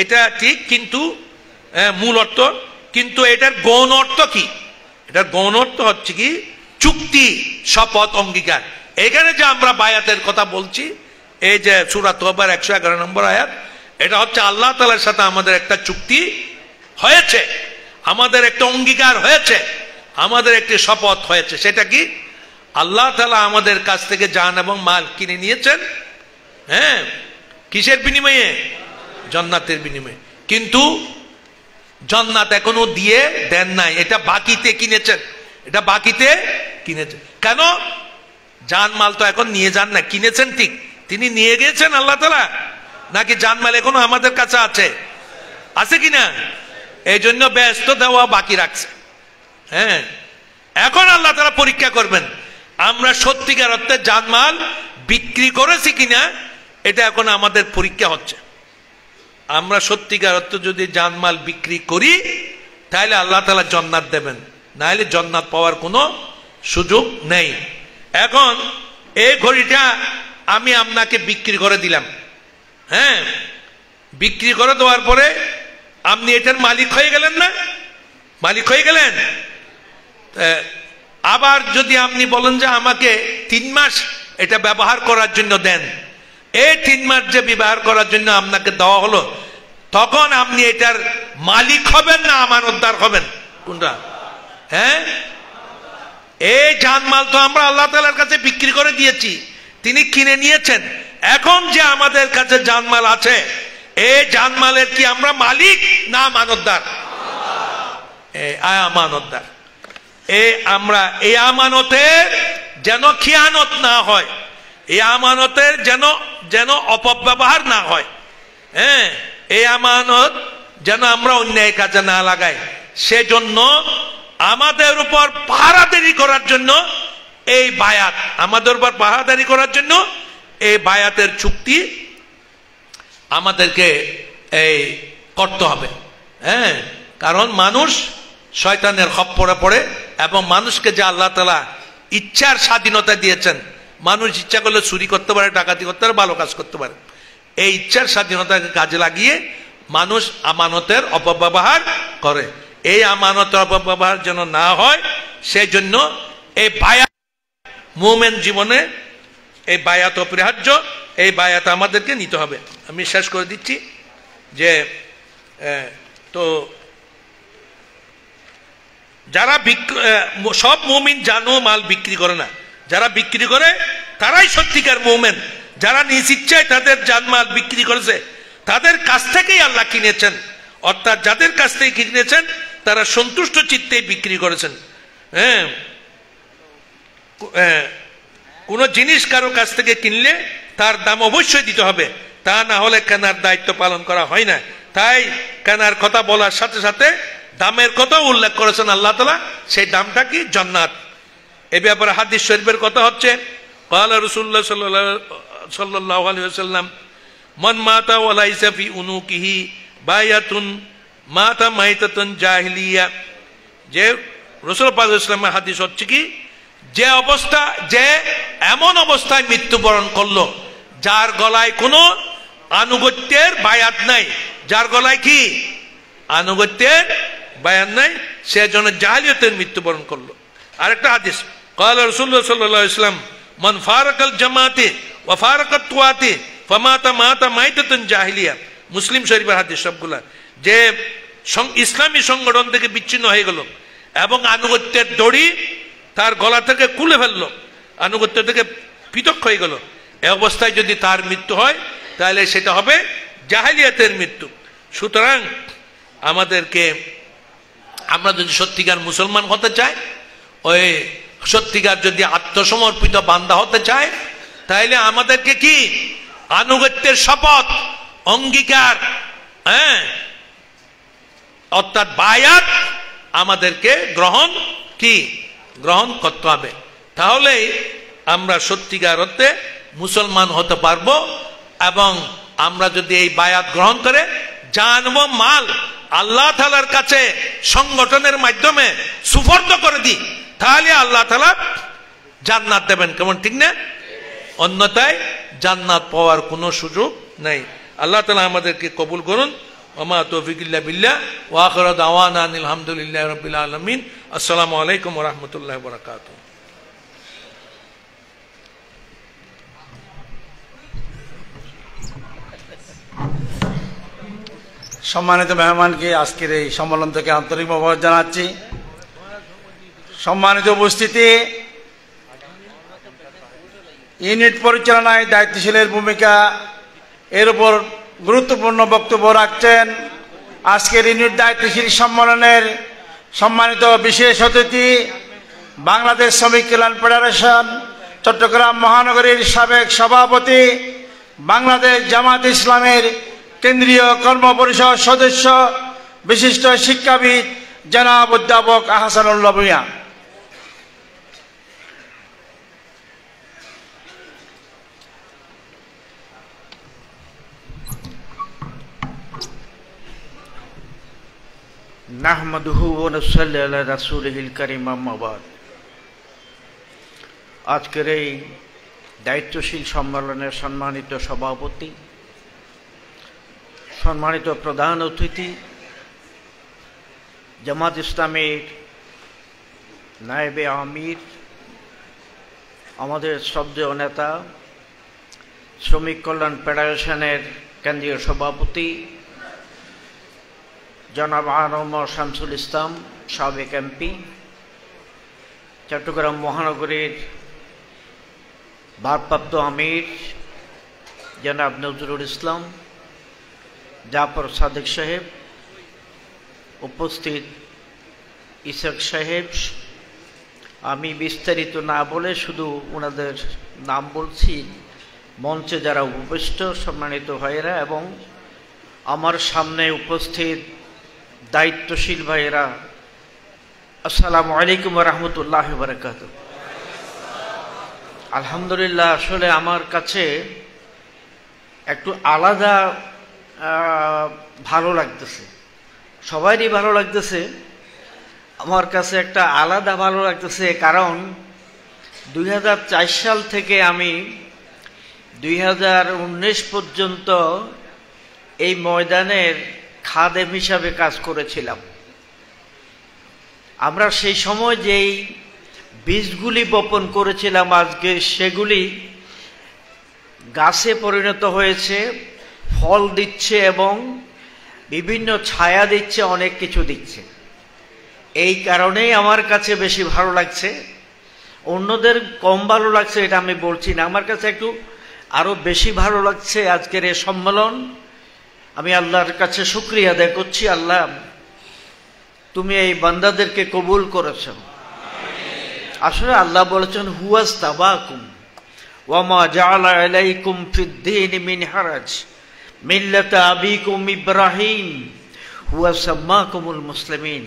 এটা ঠিক, কিন্তু মূল অর্থ, কিন্তু এটার গৌণ অর্থ কি? এটার গৌণ অর্থ হচ্ছে কি? চুক্তি, শপথ, অঙ্গীকার। এখানে যে আমরা বায়াতের কথা বলছি, এই যে সূরা তওবার 111 নম্বর আয়াত, এটা হচ্ছে আল্লাহ তাআলার সাথে আমাদের একটা চুক্তি হয়েছে, আমাদের একটা অঙ্গীকার হয়েছে, আমাদের একটি শপথ হয়েছে। সেটা কি? আল্লাহ তাআলা আমাদের কাছ থেকে জান এবং মাল কিনে নিয়েছেন, হ্যাঁ, কিসের বিনিময়ে? জান্নাতের বিনিময়ে। কিন্তু জান্নাত এখনো দিয়ে দেন নাই, এটা বাকিতে কিনেছেন, এটা বাকিতে কিনেছেন। কেন? জানমাল তো এখন নিয়ে যান না, কিনেছেন ঠিক, তিনি নিয়ে গিয়েছেন আল্লাহ তাআলা, নাকি জানমাল এখনো আমাদের কাছে আছে কিনা? এই জন্য ব্যস্ত দেওয়া বাকি রাখছে। হ্যাঁ, এখন আল্লাহ তাআলা পরীক্ষা করবেন আমরা সত্যিকার অর্থে জানমাল বিক্রি করেছি কিনা, এটা এখন আমাদের পরীক্ষা হচ্ছে। আমরা সত্যিকার অর্থে যদি জানমাল বিক্রি করি, তাহলে আল্লাহ তাআলা জান্নাত দেবেন, নাহলে জান্নাত পাওয়ার কোনো সুযোগ নেই। এখন এই ঘড়িটা আমি আপনাকে বিক্রি করে দিলাম, হ্যাঁ, বিক্রি করে দেওয়ার পরে আপনি এটার মালিক হয়ে গেলেন না? মালিক হয়ে গেলেন। আবার যদি আপনি বলেন যে আমাকে 3 মাস এটা ব্যবহার করার জন্য দেন, এই 3 মাস যে ব্যবহার করার জন্য আপনাকে দেওয়া হলো, তখন আপনি এটার মালিক হবেন না আমানতদার হবেন? কোনটা? হ্যাঁ, এই জানমাল তো আমরা আল্লাহ তাআলার কাছে বিক্রি করে দিয়েছি, তিনি কিনে নিয়েছেন। এখন যে আমাদের কাছে জানমাল আছে, এই জানমালের কি আমরা মালিক না আমানতদার? আমানতদার। আমরা এই আমানতের যেন খিয়ানত না হয়, এই আমানতের যেন অপব্যবহার না হয়। হ্যাঁ, এই আমানত যেন আমরা অন্যায় কাজে না লাগাই, সেজন্য আমাদের উপর পাহারাদারি করার জন্য এই বায়াত, আমাদের উপর পাহারাদারি করার জন্য এই বায়াতের চুক্তি আমাদেরকে এই করতে হবে। হ্যাঁ, কারণ মানুষ শয়তানের খপ্পরে পড়ে, এবং মানুষকে যে আল্লাহ তাআলা ইচ্ছার স্বাধীনতা দিয়েছেন, মানুষ ইচ্ছা করলে চুরি করতে পারে, ডাকাতি করতে পারে, ভালো কাজ করতে পারে। এই ইচ্ছার স্বাধীনতাকে কাজে লাগিয়ে মানুষ আমানতের অপব্যবহার করে। এই আমানতের অপব্যবহার যেন না হয়, সেই জন্য এই বায়াত মুমিন জীবনে এই বায়াত অপরিহার্য। এই বায়াত আমাদেরকে নিতে হবে। আমি শেষ করে দিচ্ছি যে তো যারা সব মুমিন জানো মাল বিক্রি করে না, যারা বিক্রি করে তারাই সত্যিকার মুমিন। যারা নিজ ইচ্ছায় তাদের জানমাল বিক্রি করেছে, তাদের কাছ থেকেই আল্লাহ কিনেছেন, অর্থাৎ যাদের কাছ থেকে কিনেছেন তারা সন্তুষ্ট চিত্তে বিক্রি করেছেন। হ্যাঁ, কোন জিনিস কারো কাছ থেকে কিনলে তার দাম অবশ্যই দিতে হবে, তা না হলে কেনার দায়িত্ব পালন করা হয় না। তাই কেনার কথা বলার সাথে সাথে দামের কথা উল্লেখ করেছেন আল্লাহ তাআলা। সেই দামটা কি? জান্নাত। এই ব্যাপারে হাদিস শরীফের কথা হচ্ছে, ক্বালা রাসূলুল্লাহ সাল্লাল্লাহু আলাইহি ওয়াসাল্লাম, মান মাতা ওয়া লাইসা ফি উনুকিহি বায়াতুন মাতা মাইতাতুন জাহিলিয়া। যে রাসূল পাক সাল্লাল্লাহু আলাইহি ওয়াসাল্লামের হাদিস হচ্ছে কি, যে এমন অবস্থায় মৃত্যুবরণ করলো যার গলায় কোনো আনুগত্যের বায়াত নাই, যার গলায় কি আনুগত্যের বায়াত নাই, সে যেন জাহিলিয়তের মৃত্যুবরণ করলো। আরেকটা হাদিস, ক্বালা রাসূলুল্লাহ সাল্লাল্লাহু আলাইহি ওয়াসাল্লাম, মান ফারাকাল জামাতি ওয়া ফারাকাত তুয়াতি ফামাতা মাতা মাইতাতুন জাহিলিয়া। মুসলিম শরীফের হাদিস সবগুলা। যে ইসলামী সংগঠন থেকে বিচ্ছিন্ন হয়ে গেল এবং আনুগত্যের দড়ি তার গলা থেকে খুলে ফেললো, আনুগত্য থেকে পৃথক হয়ে গেল, এই অবস্থায় যদি তার মৃত্যু হয় তাহলে সেটা হবে জাহিলিয়াতের মৃত্যু। সুতরাং আমাদেরকে, আমরা যদি সত্যিকার মুসলমান হতে চাই, ওই সত্যিকার যদি আত্মসমর্পিত বান্দা হতে চায়, তাহলে আমাদেরকে কি আনুগত্যের শপথ, অঙ্গীকার, হ্যাঁ, অর্থাৎ বায়াত আমাদেরকে গ্রহণ করতে হবে। তাহলেই আমরা সত্যিকার অর্থে মুসলমান হতে পারবো। এবং আমরা যদি এই বায়াত গ্রহণ করে জান ও মাল আল্লাহ তাআলার কাছে সংগঠনের মাধ্যমে সুপর্দ করে দিই, তাহলে আল্লাহ তাআলা জান্নাত দেবেন। কেমন, ঠিক না? অন্যথায় জান্নাত পাওয়ার কোনো সুযোগ নেই। আল্লাহ তাআলা আমাদেরকে কবুল করুন। ওমা তৌফিক ইল্লা বিল্লাহ ওয়া আখিরু দাওয়ানা আলহামদুলিল্লাহি রাব্বিল আলামিন। আসসালামু আলাইকুম ওয়া রাহমাতুল্লাহি ওয়া বারাকাতুহু। সম্মানিত মেহমানকে আজকের এই সম্মেলন থেকে আন্তরিক মোবারক জানাচ্ছি। সম্মানিত উপস্থিতি, ইউনিট পরিচালনায় দায়িত্বশীলের ভূমিকা, এর উপর গুরুত্বপূর্ণ বক্তব্য রাখছেন আজকের ইউনিট দায়িত্বশীল সম্মেলনের সম্মানিত বিশেষ অতিথি, বাংলাদেশ শ্রমিক কল্যাণ ফেডারেশন চট্টগ্রাম মহানগরীর সাবেক সভাপতি, বাংলাদেশ জামাত ইসলামের কেন্দ্রীয় কর্মপরিষদ সদস্য, বিশিষ্ট শিক্ষাবিদ জনাব অধ্যাপক আহসানুল্লাহ ভূঁইয়া। নাহমাদুহু ওয়া নুসাল্লি আলা রাসূলিহিল কারীম, আম্মা বাদ। আজকের এই দায়িত্বশীল সম্মেলনের সম্মানিত সভাপতি, সম্মানিত প্রধান অতিথি, জামাত ইসলামের নায়েবে আমির, আমাদের শ্রদ্ধেয় নেতা, শ্রমিক কল্যাণ ফেডারেশনের কেন্দ্রীয় সভাপতি, জনাব আনম শামসুল ইসলাম সাবেক এমপি, চট্টগ্রাম মহানগরীর ভারপ্রাপ্ত আমির জনাব নজরুল ইসলাম, জাফর সাদেক সাহেব, উপস্থিত ইসাক সাহেব, আমি বিস্তারিত না বলে শুধু ওনাদের নাম বলছি। মঞ্চে যারা উপবিষ্ট সম্মানিত ভাইয়েরা এবং আমার সামনে উপস্থিত দায়িত্বশীল ভাইয়েরা, আসসালামু আলাইকুম ওয়া রাহমাতুল্লাহি ওয়া বারাকাতুহু। আলহামদুলিল্লাহ, আসলে আমার কাছে একটু আলাদা ভালো লাগতেছে, সবারই ভালো লাগতেছে, আমার কাছে একটা আলাদা ভালো লাগতেছে। কারণ 2004 সাল থেকে আমি 2019 পর্যন্ত এই ময়দানের খাদেম হিসাবে কাজ করেছিলাম। আমরা সেই সময় যেই বীজগুলি বপন করেছিলাম, আজকে সেগুলি গাছে পরিণত হয়েছে, ফল দিচ্ছে এবং বিভিন্ন ছায়া দিচ্ছে, অনেক কিছু দিচ্ছে। এই কারণেই আমার কাছে বেশি ভালো লাগছে। অন্যদের কম ভালো লাগছে এটা আমি বলছি না, আমার কাছে একটু আরো বেশি ভালো লাগছে আজকের এই সম্মেলন। আমি আল্লাহর কাছে শুকরিয়া আদায় করছি, আল্লাহ তুমি এই বান্দাদেরকে কবুল করেছ। আসলে আল্লাহ বলেছেন হুয়াজতাবাকুম ওয়া মা জাআলা আলাইকুম ফিদ-দীন মিন হারাজ মিল্লাতা আবিকুম ইব্রাহিম হুয়া সাম্মাকুমুল মুসলিমিন,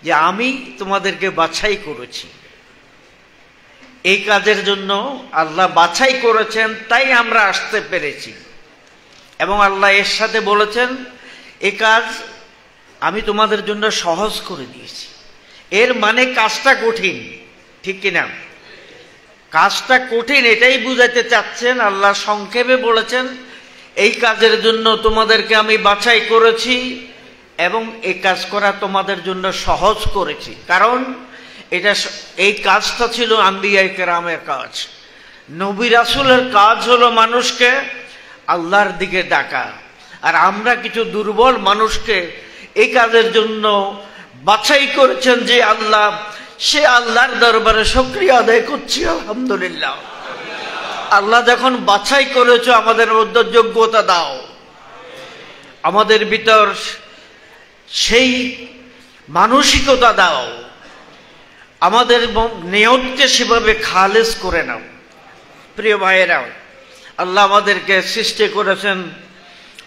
যে আমি তোমাদেরকে বাছাই করেছি। এই কাজের জন্য আল্লাহ বাছাই করেছেন, তাই আমরা আসতে পেরেছি। এবং আল্লাহ এর সাথে বলেছেন এই কাজ আমি তোমাদের জন্য সহজ করে দিয়েছি। এর মানে কাজটা কঠিন, ঠিক কিনা? কাজটা কঠিন এটাই বুঝাতে চাচ্ছেন আল্লাহ। সংক্ষেপে বলেছেন এই কাজের জন্য তোমাদেরকে আমি বাছাই করেছি এবং এই কাজ করা তোমাদের জন্য সহজ করেছি। কারণ এই কাজটা ছিল আম্বিয়া কেরামের কাজ। নবী রাসূলের কাজ হলো মানুষকে আল্লাহর দিকে ডাকা, আর আমরা কিছু দুর্বল মানুষকে এই কাজের জন্য বাছাই করেছেন যে আল্লাহ, সে আল্লাহর দরবারে শুকরিয়া আদায় করছি আলহামদুলিল্লাহ। আল্লাহ যখন বাছাই করেছো আমাদের মধ্যে যোগ্যতা দাও, আমাদের ভিতর সেই মানসিকতা দাও, আমাদের নিয়তকে সেভাবে খালেস করে নাও। প্রিয় ভাইয়েরা, আল্লাহ আমাদেরকে সৃষ্টি করেছেন,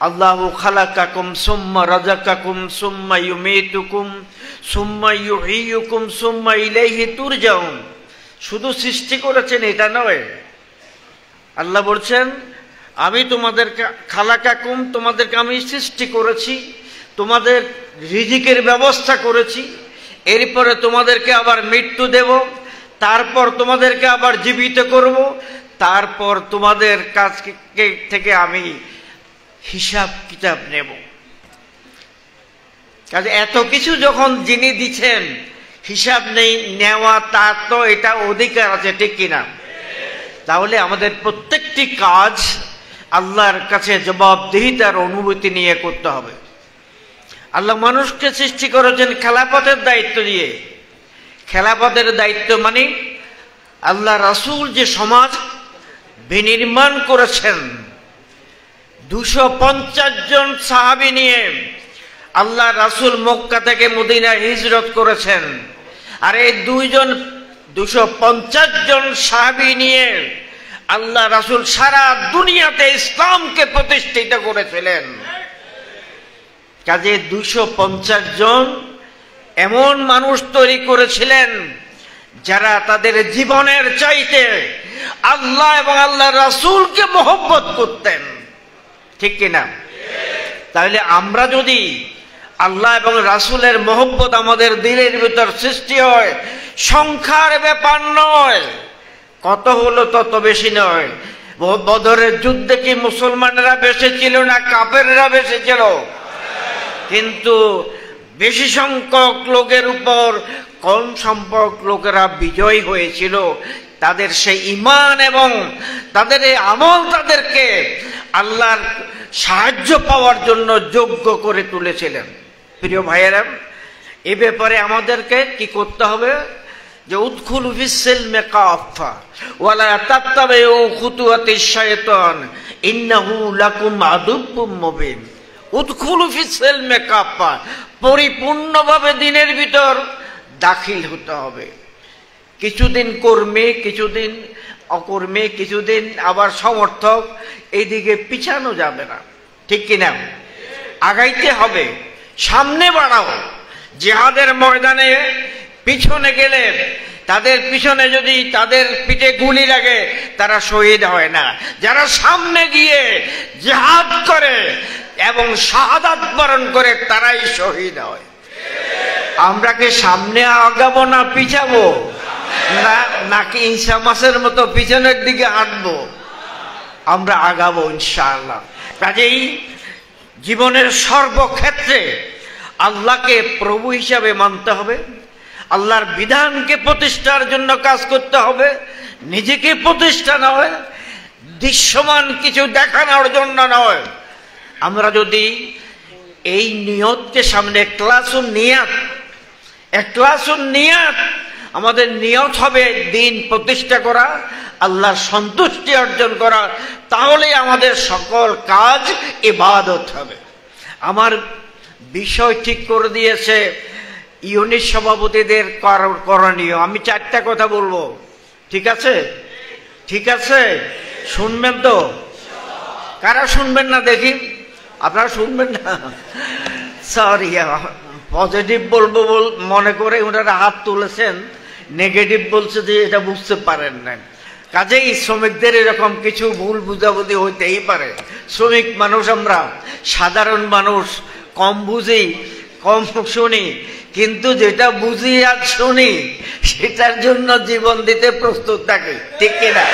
আল্লাহু খালাকাকুম সুম্মা রাযাকাকুম সুম্মা ইউমীতুকুম সুম্মা ইউহয়িকুম সুম্মা ইলাইহি তুরজাউন। শুধু সৃষ্টি করেছেন এটা নয়, আল্লাহ বলছেন আমি তোমাদেরকে খালাকাকুম, তোমাদেরকে আমি সৃষ্টি করেছি, তোমাদের রিজিকের ব্যবস্থা করেছি, এরপরে তোমাদেরকে আবার মৃত্যু দেব, তারপর তোমাদেরকে আবার জীবিত করব, তারপর তোমাদের কাছ থেকে আমি হিসাব কিতাব নেব। কাজে এত কিছু যখন যিনি দিচ্ছেন, হিসাব নেওয়া তার তো এটা অধিকার আছে, ঠিক কিনা? তাহলে আমাদের প্রত্যেকটি কাজ আল্লাহর কাছে জবাবদিহিতার অনুভূতি নিয়ে করতে হবে। আল্লাহ মানুষকে সৃষ্টি করেছেন খেলাফতের দায়িত্ব দিয়ে। খেলাফতের দায়িত্ব মানে আল্লাহ রাসূল যে সমাজ বিনির্মাণ করেছেন, 250 জন সাহাবী নিয়ে আল্লাহ রাসূল মক্কা থেকে মদিনায় হিজরত করেছেন। আর এই 250 জন সাহাবী নিয়ে আল্লাহ রাসূল সারা দুনিয়াতে ইসলামকে প্রতিষ্ঠিত করেছিলেন। কাজে 250 জন এমন মানুষ তৈরি করেছিলেন যারা তাদের জীবনের চাইতে আল্লাহ এবং আল্লাহ রাসূলকে মহব্বত করতেন, ঠিক কিনা? তাহলে আমরা যদি আল্লাহ এবং রাসূলের মহব্বত আমাদের দিলের ভিতর সৃষ্টি হয়, সংখ্যার ব্যাপার নয়, কত হলো তত বেশি নয়। বদরের যুদ্ধে কি মুসলমানেরা বেশি ছিল না কাফেররা বেশি ছিল? কিন্তু বেশি সংখ্যক লোকের উপর কম সংখ্যক লোকেরা বিজয়ী হয়েছিল। তাদের সেই ঈমান এবং তাদের এই আমল তাদেরকে আল্লাহর সাহায্য পাওয়ার জন্য যোগ্য করে তুলেছিলেন। প্রিয় ভাইয়েরা, এ ব্যাপারে আমাদেরকে কি করতে হবে যে উদখুলু ফিস-সিলমি কাফা ওয়ালা তাত্তাবিউ খুতুওয়াতিশ শায়তান ইন্নাহু লাকুম আদুব্বুম মুবিন। উদখুলু ফিস-সিলমি কাফা, পরিপূর্ণভাবে দিনের ভিতর দাখিল হতে হবে। কিছুদিন কর্মী, কিছুদিন অকর্মী, কিছুদিন আবার সমর্থক, এইদিকে পিছানো যাবে না, ঠিক কিনা? আগাইতে হবে, সামনে বাড়াও। জিহাদের ময়দানে পিছনে গেলে তাদের পিছনে যদি তাদের পিঠে গুলি লাগে তারা শহীদ হয় না। যারা সামনে গিয়ে জিহাদ করে এবং শাহাদাত বরণ করে তারাই শহীদ হয়। আমরা কি সামনে আগাবো না পিছাবো, নাকি ঈসা মাসের মতো পিছনের দিকে হাঁটবো? আমরা আগাবো ইনশাআল্লাহ। কাজেই জীবনের সর্বক্ষেত্রে আল্লাহকে প্রভু হিসাবে মানতে হবে, আল্লাহর বিধানকে প্রতিষ্ঠার জন্য কাজ করতে হবে, নিজেকে প্রতিষ্ঠা নয়, দৃশ্যমান কিছু দেখানোর জন্য নয়। আমরা যদি এই নিয়তকে সামনে, একলাসুন নিয়াত, আমাদের নিয়ত হবে দিন প্রতিষ্ঠা করা, আল্লাহর সন্তুষ্টি অর্জন করা, তাহলে আমাদের সকল কাজ ইবাদত হবে। আমার বিষয় ঠিক করে দিয়েছে ইউনিট সভাপতিদের করণীয়। আমি 4টা কথা বলবো, ঠিক আছে? ঠিক আছে, শুনবেন তো? কারা শুনবেন না দেখি? আপনারা শুনবেন না? সরি, পজিটিভ বলবো মনে করে ওনারা হাত তুলেছেন, নেগেটিভ বলছে যে এটা বুঝতে পারেন না। কাজেই শ্রমিকদের এরকম কিছু ভুল বুঝাবুঝি হইতেই পারে। শ্রমিক মানুষ আমরা, সাধারণ মানুষ, কম বুঝি, কম শুনি, কিন্তু যেটা বুঝি আর শুনি সেটার জন্য জীবন দিতে প্রস্তুত থাকি, ঠিক কিনা?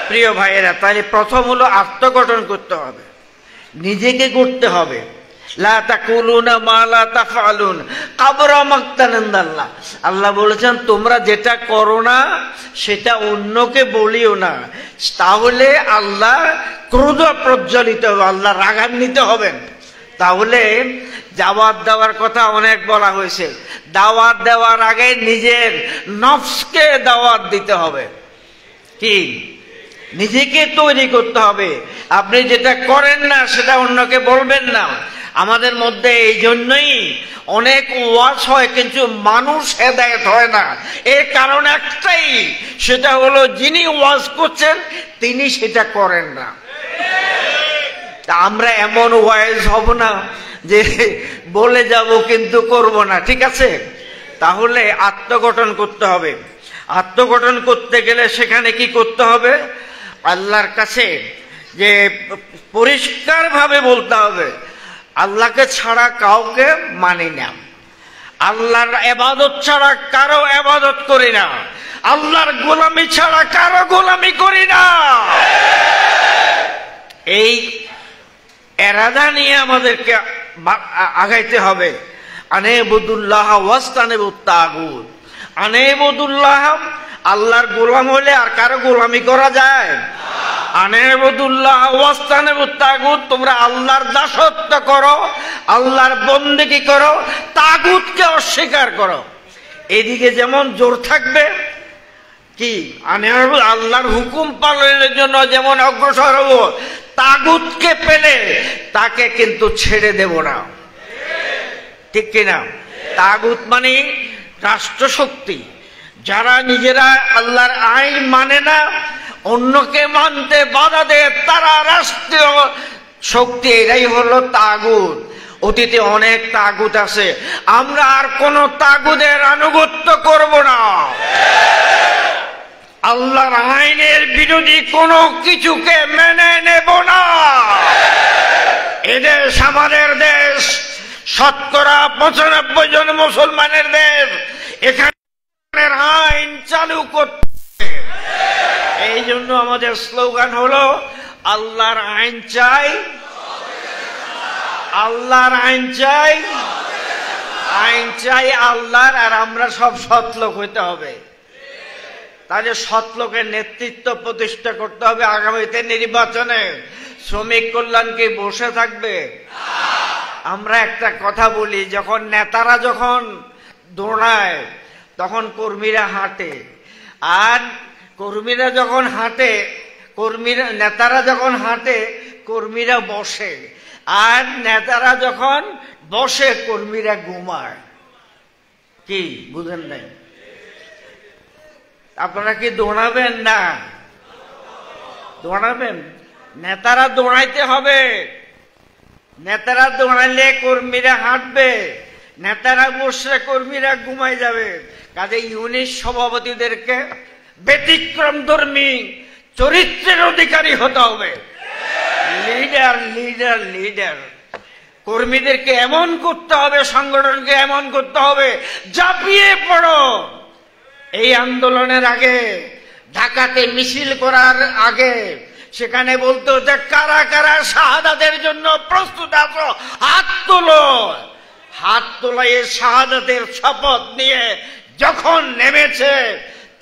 প্রিয় ভাইয়েরা, তাহলে প্রথম হলো আত্মগঠন করতে হবে, নিজেকে গড়তে হবে। লা তাকুলুনা মা লা তাফআলুন কাবরা মাকতান ইনদাল্লাহ। আল্লাহ বলেছেন তোমরা যেটা করো না সেটা অন্যকে বলিও না, তাহলে আল্লাহ ক্রোধ প্রজ্বলিত হবে, আল্লাহ রাগান্বিত হবেন। তাহলে দাওয়াত দেওয়ার কথা অনেক বলা হয়েছে, দাওয়াত দেওয়ার আগে নিজের নফসকে দাওয়াত দিতে হবে। কি? নিজেকে তৈরি করতে হবে। আপনি যেটা করেন না সেটা অন্যকে বলবেন না। আমাদের মধ্যে এই জন্যই অনেক ওয়াজ হয় কিন্তু মানুষ হেদায়েত হয় না। এর কারণ একটাই, সেটা হলো যিনি ওয়াজ করছেন তিনি সেটা করেন না। আমরা এমন ওয়াজ হব না যে বলে যাব কিন্তু করব না, ঠিক আছে? তাহলে আত্মগঠন করতে হবে। আত্মগঠন করতে গেলে সেখানে কি করতে হবে? আল্লাহর কাছে যে পরিষ্কারভাবে বলতে হবে আল্লাহকে ছাড়া কাউকে মানি না, আল্লাহর ইবাদত ছাড়া কারো ইবাদত করি না, আল্লাহর গোলামি ছাড়া কারো গোলামি করি না। এই এরাদা নিয়ে আমাদেরকে আগাইতে হবে। আনেবুদুল্লাহ ওয়াস্তানেবুত তাগুত। আনেবুদুল্লাহ, আল্লাহর গোলাম হলে আর কারো গোলামি করা যায়? আনেবুদুল্লাহ ওয়াস্তানেবুত তাগুত, তোমরা আল্লাহর দাসত্ব করো, আল্লাহর বন্দেগী করো, তাগুতকে অস্বীকার করো। এদিকে যেমন জোর থাকবে, কি আল্লাহর হুকুম পালনের জন্য যেমন অগ্রসর হব, তাগুতকে পেলে তাকে কিন্তু ছেড়ে দেব না, ঠিক কিনা? তাগুত মানে রাষ্ট্রশক্তি, যারা নিজেরা আল্লাহর আইন মানে না, অন্যকে মানতে বাধা দেয়, তারা রাষ্ট্রীয় শক্তি, এরাই হলো তাগুত। অতীতে অনেক তাগুত আছে, আমরা আর কোন তাগুদের আনুগত্য করব না। আল্লাহর আইনের বিরোধী কোনো কিছুকে মেনে নেব না। এদেশ আমাদের দেশ, শতকরা 95 জন মুসলমানের দেশ, এখানে আইন চালু করতে। এই জন্য আমাদের স্লোগান হলো আল্লাহর আইন চাই, আল্লাহর আইন চাই, আইন চাই আল্লাহর। আর আমরা সব সৎ লোক হইতে হবে। তাহলে সৎ লোকের নেতৃত্ব প্রতিষ্ঠা করতে হবে। আগামীতে নির্বাচনে শ্রমিক কল্যাণ কি বসে থাকবে? আমরা একটা কথা বলি, যখন নেতারা যখন দৌড়ায় তখন কর্মীরা হাঁটে, আর কর্মীরা যখন হাঁটে নেতারা যখন হাঁটে কর্মীরা বসে, আর নেতারা যখন বসে কর্মীরা ঘুমায়। কি বুঝেন নাই? আপনারা কি দৌড়াবেন? না দৌড়াবেন? নেতারা দৌড়াইতে হবে। নেতারা দৌড়াইলে কর্মীরা হাঁটবে, নেতারা বসে কর্মীরা ঘুমাই যাবে। কাজে ইউনিট সভাপতিদেরকে ব্যতিক্রম ধর্মী চরিত্রের অধিকারী হতে হবে। লিডার লিডার লিডার কর্মীদেরকে এমন করতে হবে, সংগঠনকে এমন করতে হবে, ঝাঁপিয়ে পড়ো। এই আন্দোলনের আগে, ঢাকাতে মিছিল করার আগে সেখানে বলতো যে কারা কারা শাহাদাতের জন্য প্রস্তুত আছো, হাত তোলো। হাত তোলায় শাহাদাতের শপথ নিয়ে যখন নেমেছে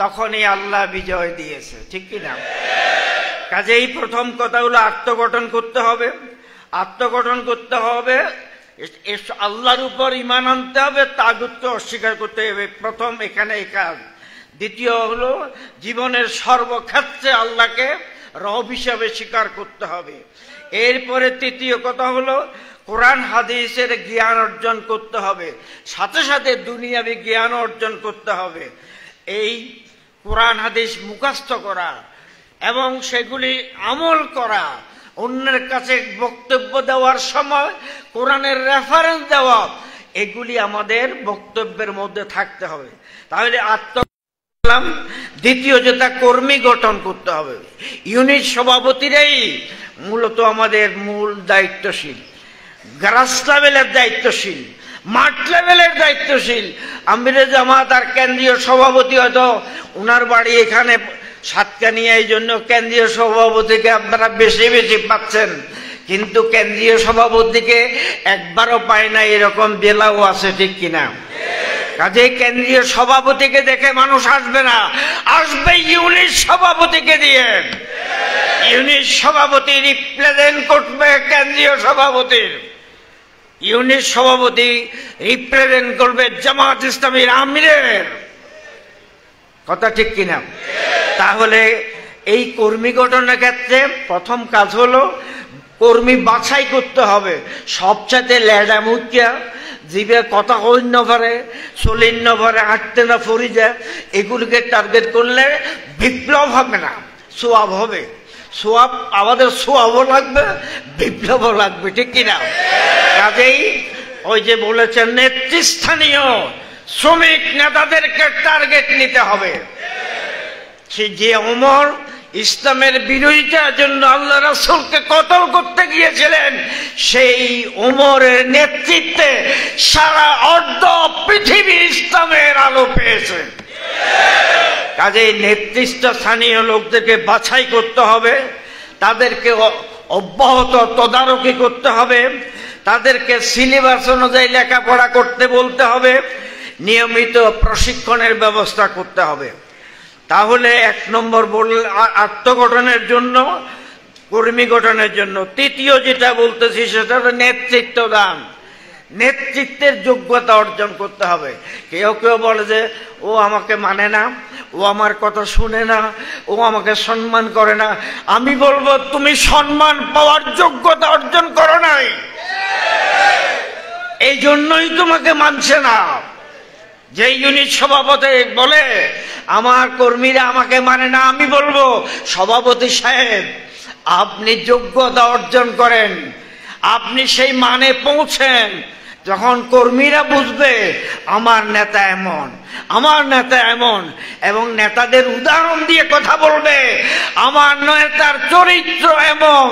তখনই আল্লাহ বিজয় দিয়েছে, ঠিক কিনা? কাজেই প্রথম কথা হলো আত্মগঠন করতে হবে। আত্মগঠন করতে হবে, আল্লাহর উপর ঈমান আনতে হবে, তাগুতকে অস্বীকার করতে হবে। প্রথম এখানে এই কাজ। দ্বিতীয় হলো জীবনের সর্বক্ষেত্রে আল্লাহকে রব হিসাবে স্বীকার করতে হবে। এরপরে তৃতীয় কথা হলো কোরআন হাদিসের জ্ঞান অর্জন করতে হবে, সাথে সাথে দুনিয়াবি জ্ঞান অর্জন করতে হবে। এই কোরআন হাদিস মুখস্থ করা এবং সেগুলি আমল করা, অন্যের কাছে বক্তব্য দেওয়ার সময় কোরআনের রেফারেন্স দেওয়া, এগুলি আমাদের বক্তব্যের মধ্যে থাকতে হবে। তাহলে দ্বিতীয় যেটা কর্মী গঠন করতে হবে। ইউনিট সভাপতিরাই মূলত আমাদের মূল দায়িত্বশীল, গ্রাস লেভেলের দায়িত্বশীল, মাঠ লেভেলের দায়িত্বশীল। আমিরে জামাত আর কেন্দ্রীয় সভাপতি হয়তো ওনার বাড়ি এখানে সাতকানিয়া, এই জন্য কেন্দ্রীয় সভাপতিকে আপনারা বেশি বেশি পাচ্ছেন, কিন্তু কেন্দ্রীয় সভাপতিকে একবারও পায় না, এরকম বেলাও আছে, ঠিক কিনা? কাজে কেন্দ্রীয় সভাপতিকে দেখে মানুষ আসবে না, আসবে ইউনিট সভাপতিকে দিয়ে। ইউনিট সভাপতি রিপ্রেজেন্ট করবে কেন্দ্রীয় সভাপতির, ইউনিট সভাপতি রিপ্রেজেন্ট করবে জামাত ইসলামীর আমিরের। কথা ঠিক কিনা? তাহলে এই কর্মী গঠনের ক্ষেত্রে প্রথম কাজ হলো কর্মী বাছাই করতে হবে। সবচাইতে লেডা মুখিয়া, জিবে কথা কইন্য পারে, চলিন্য পারে, হাঁটতে না ফরি যায়, এগুলিকে টার্গেট করলে বিপ্লব হবে না, সোয়াব হবে। সোয়াব আমাদের সোয়াবও লাগবে, বিপ্লবও লাগবে, ঠিক কিনা? কাজেই ওই যে বলেছেন নেতৃস্থানীয় শ্রমিক নেতাদেরকে টার্গেট নিতে হবে। সে যে ওমর ইসলামের বিরোধিতার জন্য আল্লাহ রাসূলকে কতল করতে গিয়েছিলেন, সেই ওমরের নেতৃত্বে সারা অর্ধ পৃথিবী ইসলামের আলো পেয়েছে। কাজেই নেতৃস্থানীয় লোকদেরকে বাছাই করতে হবে, তাদেরকে অব্যাহত তদারকি করতে হবে, তাদেরকে সিলেবাস অনুযায়ী লেখাপড়া করতে বলতে হবে, নিয়মিত প্রশিক্ষণের ব্যবস্থা করতে হবে। তাহলে এক নম্বর আত্মগঠনের জন্য, কর্মী গঠনের জন্য। তৃতীয় যেটা বলতেছি সেটা হলো নেতৃত্ব দান। নেতৃত্বের যোগ্যতা অর্জন করতে হবে। কেউ কেউ বলে যে ও আমাকে মানে না, ও আমার কথা শুনে না, ও আমাকে সম্মান করে না। আমি বলবো তুমি সম্মান পাওয়ার যোগ্যতা অর্জন করো নাই, এই জন্যই তোমাকে মানছে না। যে ইউনিট সভাপতি বলে আমার কর্মীরা আমাকে মানে না, আমি বলবো সভাপতি সাহেব আপনি যোগ্যতা অর্জন করেন, আপনি সেই মানে পৌঁছেন, যখন কর্মীরা বুঝবে আমার নেতা এমন, আমার নেতা এমন, এবং নেতাদের উদাহরণ দিয়ে কথা বলবে আমার নেতার চরিত্র এমন,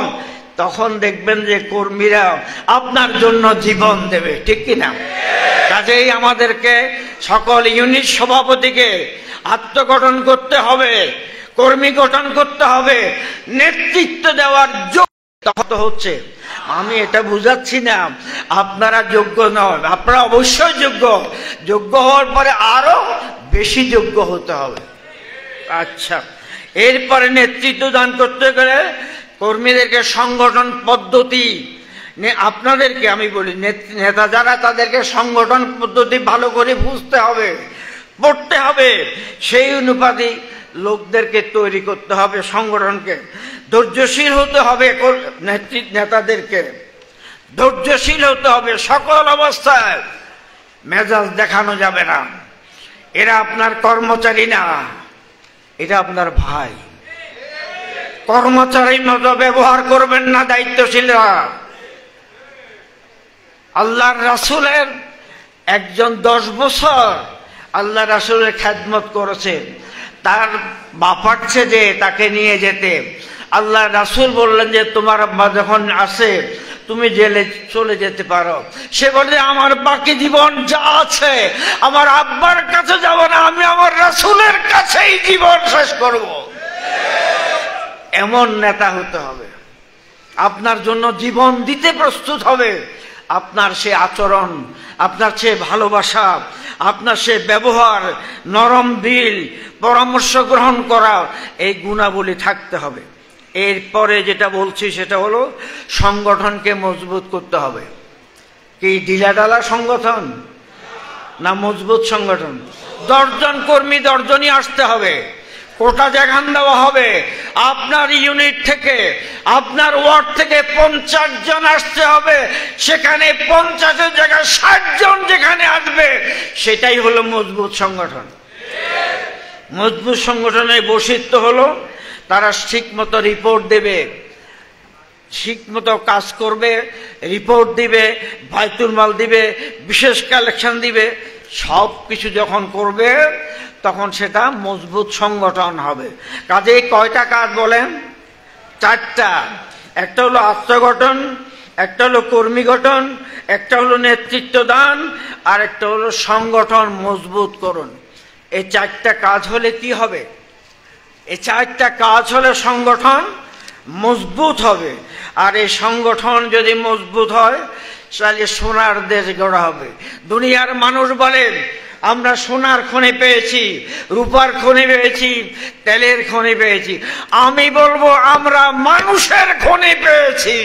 তখন দেখবেন যে কর্মীরা আপনার জন্য জীবন দেবে, ঠিক কিনা? কাজেই আমাদেরকে সকল ইউনিট সভাপতিকে আত্মগঠন করতে হবে, কর্মী গঠন করতে হবে, নেতৃত্ব দেওয়ার যোগ্য হচ্ছে। আমি এটা বুঝাচ্ছি না আপনারা যোগ্য নয়, আপনারা অবশ্যই যোগ্য, যোগ্য হওয়ার পরে আরো বেশি যোগ্য হতে হবে। আচ্ছা, এরপরে নেতৃত্ব দান করতে গেলে কর্মীদেরকে সংগঠন পদ্ধতি, আপনাদেরকে আমি বলি, নেতা যারা, তাদেরকে সংগঠন পদ্ধতি ভালো করে বুঝতে হবে, পড়তে হবে, সেই অনুপাতে লোকদেরকে তৈরি করতে হবে। সংগঠনকে ধৈর্যশীল হতে হবে, নেতাদেরকে ধৈর্যশীল হতে হবে। সকল অবস্থায় মেজাজ দেখানো যাবে না। এরা আপনার কর্মচারী না, এটা আপনার ভাই। কর্মচারীর মতো ব্যবহার করবেন না দায়িত্বশীলরা। আল্লাহর রাসূলের একজন 10 বছর আল্লাহ রাসূলের খেদমত করেছে, তার বাপাচ্ছে যে তাকে নিয়ে যেতে, আল্লাহ রাসূল বললেন যে তোমার আব্বা যখন আসে তুমি জেলে চলে যেতে পারো। সে বলে আমার বাকি জীবন যা আছে আমার আব্বার কাছে যাব না, আমি আমার রাসূলের কাছেই জীবন শেষ করব। এমন নেতা হতে হবে, আপনার জন্য জীবন দিতে প্রস্তুত হবে। আপনার সে আচরণ, আপনার সে ভালোবাসা, আপনার সে ব্যবহার, নরম দিল, পরামর্শ গ্রহণ করা, এই গুণাবলী থাকতে হবে। এরপরে যেটা বলছি সেটা হলো সংগঠনকে মজবুত করতে হবে। কি ঢিলাঢালা সংগঠন না মজবুত সংগঠন? 10 জন কর্মী 10 জনই আসতে হবে, কোটা জাগান দেওয়া হবে। আপনার ইউনিট থেকে, আপনার ওয়ার্ড থেকে 50 জন আসতে হবে, সেখানে 50-এর জায়গায় 60 জন যেখানে আসবে, সেটাই হলো মজবুত সংগঠন। মজবুত সংগঠনের বৈশিষ্ট্য হলো তারা ঠিক মতো রিপোর্ট দেবে, ঠিক মতো কাজ করবে, রিপোর্ট দিবে, বাইতুল মাল দিবে, বিশেষ কালেকশন দিবে, সব কিছু যখন করবে তখন সেটা মজবুত সংগঠন হবে। কাজেই কয়টা কাজ বলেন? 4টা। একটা হলো আত্মগঠন, একটা হলো কর্মী গঠন, একটা হলো নেতৃত্ব দান, আর একটা হলো সংগঠন মজবুত করুন। এই 4টা কাজ হলে কি হবে? এই 4টা কাজ হলে সংগঠন মজবুত হবে। আর এই সংগঠন যদি মজবুত হয় তাহলে সোনার দেশ গড়া হবে। দুনিয়ার মানুষ বলেন আমরা সোনার খনি পেয়েছি, রূপার খনি পেয়েছি, তেলের খনি পেয়েছি। আমি বলবো আমরা মানুষের খনি পেয়েছি।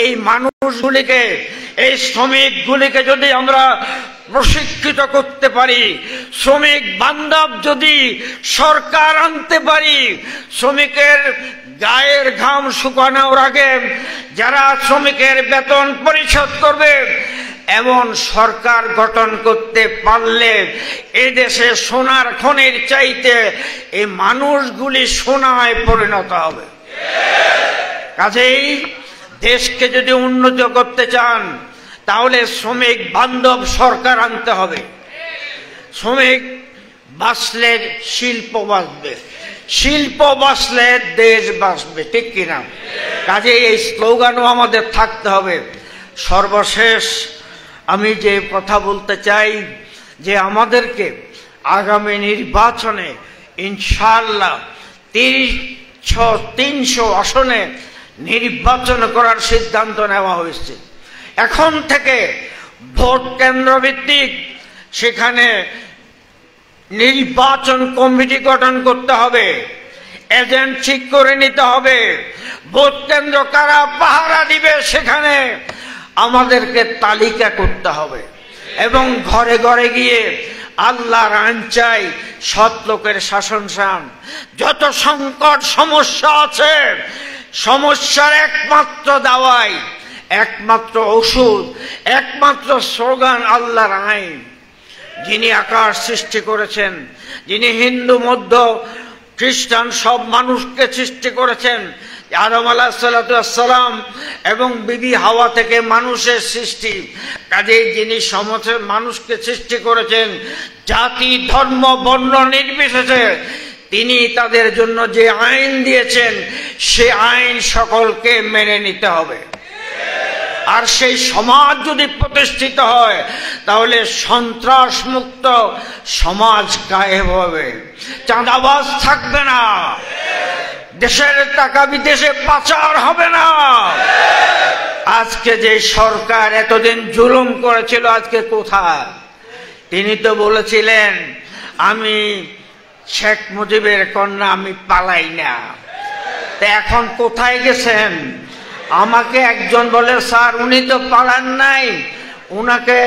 এই মানুষগুলিকে, এই শ্রমিকগুলিকে যদি আমরা প্রশিক্ষিত করতে পারি, শ্রমিক বান্ধব যদি সরকার আনতে পারি, শ্রমিকের গায়ের ঘাম শুকানোর আগে যারা শ্রমিকের বেতন পরিশোধ করবে, এমন সরকার গঠন করতে পারলে এদেশে সোনার খনির চাইতে এই মানুষগুলি সোনায় পরিণত হবে। কাজেই দেশকে যদি উন্নত করতে চান তাহলে শ্রমিক বান্ধব সরকার আনতে হবে। শ্রমিক বাঁচলে শিল্প বাঁচবে, শিল্প বাঁচলে দেশ বাঁচবে, ঠিক কিনা? কাজেই এই স্লোগানও আমাদের থাকতে হবে। সর্বশেষ আমি যে কথা বলতে চাই যে আমাদেরকে আগামী নির্বাচনে ইনশাআল্লাহ 300 আসনে নির্বাচন করার সিদ্ধান্ত নেওয়া হয়েছে। এখন থেকে ভোট কেন্দ্র ভিত্তিক সেখানে নির্বাচন কমিটি গঠন করতে হবে, এজেন্ট ঠিক করে নিতে হবে, ভোট কেন্দ্র কারা পাহারা দিবে সেখানে আমাদেরকে তালিকা করতে হবে, এবং ঘরে ঘরে গিয়ে আল্লাহর আইন চাই, সৎ লোকের শাসন চান। যত সংকট সমস্যা আছে, সমস্যার একমাত্র দাওয়াই, একমাত্র ওষুধ, একমাত্র স্লোগান আল্লাহর আইন। যিনি আকাশ সৃষ্টি করেছেন, যিনি হিন্দু, মধ্য, খ্রিস্টান সব মানুষকে সৃষ্টি করেছেন, আদম আলাইহিসসালাম এবং বিবি হাওয়া থেকে মানুষের সৃষ্টি। কাজেই যিনি সমস্ত মানুষকে সৃষ্টি করেছেন জাতি, ধর্ম, বর্ণ নির্বিশেষে, তিনি তাদের জন্য যে আইন দিয়েছেন সে আইন সকলকে মেনে নিতে হবে। আর সেই সমাজ যদি প্রতিষ্ঠিত হয় তাহলে সন্ত্রাস মুক্ত সমাজ কায়েম হবে, চাঁদাবাজ থাকবে না, দেশের টাকা বিদেশে পাচার হবে না। আজকে যে সরকার এতদিন জুলুম করেছিল, আজকে কোথায়? তিনি তো বলেছিলেন আমি শেখ মুজিবের কন্যা, আমি পালাই না। তা এখন কোথায় গেছেন? আমাকে একজন বলে, স্যার উনি তো পালান নাই, উনাকে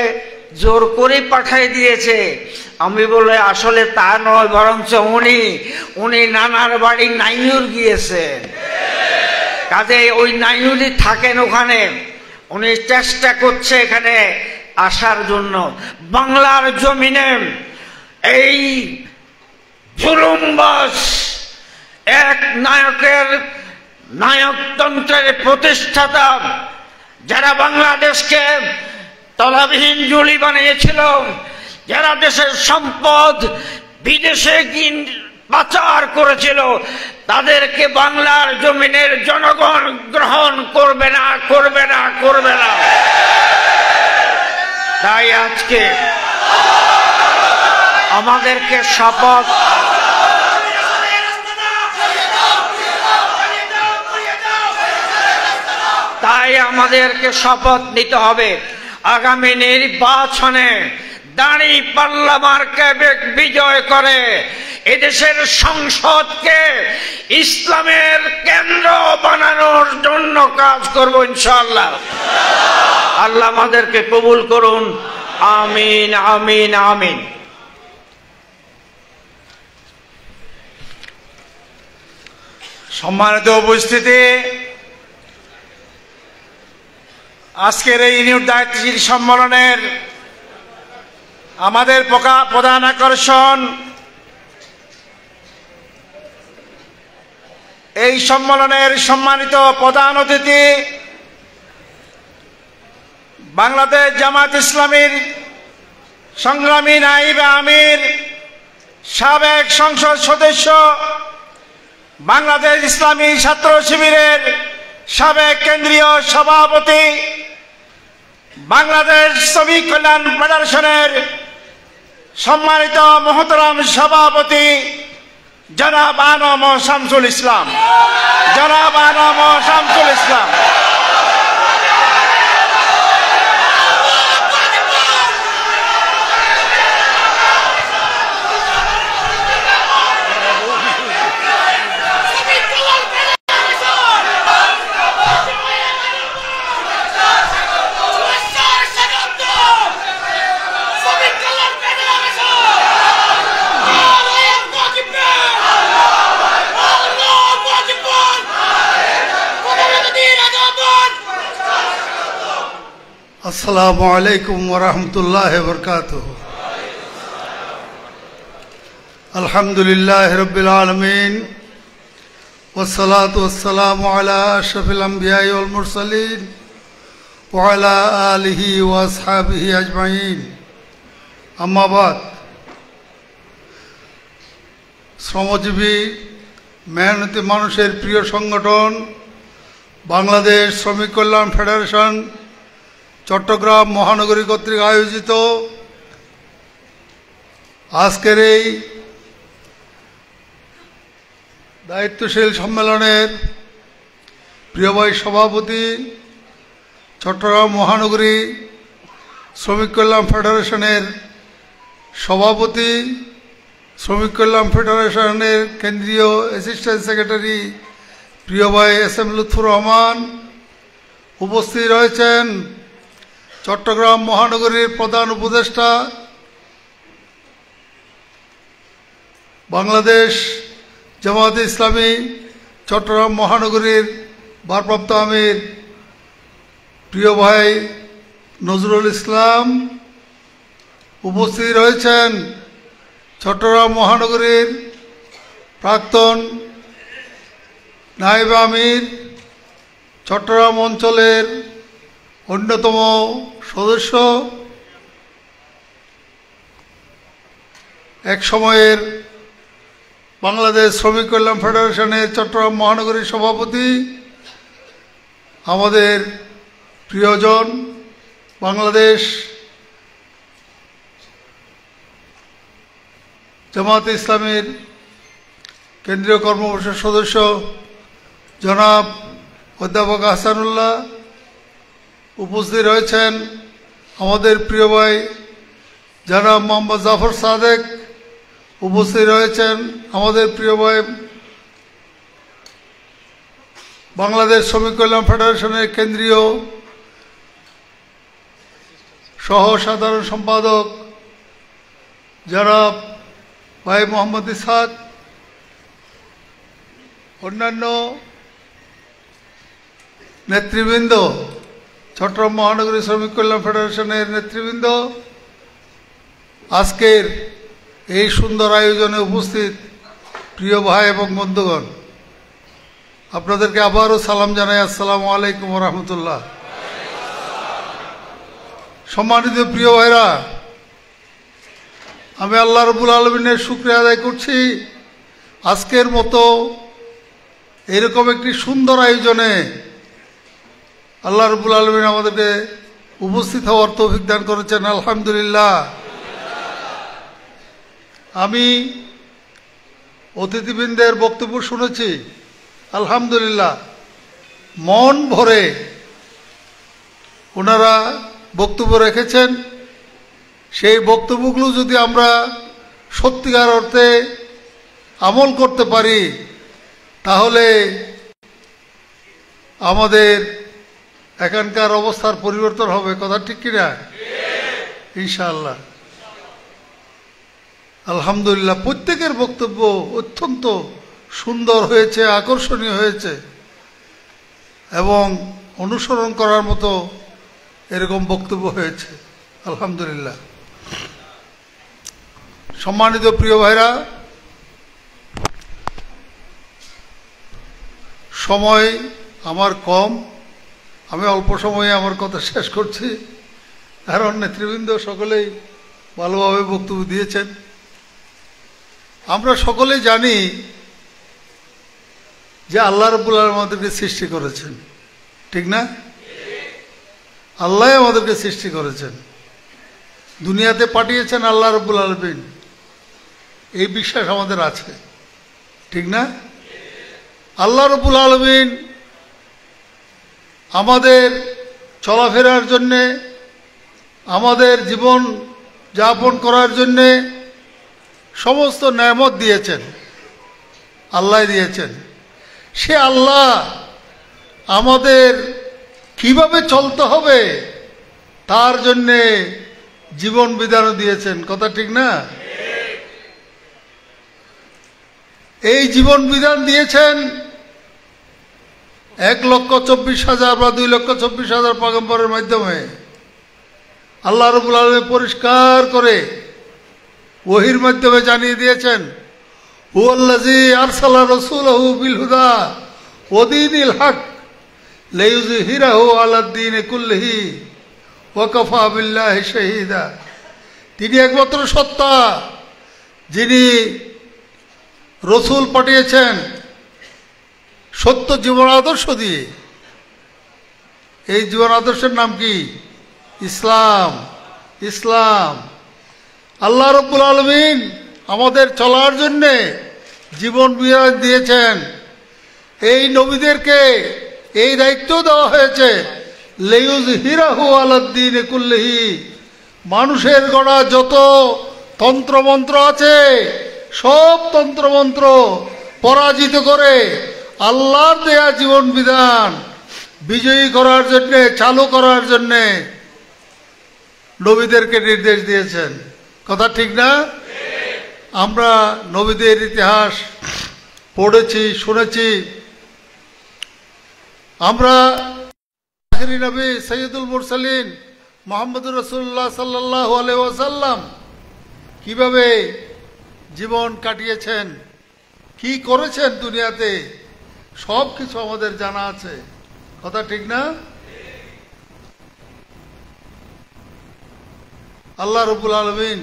জোর করে পাঠিয়ে দিয়েছে। আমি বলে আসলে তা নয়, বরঞ্চ উনি নানার বাড়ি নাইনুর গিয়েছেন, কাজে ওই নাইনুরই থাকেন ওখানে। উনি চেষ্টা করছে এখানে আসার জন্য। বাংলার জমিনে এই জুলুমবাজ এক নায়কতন্ত্রের প্রতিষ্ঠাতা, যারা বাংলাদেশকে তলাবিহীন জুলি বানিয়েছিল, যারা দেশের সম্পদ বিদেশে পাচার করেছিল, তাদেরকে বাংলার জমিনের জনগণ গ্রহণ করবে না, করবে না, করবে না। তাই আজকে আমাদেরকে শপথ নিতে হবে, আগামী নির্বাচনে দাঁড়িপাল্লা মার্কা বিজয় করে এদেশের সংসদকে ইসলামের কেন্দ্র বানানোর জন্য কাজ করব ইনশাআল্লাহ। আল্লাহ আমাদেরকে কবুল করুন, আমিন, আমিন, আমিন। সম্মানিত উপস্থিতি, আজকের এই ইউনিট দায়িত্বশীল সম্মেলনের আমাদের প্রধান আকর্ষণ, এই সম্মেলনের সম্মানিত প্রধান অতিথি বাংলাদেশ জামাত ইসলামীর সংগ্রামী নায়েবে আমির, সাবেক সংসদ সদস্য, বাংলাদেশ ইসলামী ছাত্র শিবিরের সাবেক কেন্দ্রীয় সভাপতি, বাংলাদেশ শ্রমিক কল্যাণ ফেডারেশনের সম্মানিত মহতরম সভাপতি জনাব আনম শামসুল ইসলাম, জনাব আনম শামসুল ইসলাম, আসসালামু আলাইকুম ওয়া রাহমাতুল্লাহি ওয়া বারাকাতুহু। আলহামদুলিল্লাহি রাব্বিল আলামিন ওয়াস সালাতু ওয়াস সালামু আলা আশরাফিল আমবিয়াই ওয়াল মুরসালিন ওয়া আলা আলিহি ওয়া আসহাবিহি আজমাইন। আম্মা বাদ, শ্রমজীবী মেহনতি মানুষের প্রিয় সংগঠন বাংলাদেশ শ্রমিক কল্যাণ ফেডারেশন চট্টগ্রাম মহানগরী কর্তৃক আয়োজিত আজকের এই দায়িত্বশীল সম্মেলনের প্রিয় ভাই সভাপতি, চট্টগ্রাম মহানগরী শ্রমিক কল্যাণ ফেডারেশনের সভাপতি, শ্রমিক কল্যাণ ফেডারেশনের কেন্দ্রীয় অ্যাসিস্ট্যান্ট সেক্রেটারি প্রিয় ভাই এস এম লুৎফুর রহমান, উপস্থিত রয়েছেন চট্টগ্রাম মহানগরীর প্রধান উপদেষ্টা, বাংলাদেশ জামায়াতে ইসলামী চট্টগ্রাম মহানগরীর ভারপ্রাপ্ত আমির প্রিয় ভাই নজরুল ইসলাম, উপস্থিত রয়েছেন চট্টগ্রাম মহানগরীর প্রাক্তন নায়েবে আমির, চট্টগ্রাম অঞ্চলের অন্যতম সদস্য, এক সময়ের বাংলাদেশ শ্রমিক কল্যাণ ফেডারেশনের চট্টগ্রাম মহানগরীর সভাপতি, আমাদের প্রিয়জন বাংলাদেশ জামায়াতে ইসলামীর কেন্দ্রীয় কর্মপরিষদ সদস্য জনাব অধ্যাপক আহসানুল্লাহ, উপস্থিত রয়েছেন আমাদের প্রিয় ভাই জনাব মোহাম্মদ জাফর সাদেক, উপস্থিত রয়েছেন আমাদের প্রিয় ভাই বাংলাদেশ শ্রমিক কল্যাণ ফেডারেশনের কেন্দ্রীয় সহ সাধারণ সম্পাদক জনাব ভাই মোহাম্মদ ইসহাক, অন্যান্য নেতৃবৃন্দ, চট্টগ্রাম মহানগরী শ্রমিক কল্যাণ ফেডারেশনের নেতৃবৃন্দ, আজকের এই সুন্দর আয়োজনে উপস্থিত প্রিয় ভাই এবং বন্ধুগণ, আপনাদেরকে আবারও সালাম জানাই। আসসালামু আলাইকুম ওয়া রাহমাতুল্লাহ। সম্মানিত প্রিয় ভাইরা, আমি আল্লাহ রাব্বুল আলামিনের শুকরিয়া আদায় করছি আজকের মতো এরকম একটি সুন্দর আয়োজনে আল্লাহ রাব্বুল আলামিন আমাদেরকে উপস্থিত হওয়ার তৌফিক দান করেছেন। আলহামদুলিল্লাহ। আমি অতিথিবৃন্দের বক্তব্য শুনেছি, আলহামদুলিল্লাহ মন ভরে ওনারা বক্তব্য রেখেছেন। সেই বক্তব্যগুলো যদি আমরা সত্যিকার অর্থে আমল করতে পারি তাহলে আমাদের এখানকার অবস্থার পরিবর্তন হবে। কথা ঠিক কিনা? ইনশাআল্লাহ। আলহামদুলিল্লাহ প্রত্যেকের বক্তব্য অত্যন্ত সুন্দর হয়েছে, আকর্ষণীয় হয়েছে এবং অনুসরণ করার মতো এরকম বক্তব্য হয়েছে। আলহামদুলিল্লাহ। সম্মানিত প্রিয় ভাইরা, সময় আমার কম, আমি অল্প সময়ে আমার কথা শেষ করছি, কারণ নেতৃবৃন্দ সকলেই ভালোভাবে বক্তব্য দিয়েছেন। আমরা সকলেই জানি যে আল্লাহ রাব্বুল আলামিন আমাদেরকে সৃষ্টি করেছেন, ঠিক না? আল্লাহ আমাদেরকে সৃষ্টি করেছেন, দুনিয়াতে পাঠিয়েছেন আল্লাহ রাব্বুল আলামিন, এই বিশ্বাস আমাদের আছে, ঠিক না? আল্লাহ রাব্বুল আলামিন আমাদের চলাফেরার জন্যে, আমাদের জীবন যাপন করার জন্যে সমস্ত নেয়ামত দিয়েছেন, আল্লাহ দিয়েছেন। সে আল্লাহ আমাদের কিভাবে চলতে হবে তার জন্যে জীবন বিধানও দিয়েছেন। কথা ঠিক না? এই জীবন বিধান দিয়েছেন 1,24,000 বা 2,24,000 পয়গম্বরের মাধ্যমে। আল্লাহ রাব্বুল আলামিন পরিষ্কার করে ওহীর মাধ্যমে জানিয়ে দিয়েছেন, হুয়াল্লাযী আরসালা রাসূলাহু বিল হুদা ওয়া দীনিল হক লিইয়ুযহিরাহু আলাদ দীনি কুল্লিহি ওয়া কাফা বিল্লাহি শাহীদা। তিনি একমাত্র সত্তা যিনি রসুল পাঠিয়েছেন সত্য জীবন আদর্শ দিয়ে। এই জীবন আদর্শের নাম কি? ইসলাম। ইসলাম। আল্লাহ রাব্বুল আলামিন আমাদের চলার জন্যে জীবন বিধান দিয়েছেন। এই নবীদেরকে এই দায়িত্ব দেওয়া হয়েছে লিইয়ুযহিরাহু আলাদ দীনি কুল্লিহি, মানুষের গড়া যত তন্ত্রমন্ত্র আছে সব তন্ত্রমন্ত্র পরাজিত করে আল্লাহর দেয়া জীবন বিধান বিজয়ী করার জন্যে, চালু করার জন্যে নবীদেরকে নির্দেশ দিয়েছেন। কথা ঠিক না? আমরা নবীদের ইতিহাস পড়েছি, শুনেছি। আমরা আখিরি নবী সৈয়দুল মুরসালিন মুহাম্মদুর রাসূলুল্লাহ সাল্লাল্লাহু আলাইহি ওয়াসাল্লাম কিভাবে জীবন কাটিয়েছেন, কি করেছেন দুনিয়াতে, সব কিছু আমাদের জানা আছে। কথা ঠিক না? আল্লাহ রাব্বুল আলামিন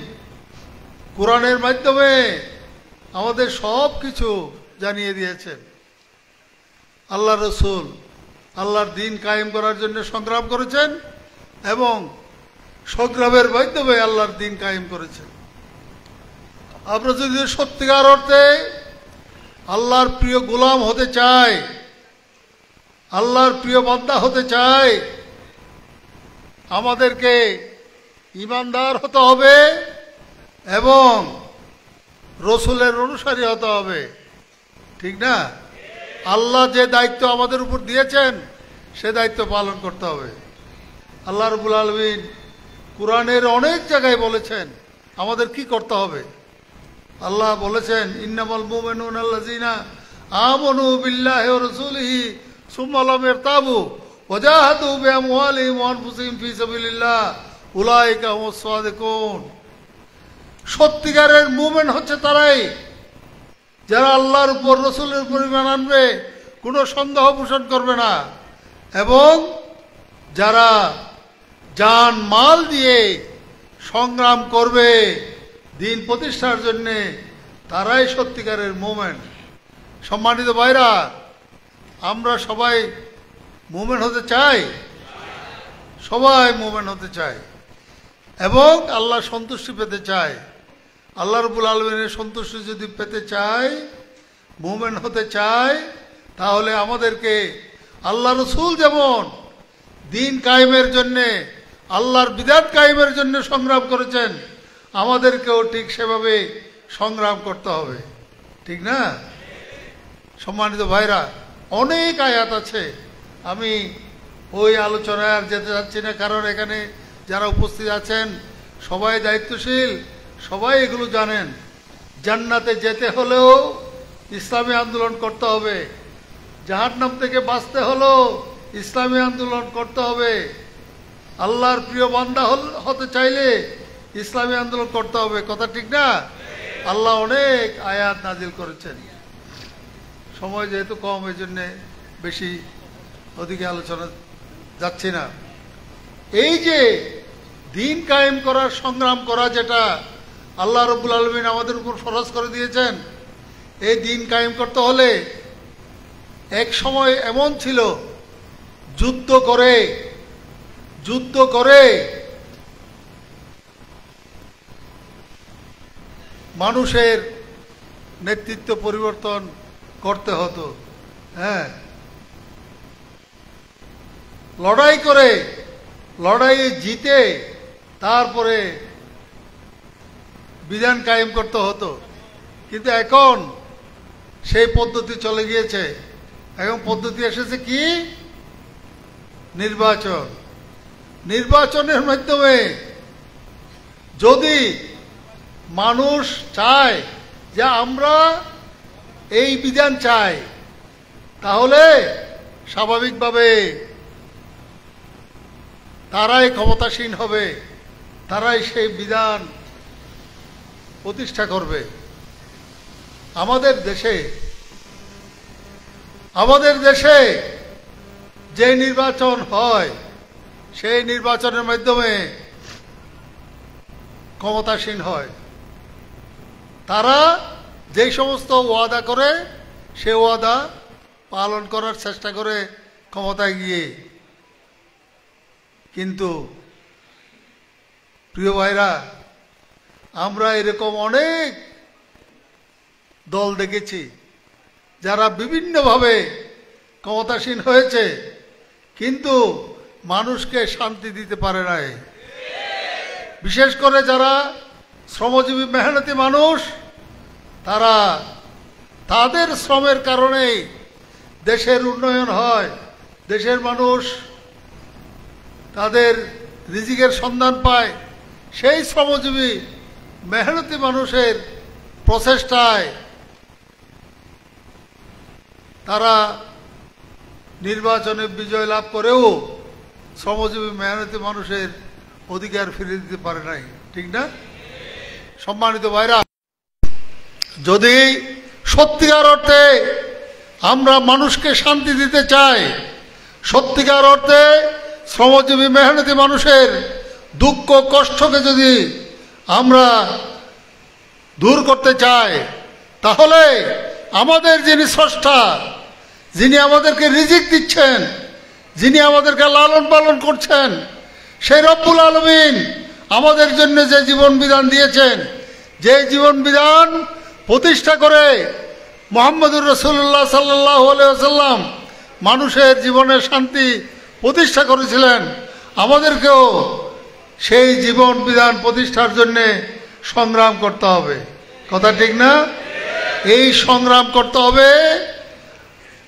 কোরআনের মাধ্যমে আমাদের সব কিছু জানিয়ে দিয়েছেন। আল্লাহ রসুল আল্লাহর দ্বীন কায়েম করার জন্য সংগ্রাম করেছেন এবং সংগ্রামের মাধ্যমে আল্লাহর দ্বীন কায়েম করেছেন। আমরা যদি সত্যিকার অর্থে আল্লাহর প্রিয় গোলাম হতে চাই, আল্লাহর প্রিয় বান্দা হতে চাই, আমাদেরকে ঈমানদার হতে হবে এবং রসুলের অনুসারী হতে হবে, ঠিক না? আল্লাহ যে দায়িত্ব আমাদের উপর দিয়েছেন সে দায়িত্ব পালন করতে হবে। আল্লাহ রাব্বুল আলামিন কোরআনের অনেক জায়গায় বলেছেন আমাদের কি করতে হবে। আল্লাহ বলেছেন ইন্নামাল মুমিনুনা আল্লাযিনা আমানু বিল্লাহি ওয়া রাসূলিহি সুম্মা লাম ইয়ারতাবু ওয়া জাহাদু বিআমওয়ালিহিম ওয়া আনফুসিহিম ফি সাবিলিল্লাহ উলাইকা হুমুস সাদিকুন। সত্যিকারের মুমিন হচ্ছে তারাই যারা আল্লাহর উপর রাসূলের উপর ঈমান আনবে, কোনো সন্দেহ পোষণ করবে না, এবং যারা জান মাল দিয়ে সংগ্রাম করবে দিন প্রতিষ্ঠার জন্যে, তারাই সত্যিকারের মুমিন। সম্মানিত ভাইরা, আমরা সবাই মুমিন হতে চাই, সবাই মুমিন হতে চাই এবং আল্লাহ সন্তুষ্টি পেতে চাই। আল্লাহ রাব্বুল আলামিনের সন্তুষ্টি যদি পেতে চাই, মুমিন হতে চাই, তাহলে আমাদেরকে আল্লাহ রসুল যেমন দিন কায়েমের জন্যে, আল্লাহর বিধান কায়েমের জন্য সংগ্রাম করেছেন, আমাদেরকেও ঠিক সেভাবে সংগ্রাম করতে হবে, ঠিক না? সম্মানিত ভাইরা, অনেক আয়াত আছে, আমি ওই আলোচনায় আর যেতে যাচ্ছি না, কারণ এখানে যারা উপস্থিত আছেন সবাই দায়িত্বশীল, সবাই এগুলো জানেন। জান্নাতে যেতে হলেও ইসলামী আন্দোলন করতে হবে, জাহান্নাম থেকে বাঁচতে হলেও ইসলামী আন্দোলন করতে হবে, আল্লাহর প্রিয় বান্দা হতে চাইলে ইসলামী আন্দোলন করতে হবে। কথা ঠিক না? আল্লাহ অনেক আয়াত নাজিল করেছেন। সময় যেহেতু কম, এই জন্যে বেশি ওদিকে আলোচনা যাচ্ছি না। এই যে দিন কায়েম করার সংগ্রাম করা, যেটা আল্লাহ রাব্বুল আলামিন আমাদের উপর ফরজ করে দিয়েছেন, এই দিন কায়েম করতে হলে এক সময় এমন ছিল, যুদ্ধ করে মানুষের নেতৃত্ব পরিবর্তন করতে হতো। হ্যাঁ, লড়াইয়ে জিতে তারপরে বিধান কায়েম করতে হতো। কিন্তু এখন সেই পদ্ধতি চলে গিয়েছে। এখন পদ্ধতি এসেছে কি? নির্বাচনের মাধ্যমে যদি মানুষ চায় যে আমরা এই বিধান চাই, তাহলে স্বাভাবিকভাবে তারাই ক্ষমতাসীন হবে, তারাই সেই বিধান প্রতিষ্ঠা করবে। আমাদের দেশে যে নির্বাচন হয়, সেই নির্বাচনের মাধ্যমে ক্ষমতাসীন হয়। তারা যেই সমস্ত ওয়াদা করে, সে ওয়াদা পালন করার চেষ্টা করে ক্ষমতায় গিয়ে। কিন্তু প্রিয় ভাইরা, আমরা এরকম অনেক দল দেখেছি যারা বিভিন্নভাবে ক্ষমতাসীন হয়েছে, কিন্তু মানুষকে শান্তি দিতে পারে নাই। বিশেষ করে যারা শ্রমজীবী মেহনতি মানুষ, তারা তাদের শ্রমের কারণেই দেশের উন্নয়ন হয়, দেশের মানুষ তাদের রিজিকের সন্ধান পায়। সেই শ্রমজীবী মেহনতি মানুষের প্রচেষ্টায় তারা নির্বাচনে বিজয় লাভ করেও শ্রমজীবী মেহনতি মানুষের অধিকার ফিরে দিতে পারে নাই, ঠিক না? সম্মানিত ভাইরা, যদি সত্যিকার অর্থে আমরা মানুষকে শান্তি দিতে চাই, সত্যিকার অর্থে শ্রমজীবী মেহনতি মানুষের দুঃখ কষ্টকে যদি আমরা দূর করতে চাই, তাহলে আমাদের যিনি স্রষ্টা, যিনি আমাদেরকে রিজিক দিচ্ছেন, যিনি আমাদেরকে লালন পালন করছেন, সেই রব্বুল আলামিন আমাদের জন্য যে জীবন বিধান দিয়েছেন, যে জীবন বিধান প্রতিষ্ঠা করে মুহাম্মদুর রাসূলুল্লাহ সাল্লাল্লাহু আলাইহি ওয়াসাল্লাম মানুষের জীবনের শান্তি প্রতিষ্ঠা করেছিলেন, আমাদেরকেও সেই জীবন বিধান প্রতিষ্ঠার জন্য সংগ্রাম করতে হবে। কথা ঠিক না? এই সংগ্রাম করতে হবে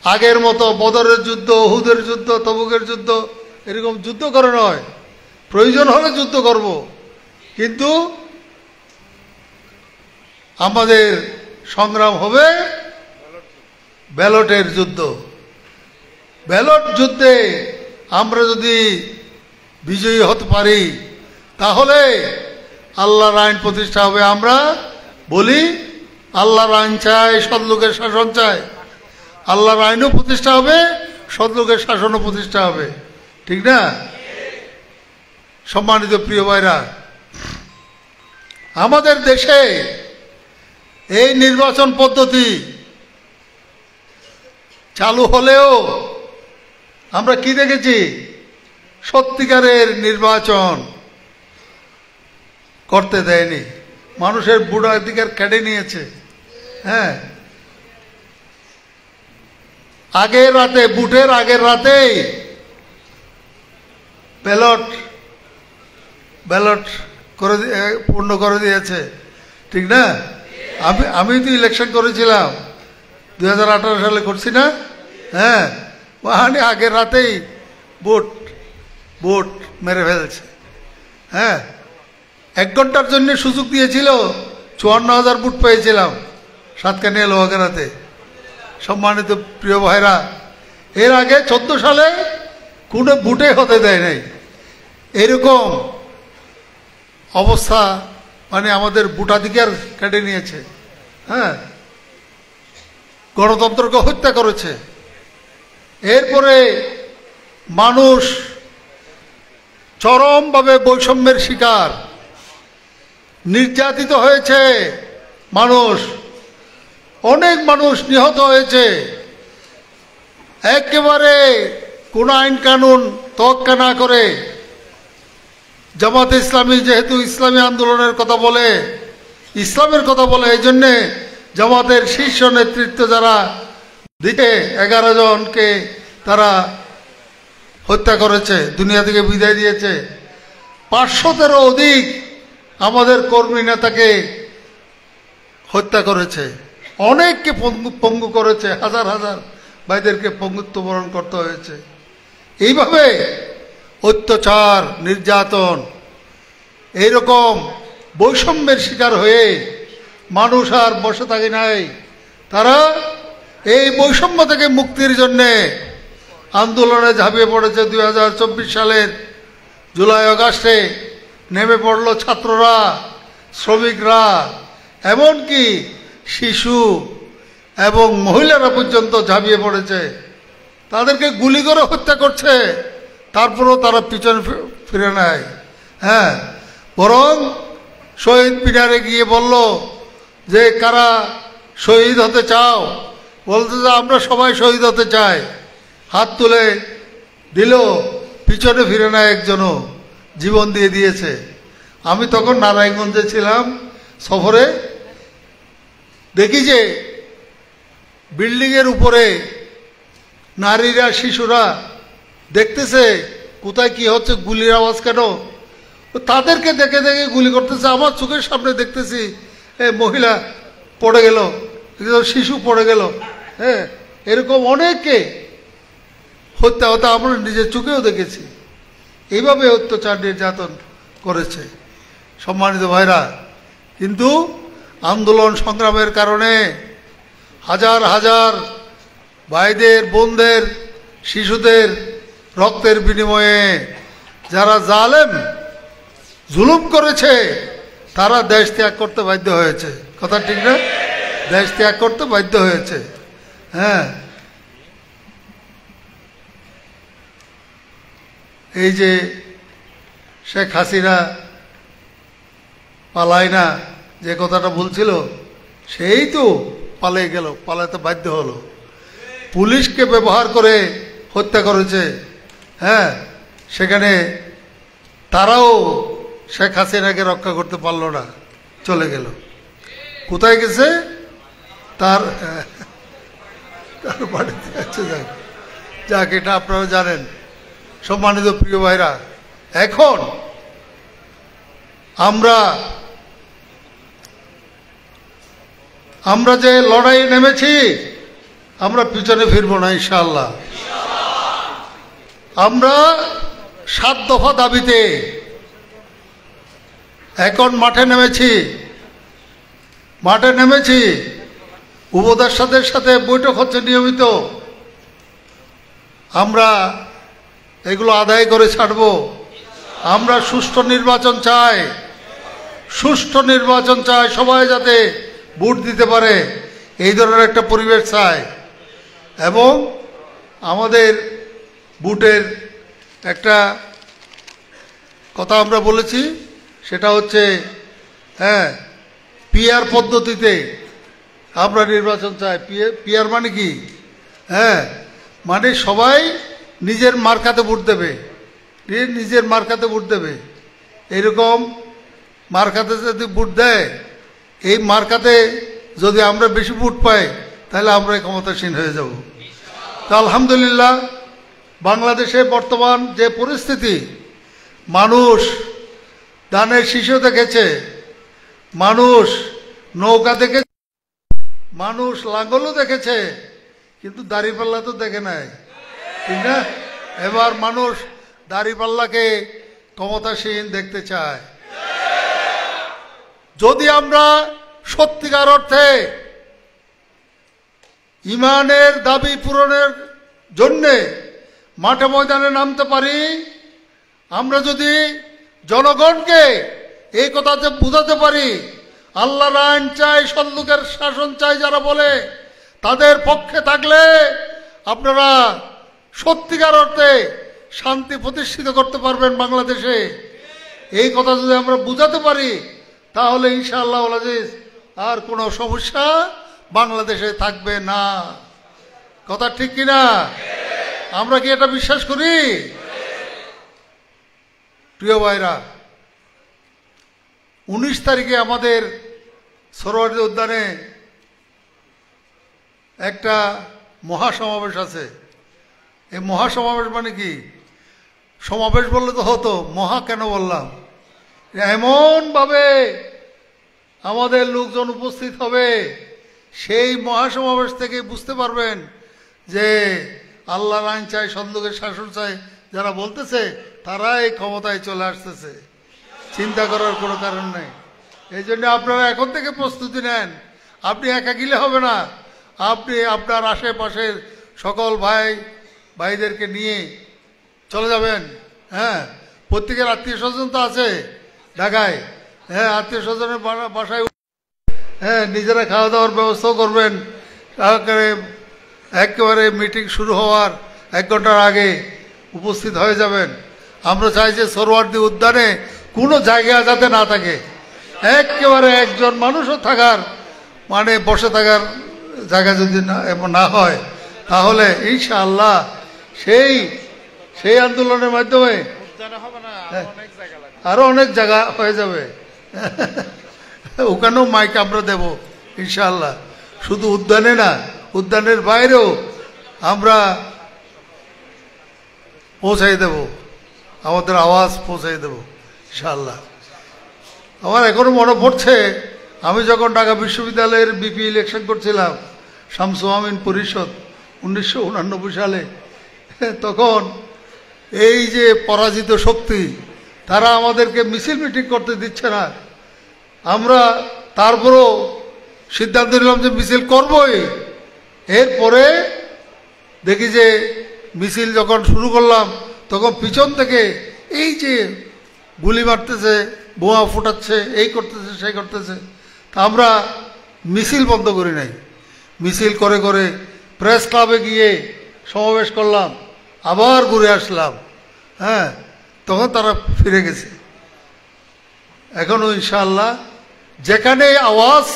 আগের মতো বদরের যুদ্ধ, উহুদের যুদ্ধ, তবুকের যুদ্ধ এরকম যুদ্ধ করে নয়, প্রয়োজন হলে যুদ্ধ করব, কিন্তু আমাদের সংগ্রাম হবে ব্যালটের যুদ্ধ। ব্যালট যুদ্ধে আমরা যদি বিজয়ী হতে পারি তাহলে আল্লাহর আইন প্রতিষ্ঠা হবে। আমরা বলি আল্লাহর আইন চাই, সৎলোকের শাসন চাই। আল্লাহর আইনও প্রতিষ্ঠা হবে, সৎলোকের শাসনও প্রতিষ্ঠা হবে, ঠিক না? সম্মানিত প্রিয় ভাইরা, আমাদের দেশে এই নির্বাচন পদ্ধতি চালু হলেও আমরা কি দেখেছি? সত্যিকারের নির্বাচন করতে দেয়নি, মানুষের ভোটাধিকার কেড়ে নিয়েছে। হ্যাঁ, আগের রাতে, বুটের আগের রাতেই ব্যালট করে পূর্ণ করে দিয়েছে, ঠিক না? আমি তো ইলেকশন করেছিলাম 2018 সালে, করছি না? হ্যাঁ, ওখানে আগের রাতেই ভোট মেরে ফেলছে। হ্যাঁ, 1 ঘন্টার জন্য সুযোগ দিয়েছিল, 54,000 ভোট পেয়েছিলাম সাতকানিয়া লোহাগাড়াতে। সম্মানিত প্রিয় ভাইরা, এর আগে 14 সালে কোনো ভোটে হতে দেয় নাই। এরকম অবস্থা, মানে আমাদের ভোটাধিকার কেটে নিয়েছে। হ্যাঁ, গণতন্ত্রকে হত্যা করেছে। এরপরে মানুষ চরমভাবে বৈষম্যের শিকার, নির্যাতিত হয়েছে মানুষ, অনেক মানুষ নিহত হয়েছে। একেবারে কোন আইন কানুন তোয়াক্কা না করে জামাতে ইসলামী যেহেতু ইসলামী আন্দোলনের কথা বলে, ইসলামের কথা বলে, এই জন্যে জামাতের শীর্ষ নেতৃত্ব যারা দিকে 11 জনকে তারা হত্যা করেছে, দুনিয়া থেকে বিদায় দিয়েছে। 500-র অধিক আমাদের কর্মী নেতাকে হত্যা করেছে, অনেককে পঙ্গু করেছে, হাজার হাজার ভাইদেরকে পঙ্গুত্ব বরণ করতে হয়েছে। এইভাবে অত্যাচার, নির্যাতন, এইরকম বৈষম্যের শিকার হয়ে মানুষ আর বসে থাকে নাই। তারা এই বৈষম্য থেকে মুক্তির জন্যে আন্দোলনে ঝাঁপিয়ে পড়েছে। 2024 সালের জুলাই আগস্টে নেমে পড়ল ছাত্ররা, শ্রমিকরা, এমনকি শিশু এবং মহিলারা পর্যন্ত ঝাঁপিয়ে পড়েছে। তাদেরকে গুলি করে হত্যা করছে, তারপরেও তারা পিছনে ফিরে নেয়। হ্যাঁ, বরং শহীদ মিনারে গিয়ে বলল যে কারা শহীদ হতে চাও, বলতে যে আমরা সবাই শহীদ হতে চাই, হাত তুলে দিল, পিছনে ফিরে নেয় একজনও, জীবন দিয়ে দিয়েছে। আমি তখন নারায়ণগঞ্জে ছিলাম সফরে, দেখি যে বিল্ডিংয়ের উপরে নারীরা, শিশুরা দেখতেছে কোথায় কি হচ্ছে, গুলির আওয়াজ কেন, তাদেরকে দেখে দেখে গুলি করতেছে। আমার চোখের সামনে দেখতেছি মহিলা পড়ে গেল, শিশু পড়ে গেল। হ্যাঁ, এরকম অনেককে হত্যা হতে আমরা নিজের চোখেও দেখেছি। এইভাবে অত্যাচার, নির্যাতন করেছে। সম্মানিত ভাইরা, কিন্তু আন্দোলন সংগ্রামের কারণে হাজার হাজার ভাইদের, বোনদের, শিশুদের রক্তের বিনিময়ে যারা জালেম, জুলুম করেছে, তারা দেশ ত্যাগ করতে বাধ্য হয়েছে। কথা ঠিক না? দেশ ত্যাগ করতে বাধ্য হয়েছে। হ্যাঁ, এই যে শেখ হাসিনা পালায় না, যে কথাটা বলছিল, সেই তো পালিয়ে গেল, পালাতে বাধ্য হলো। পুলিশকে ব্যবহার করে হত্যা করেছে। হ্যাঁ, সেখানে তারাও শেখ হাসিনাকে রক্ষা করতে পারলো না, চলে গেল। কোথায় গেছে? তার বাড়িতে আছে। যাক, এটা আপনারা জানেন। সম্মানিত প্রিয় ভাইরা, এখন আমরা যে লড়াইয়ে নেমেছি, আমরা পিছনে ফিরবো না ইনশাআল্লাহ। আমরা 7 দফা দাবিতে এখন মাঠে নেমেছি। উপদেষ্টাদের সাথে বৈঠক হচ্ছে নিয়মিত। আমরা এগুলো আদায় করে ছাড়ব। আমরা সুষ্ঠু নির্বাচন চাই, সবাই যাতে ভোট দিতে পারে এই ধরনের একটা পরিবেশ চাই। এবং আমাদের ভোটের একটা কথা আমরা বলেছি, সেটা হচ্ছে পিআর পদ্ধতিতে আমরা নির্বাচন চাই। পিআর মানে কি? মানে সবাই নিজের মার্কাতে ভোট দেবে, এরকম মার্কাতে যদি ভোট দেয়, এই মার্কাতে যদি আমরা বেশি ভোট পাই তাহলে আমরা ক্ষমতাসীন হয়ে যাব। তো আলহামদুলিল্লাহ, বাংলাদেশে বর্তমান যে পরিস্থিতি, মানুষ ধানের শীষও দেখেছে, মানুষ নৌকা দেখেছে, মানুষ লাঙ্গলও দেখেছে, কিন্তু দাঁড়িপাল্লা তো দেখে নাই, ঠিক না? এবার মানুষ দাঁড়িপাল্লাকে ক্ষমতাসীন দেখতে চায়। যদি আমরা সত্যিকার অর্থে ইমানের দাবি পূরণের জন্যে মাঠে ময়দানে নামতে পারি, আমরা যদি জনগণকে এই কথা বুঝাতে পারি, আল্লাহর আইন চাই, সৎলোকের শাসন চাই যারা বলে, তাদের পক্ষে থাকলে আপনারা সত্যিকার অর্থে শান্তি প্রতিষ্ঠিত করতে পারবেন বাংলাদেশে। এই কথা যদি আমরা বুঝাতে পারি, তাহলে ইনশাআল্লাহ আজিজ আর কোনো সমস্যা বাংলাদেশে থাকবে না। কথা ঠিক কিনা? আমরা কি এটা বিশ্বাস করি? প্রিয় ভাইরা, 19 তারিখে আমাদের সোহরাওয়ার্দী উদ্যানে একটা মহাসমাবেশ আছে। এই মহাসমাবেশ মানে কি? সমাবেশ বললে তো হতো, মহা কেন বললাম? এমনভাবে আমাদের লোকজন উপস্থিত হবে, সেই মহাসমাবেশ থেকে বুঝতে পারবেন যে আল্লাহর আইন চাই, সৎলোকের শাসন চাই যারা বলতেছে, তারাই ক্ষমতায় চলে আসতেছে। চিন্তা করার কোনো কারণ নেই। এই জন্য আপনারা এখন থেকে প্রস্তুতি নেন। আপনি একা গেলে হবে না, আপনি আপনার আশেপাশের সকল ভাইদেরকে নিয়ে চলে যাবেন। প্রত্যেকের আত্মীয় স্বজন তো আছে ঢাকায়, আত্মীয় স্বজনের বাসায় নিজেরা খাওয়া দাওয়ার ব্যবস্থাও করবেন। একেবারে মিটিং শুরু হওয়ার 1 ঘন্টার আগে উপস্থিত হয়ে যাবেন। আমরা চাই যে সোহরাওয়ার্দী উদ্যানে কোনো জায়গা যাতে না থাকে, একেবারে একজন মানুষও থাকার মানে বসে থাকার জায়গা যদি না হয়, তাহলে ইনশাআল্লাহ সেই আন্দোলনের মাধ্যমে আরো অনেক জায়গা হয়ে যাবে। ওখানেও মাইক আমরা দেব ইনশাআল্লাহ। শুধু উদ্যানে না, উদ্যানের বাইরেও আমরা পৌঁছাই দেব, আমাদের আওয়াজ পৌঁছাই দেব ইনশাআল্লাহ। আমার এখনো মনে পড়ছে, আমি যখন ঢাকা বিশ্ববিদ্যালয়ের বিপি ইলেকশন করছিলাম, শামসু আমিন পরিষদ 1989 সালে, তখন এই যে পরাজিত শক্তি, তারা আমাদেরকে মিছিল মিটিং করতে দিচ্ছে না। আমরা তারপরও সিদ্ধান্ত নিলাম যে মিছিল করবই। এরপরে দেখি যে মিছিল যখন শুরু করলাম, তখন পিছন থেকে এই যে গুলি মারতেছে, বোমা ফুটাচ্ছে, এই করতেছে, সেই করতেছে। তা আমরা মিছিল বন্ধ করি নাই, মিছিল করে করে প্রেস ক্লাবে গিয়ে সমাবেশ করলাম, আবার ঘুরে আসলাম। তখন তারা ফিরে গেছে। এখনো ইনশাআল্লাহ যেখানে আওয়াজ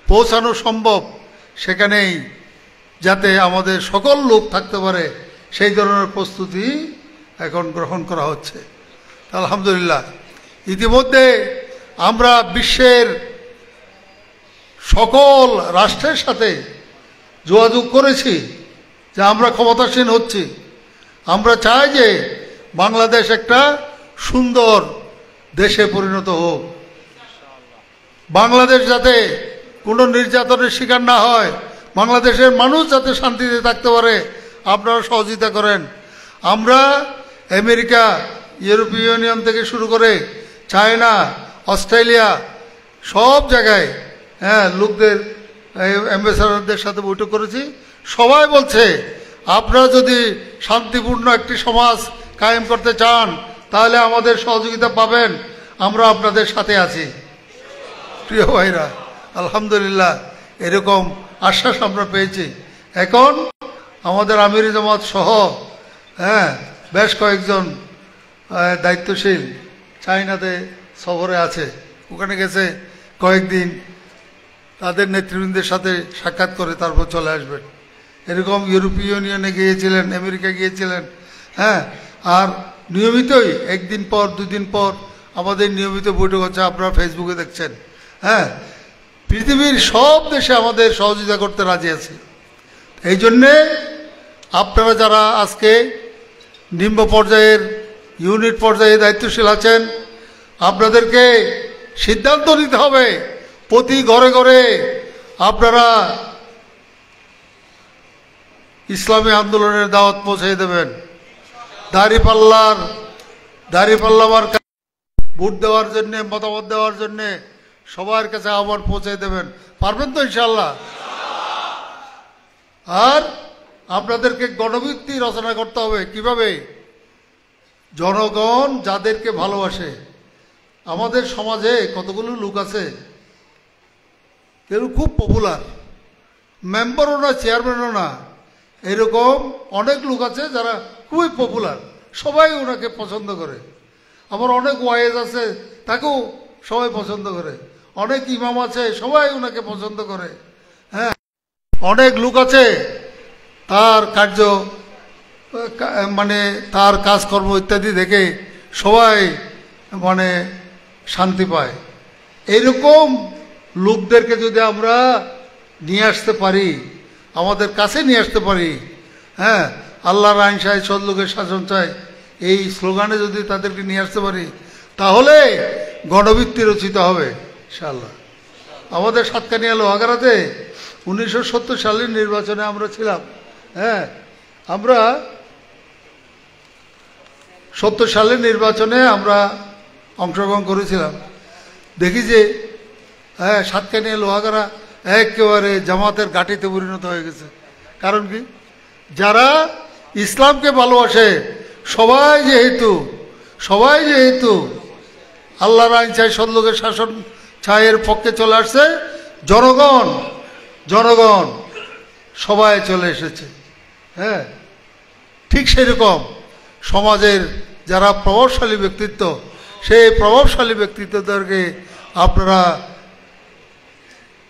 পৌঁছানো সম্ভব, সেখানেই যাতে আমাদের সকল লোক থাকতে পারে, সেই ধরনের প্রস্তুতি এখন গ্রহণ করা হচ্ছে। আলহামদুলিল্লাহ, ইতিমধ্যে আমরা বিশ্বের সকল রাষ্ট্রের সাথে যোগাযোগ করেছি যে আমরা ক্ষমতাসীন হচ্ছি। আমরা চাই যে বাংলাদেশ একটা সুন্দর দেশে পরিণত হোক। বাংলাদেশ যাতে কোনো নির্যাতনের শিকার না হয়, বাংলাদেশের মানুষ যাতে শান্তিতে থাকতে পারে আপনারা সহযোগিতা করেন। আমরা আমেরিকা, ইউরোপীয় ইউনিয়ন থেকে শুরু করে চায়না, অস্ট্রেলিয়া সব জায়গায় লোকদের অ্যাম্বাসাডারদের সাথে বৈঠক করেছি। সবাই বলছে আপনারা যদি শান্তিপূর্ণ একটি সমাজ কায়েম করতে চান তাহলে আমাদের সহযোগিতা পাবেন, আমরা আপনাদের সাথে আছি। প্রিয় ভাইরা, আলহামদুলিল্লাহ এরকম আশ্বাস আমরা পেয়েছি। এখন আমাদের আমিরি জামাত সহ বেশ কয়েকজন দায়িত্বশীল চায়নাতে সফরে আছে, ওখানে গেছে কয়েকদিন, তাদের নেতৃবৃন্দের সাথে সাক্ষাৎ করে তারপর চলে আসবেন। এরকম ইউরোপীয় ইউনিয়নে গিয়েছিলেন, আমেরিকা গিয়েছিলেন। আর নিয়মিতই একদিন পর দুদিন পর আমাদের নিয়মিত বৈঠক হচ্ছে, আপনারা ফেসবুকে দেখছেন। পৃথিবীর সব দেশে আমাদের সহযোগিতা করতে রাজি আছে। এই জন্যে আপনারা যারা আজকে নিম্ন পর্যায়ের ইউনিট পর্যায়ে দায়িত্বশীল আছেন, আপনাদেরকে সিদ্ধান্ত নিতে হবে প্রতি ঘরে ঘরে আপনারা ইসলামী আন্দোলনের দাওয়াত পৌঁছে দেবেন। দাঁড়িপাল্লার ভোট দেওয়ার জন্য, মতামত দেওয়ার জন্য সবার কাছে আহ্বান পৌঁছে দেবেন। পারবেন তো ইনশাল্লাহ? আর আপনাদেরকে গণভিত্তি রচনা করতে হবে। কিভাবে? জনগণ যাদেরকে ভালোবাসে, আমাদের সমাজে কতগুলো লোক আছে এগুলো খুব পপুলার, মেম্বারও না, চেয়ারম্যানও না, এরকম অনেক লোক আছে যারা খুবই পপুলার, সবাই ওনাকে পছন্দ করে। আবার অনেক ওয়াইজ আছে, তাকেও সবাই পছন্দ করে। অনেক ইমাম আছে, সবাই ওনাকে পছন্দ করে। অনেক লোক আছে তার কার্য তার কাজকর্ম ইত্যাদি দেখে সবাই শান্তি পায়। এইরকম লোকদেরকে যদি আমরা নিয়ে আসতে পারি, আমাদের কাছে নিয়ে আসতে পারি, আল্লাহর আইন চাই, সৎলোকের শাসন চাই, এই স্লোগানে যদি তাদেরকে নিয়ে আসতে পারি তাহলে গণভিত্তি রচিত হবে ইনশাআল্লাহ। আমাদের সাতকানিয়া লোহাগাড়াতে 1970 সালের নির্বাচনে আমরা ছিলাম। আমরা 70 সালের নির্বাচনে আমরা অংশগ্রহণ করেছিলাম। দেখি যে সাতকানিয়া লোহাগাড়া একেবারে জামাতের ঘাঁটিতে পরিণত হয়ে গেছে। কারণ কি? যারা ইসলামকে ভালোবাসে, সবাই যেহেতু আল্লাহর আইন চাই, সৎলোকের শাসন চায়ের পক্ষে চলে আসছে, জনগণ সবাই চলে এসেছে। ঠিক সেরকম সমাজের যারা প্রভাবশালী ব্যক্তিত্ব, সেই প্রভাবশালী ব্যক্তিত্বদেরকে আপনারা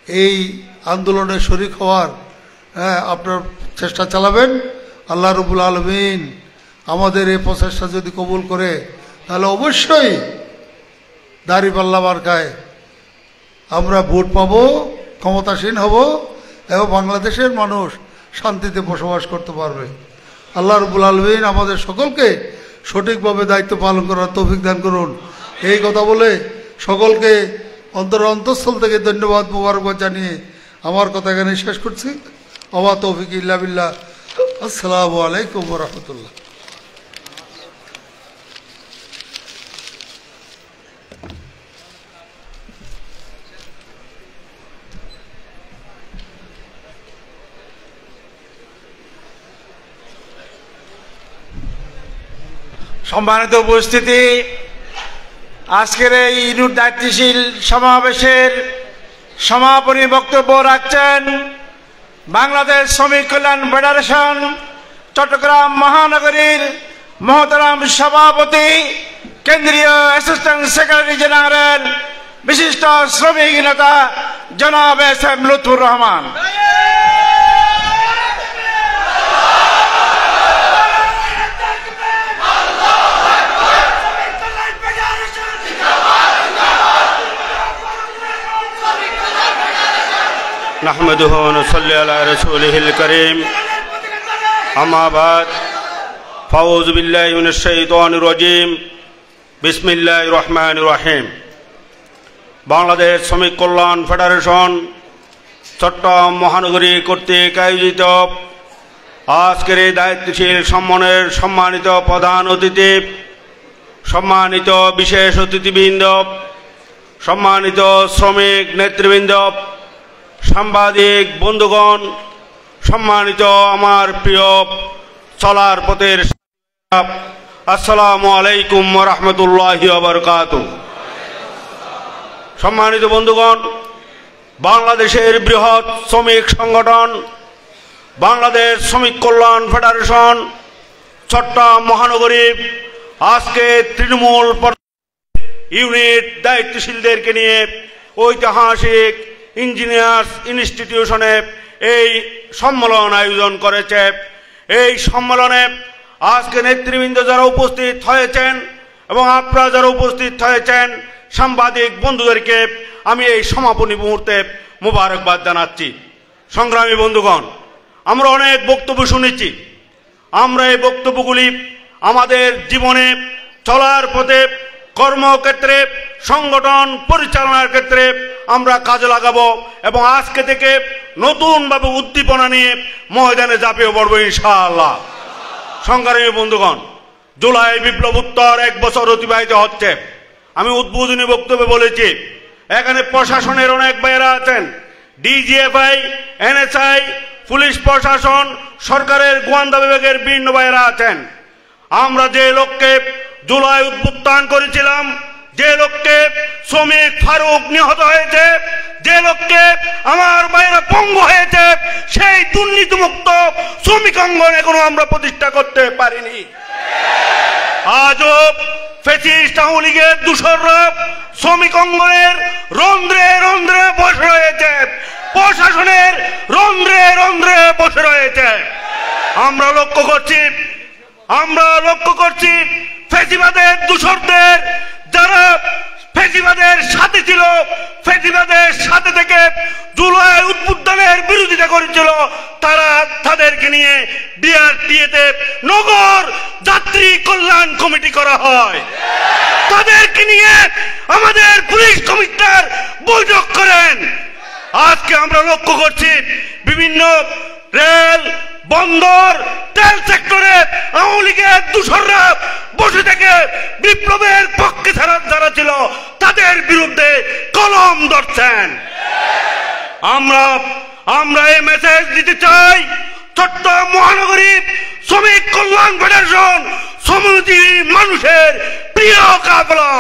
এই আন্দোলনে শরিক হওয়ার আপনার চেষ্টা চালাবেন। আল্লাহ রাব্বুল আলামিন আমাদের এই প্রচেষ্টা যদি কবুল করে তাহলে অবশ্যই দাঁড়িপাল্লা মার্কায় আমরা ভোট পাব, ক্ষমতাসীন হব এবং বাংলাদেশের মানুষ শান্তিতে বসবাস করতে পারবে। আল্লাহ রাব্বুল আলামিন আমাদের সকলকে সঠিকভাবে দায়িত্ব পালন করার তৌফিক দান করুন। এই কথা বলে সকলকে অন্তঃস্থল থেকে ধন্যবাদ, মোবারকবাদ জানিয়ে আমার কথা এখানে শেষ করছি। ওয়া তৌফিক ইল্লা বিল্লাহ। আসসালামু আলাইকুম ওয়া রাহমাতুল্লাহ। সম্মানিত উপস্থিতি, আজকের এই ইউনিট দায়িত্বশীল সমাবেশের সমাপনী বক্তব্য রাখছেন বাংলাদেশ শ্রমিক কল্যাণ ফেডারেশন চট্টগ্রাম মহানগরীর মহতারাম সভাপতি, কেন্দ্রীয় অ্যাসিস্ট্যান্ট সেক্রেটারি জেনারেল, বিশিষ্ট শ্রমিক নেতা জনাব এস.এম. লুৎফুর রহমান। নাহমাদুহু ওয়া নুসাল্লি আলা রাসূলিহিল কারীম। আম্মা বাদ, ফাউযু বিল্লাহি মিনাশ শাইতানির রাজীম। বিসমিল্লাহির রহমানির রহিম। বাংলাদেশ শ্রমিক কল্যাণ ফেডারেশন চট্টগ্রাম মহানগরী কর্তৃক আয়োজিত আজকের এই দায়িত্বশীল সম্মানের সম্মানিত প্রধান অতিথি, সম্মানিত বিশেষ অতিথিবৃন্দ, সম্মানিত শ্রমিক নেতৃবৃন্দ, সাংবাদিক বন্ধুগণ, সম্মানিত আমার প্রিয় চলার পথের আসসালামু আলাইকুম ওয়া রাহমাতুল্লাহি ওয়া বারাকাতুহু। সম্মানিত বন্ধুগণ, বাংলাদেশের বৃহৎ শ্রমিক সংগঠন বাংলাদেশ শ্রমিক কল্যাণ ফেডারেশন চট্টগ্রাম মহানগরী আজকে তৃণমূল ইউনিট দায়িত্বশীলদেরকে নিয়ে ঐতিহাসিক ইঞ্জিনিয়ার্স ইনস্টিটিউশনে এই সম্মেলন আয়োজন করেছে। এই সম্মেলনে আজকে নেতৃবৃন্দ যারা উপস্থিত হয়েছেন এবং আপনারা যারা উপস্থিত হয়েছেন, সাংবাদিক বন্ধুদেরকে আমি এই সমাপনী মুহূর্তে মোবারকবাদ জানাচ্ছি। সংগ্রামী বন্ধুগণ, আমরা অনেক বক্তব্য শুনেছি। আমরা এই বক্তব্যগুলি আমাদের জীবনে চলার পথে, কর্মক্ষেত্রে, সংগঠন পরিচালনার ক্ষেত্রে আমরা কাজে লাগাবো এবং আজকে থেকে নতুনভাবে উদ্দীপনা নিয়ে ময়দানে ঝাঁপিয়ে পড়বো ইনশাআল্লাহ। সংগ্রামী বন্ধুগণ, জুলাই বিপ্লবোত্তর 1 বছর অতিবাহিত হচ্ছে। আমি উদ্বোধনী বক্তব্যে বলেছি, এখানে প্রশাসনের অনেক ভাইয়েরা আছেন, ডিজিএফআই, এনএসআই, পুলিশ প্রশাসন, সরকারের গোয়েন্দা বিভাগের বিভিন্ন ভাইয়েরা আছেন। আমরা যে লক্ষ্যে জুলাই উদ্বুত্থান করেছিলাম, যে লক্ষ্যে শ্রমিক ফারুক নিহত হয়েছে, যে লক্ষ্যে আমার ভাইয়েরা পঙ্গু হয়েছে, সেই দুর্নীতিমুক্ত শ্রমিক অঙ্গন এখনো আমরা প্রতিষ্ঠা করতে পারিনি। আজও ফ্যাসিস্ট আওয়ামী লীগের দূষররা শ্রমিক অঙ্গনের রন্ধ্রে রন্ধ্রে বসে রয়েছে, প্রশাসনের রন্ধ্রে রন্ধ্রে বসে রয়েছে। আমরা লক্ষ্য করছি ফ্যাসিবাদের দূষরদের, যারা ফ্যাসিবাদের সাথে ছিল, ফ্যাসিবাদের সাথে থেকে জুলাই উদ্বুত্থানের বিরোধিতা করেছিল, তাদেরকে নিয়ে ডিআরটিএতে নগর যাত্রী কল্যাণ কমিটি করা হয়। তাদেরকে নিয়ে আমাদের পুলিশ কমিশনার বৈঠক করেন। আজকে আমরা লক্ষ্য করছি বিভিন্ন রেল, বন্দর, তেল সেক্টরে আওয়ামী লীগের দূষররা বসে থেকে বিপ্লবের পক্ষে যারা ছিল তাদের বিরুদ্ধে কলম ধরছেন। আমরা এই মেসেজ দিতে চাই, চট্টগ্রাম মহানগরী শ্রমিক কল্যাণ ফেডারেশন শ্রমজীবী মানুষের প্রিয় কাফেলা।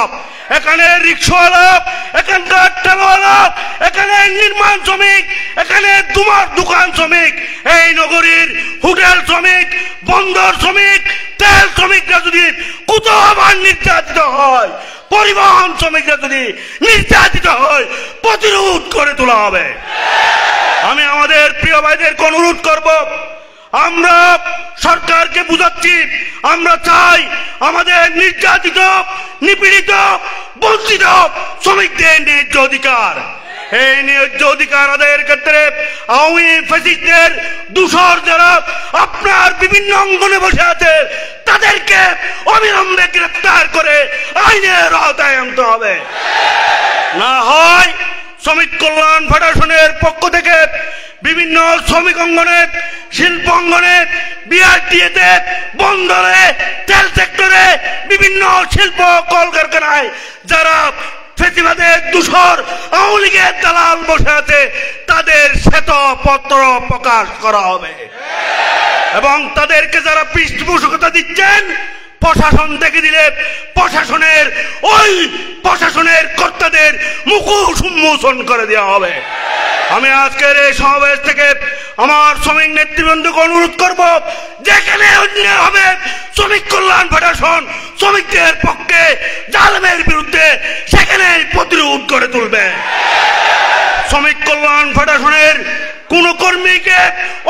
এখানে রিক্সাওয়ালা, এখানকার ঠেলাওয়ালা, এখানে নির্মাণ শ্রমিক, এখানে দোকান শ্রমিক, এই নগরীর হোটেল শ্রমিক, বন্দর শ্রমিক, তেল শ্রমিকরা যদি কোথাও নির্যাতিত হয়, পরিবহন শ্রমিকরা যদি নির্যাতিত হয়, প্রতিরোধ করে তোলা হবে। আমি আমাদের প্রিয় ভাইদেরকে অনুরোধ করব, আমরা সরকারকে বুঝাচ্ছি, আমরা চাই আমাদের নির্যাতিত, নিপীড়িত, বঞ্চিত শ্রমিকদের ন্যায্য অধিকার। এই ন্যায্য অধিকার আদায়ের ক্ষেত্রে আওয়ামী ফ্যাসিস্টদের দূষর যারা আপনার বিভিন্ন অঙ্গনে বসে আছে, তাদেরকে অবিলম্বে গ্রেফতার করে আইনের আওতায় আনতে হবে। না হয় শ্রমিক কল্যাণ ফেডারেশনের পক্ষ থেকে বিভিন্ন শ্রমিক অঙ্গনে, শিল্প অঙ্গনে, বিআরটিএতে, বন্দরে, তেল সেক্টরে, বিভিন্ন শিল্প কলকারখানায় যারা ফ্যাসিবাদের দূষর আওয়ামী লীগের দালাল বসে আছে, তাদের শ্বেতপত্র প্রকাশ করা হবে এবং তাদেরকে যারা পৃষ্ঠপোষকতা দিচ্ছেন, প্রশাসন থেকে দিলে প্রশাসনের কর্তাদের মুখোশ উন্মোচন করে দেওয়া হবে। আমি আজকের এই সমাবেশ থেকে আমার শ্রমিক নেতৃবৃন্দকে অনুরোধ করব, যেখানে অন্যায় হবে শ্রমিক কল্যাণ ফেডারেশন শ্রমিকদের পক্ষে, জালেমের বিরুদ্ধে সেখানে প্রতিরোধ করে তুলবে। শ্রমিক কল্যাণ ফেডারেশনের কোন কর্মীকে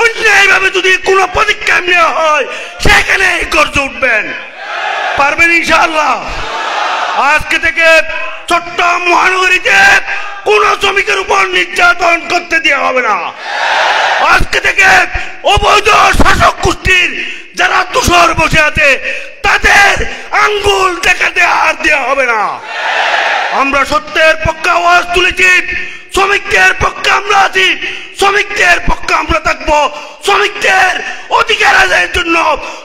অন্যায়ভাবে যদি কোনো পদক্ষেপ নেওয়া হয়, সেখানে গর্জে উঠবেন। পারবেন ইনশাআল্লাহ। আজকে থেকে চট্টগ্রাম মহানগরীতে কোন শ্রমিকের উপর নির্যাতন করতে দেওয়া হবে না। আজকে থেকে অবৈধ শাসক গোষ্ঠীর যারা দূষর বসে আছে, তাদের আঙ্গুল দেখাতে আর দেওয়া হবে না। আমরা সত্যের পক্ষে আওয়াজ তুলেছি, শ্রমিকদের পক্ষে আমরা আছি, শ্রমিকদের পক্ষে আমরা থাকবো। শ্রমিকদের অধিকার আদায়ের জন্য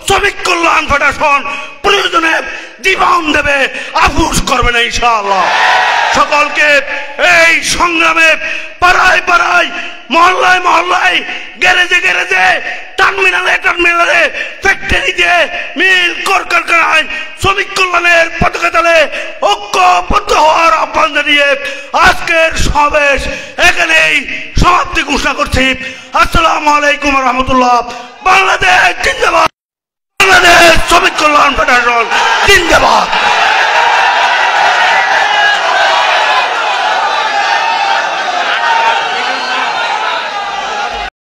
শ্রমিক কল্যাণ ফেডারেশন প্রয়োজনে জীবন দেবে, আফসোস করবে না ইনশাআল্লাহ। সকলকে এই সংগ্রামে পাড়ায় পাড়ায়, মহল্লায় মহল্লায়, গ্যারেজে গ্যারেজে, টার্মিনালে টার্মিনালে, ফ্যাক্টরিতে, মিল কলকারখানায় শ্রমিক কল্যাণের পতাকা তলে ঐক্যবদ্ধ হওয়ার আহ্বান জানিয়ে আজকের সমাবেশ এখানেই সমাপ্তি ঘোষণা করছি। আসসালামু আলাইকুম রহমতুল্লাহ। বাংলাদেশ জিন্দাবাদ, বাংলাদেশ শ্রমিক কল্যাণ ফেডারেশন জিন্দাবাদ।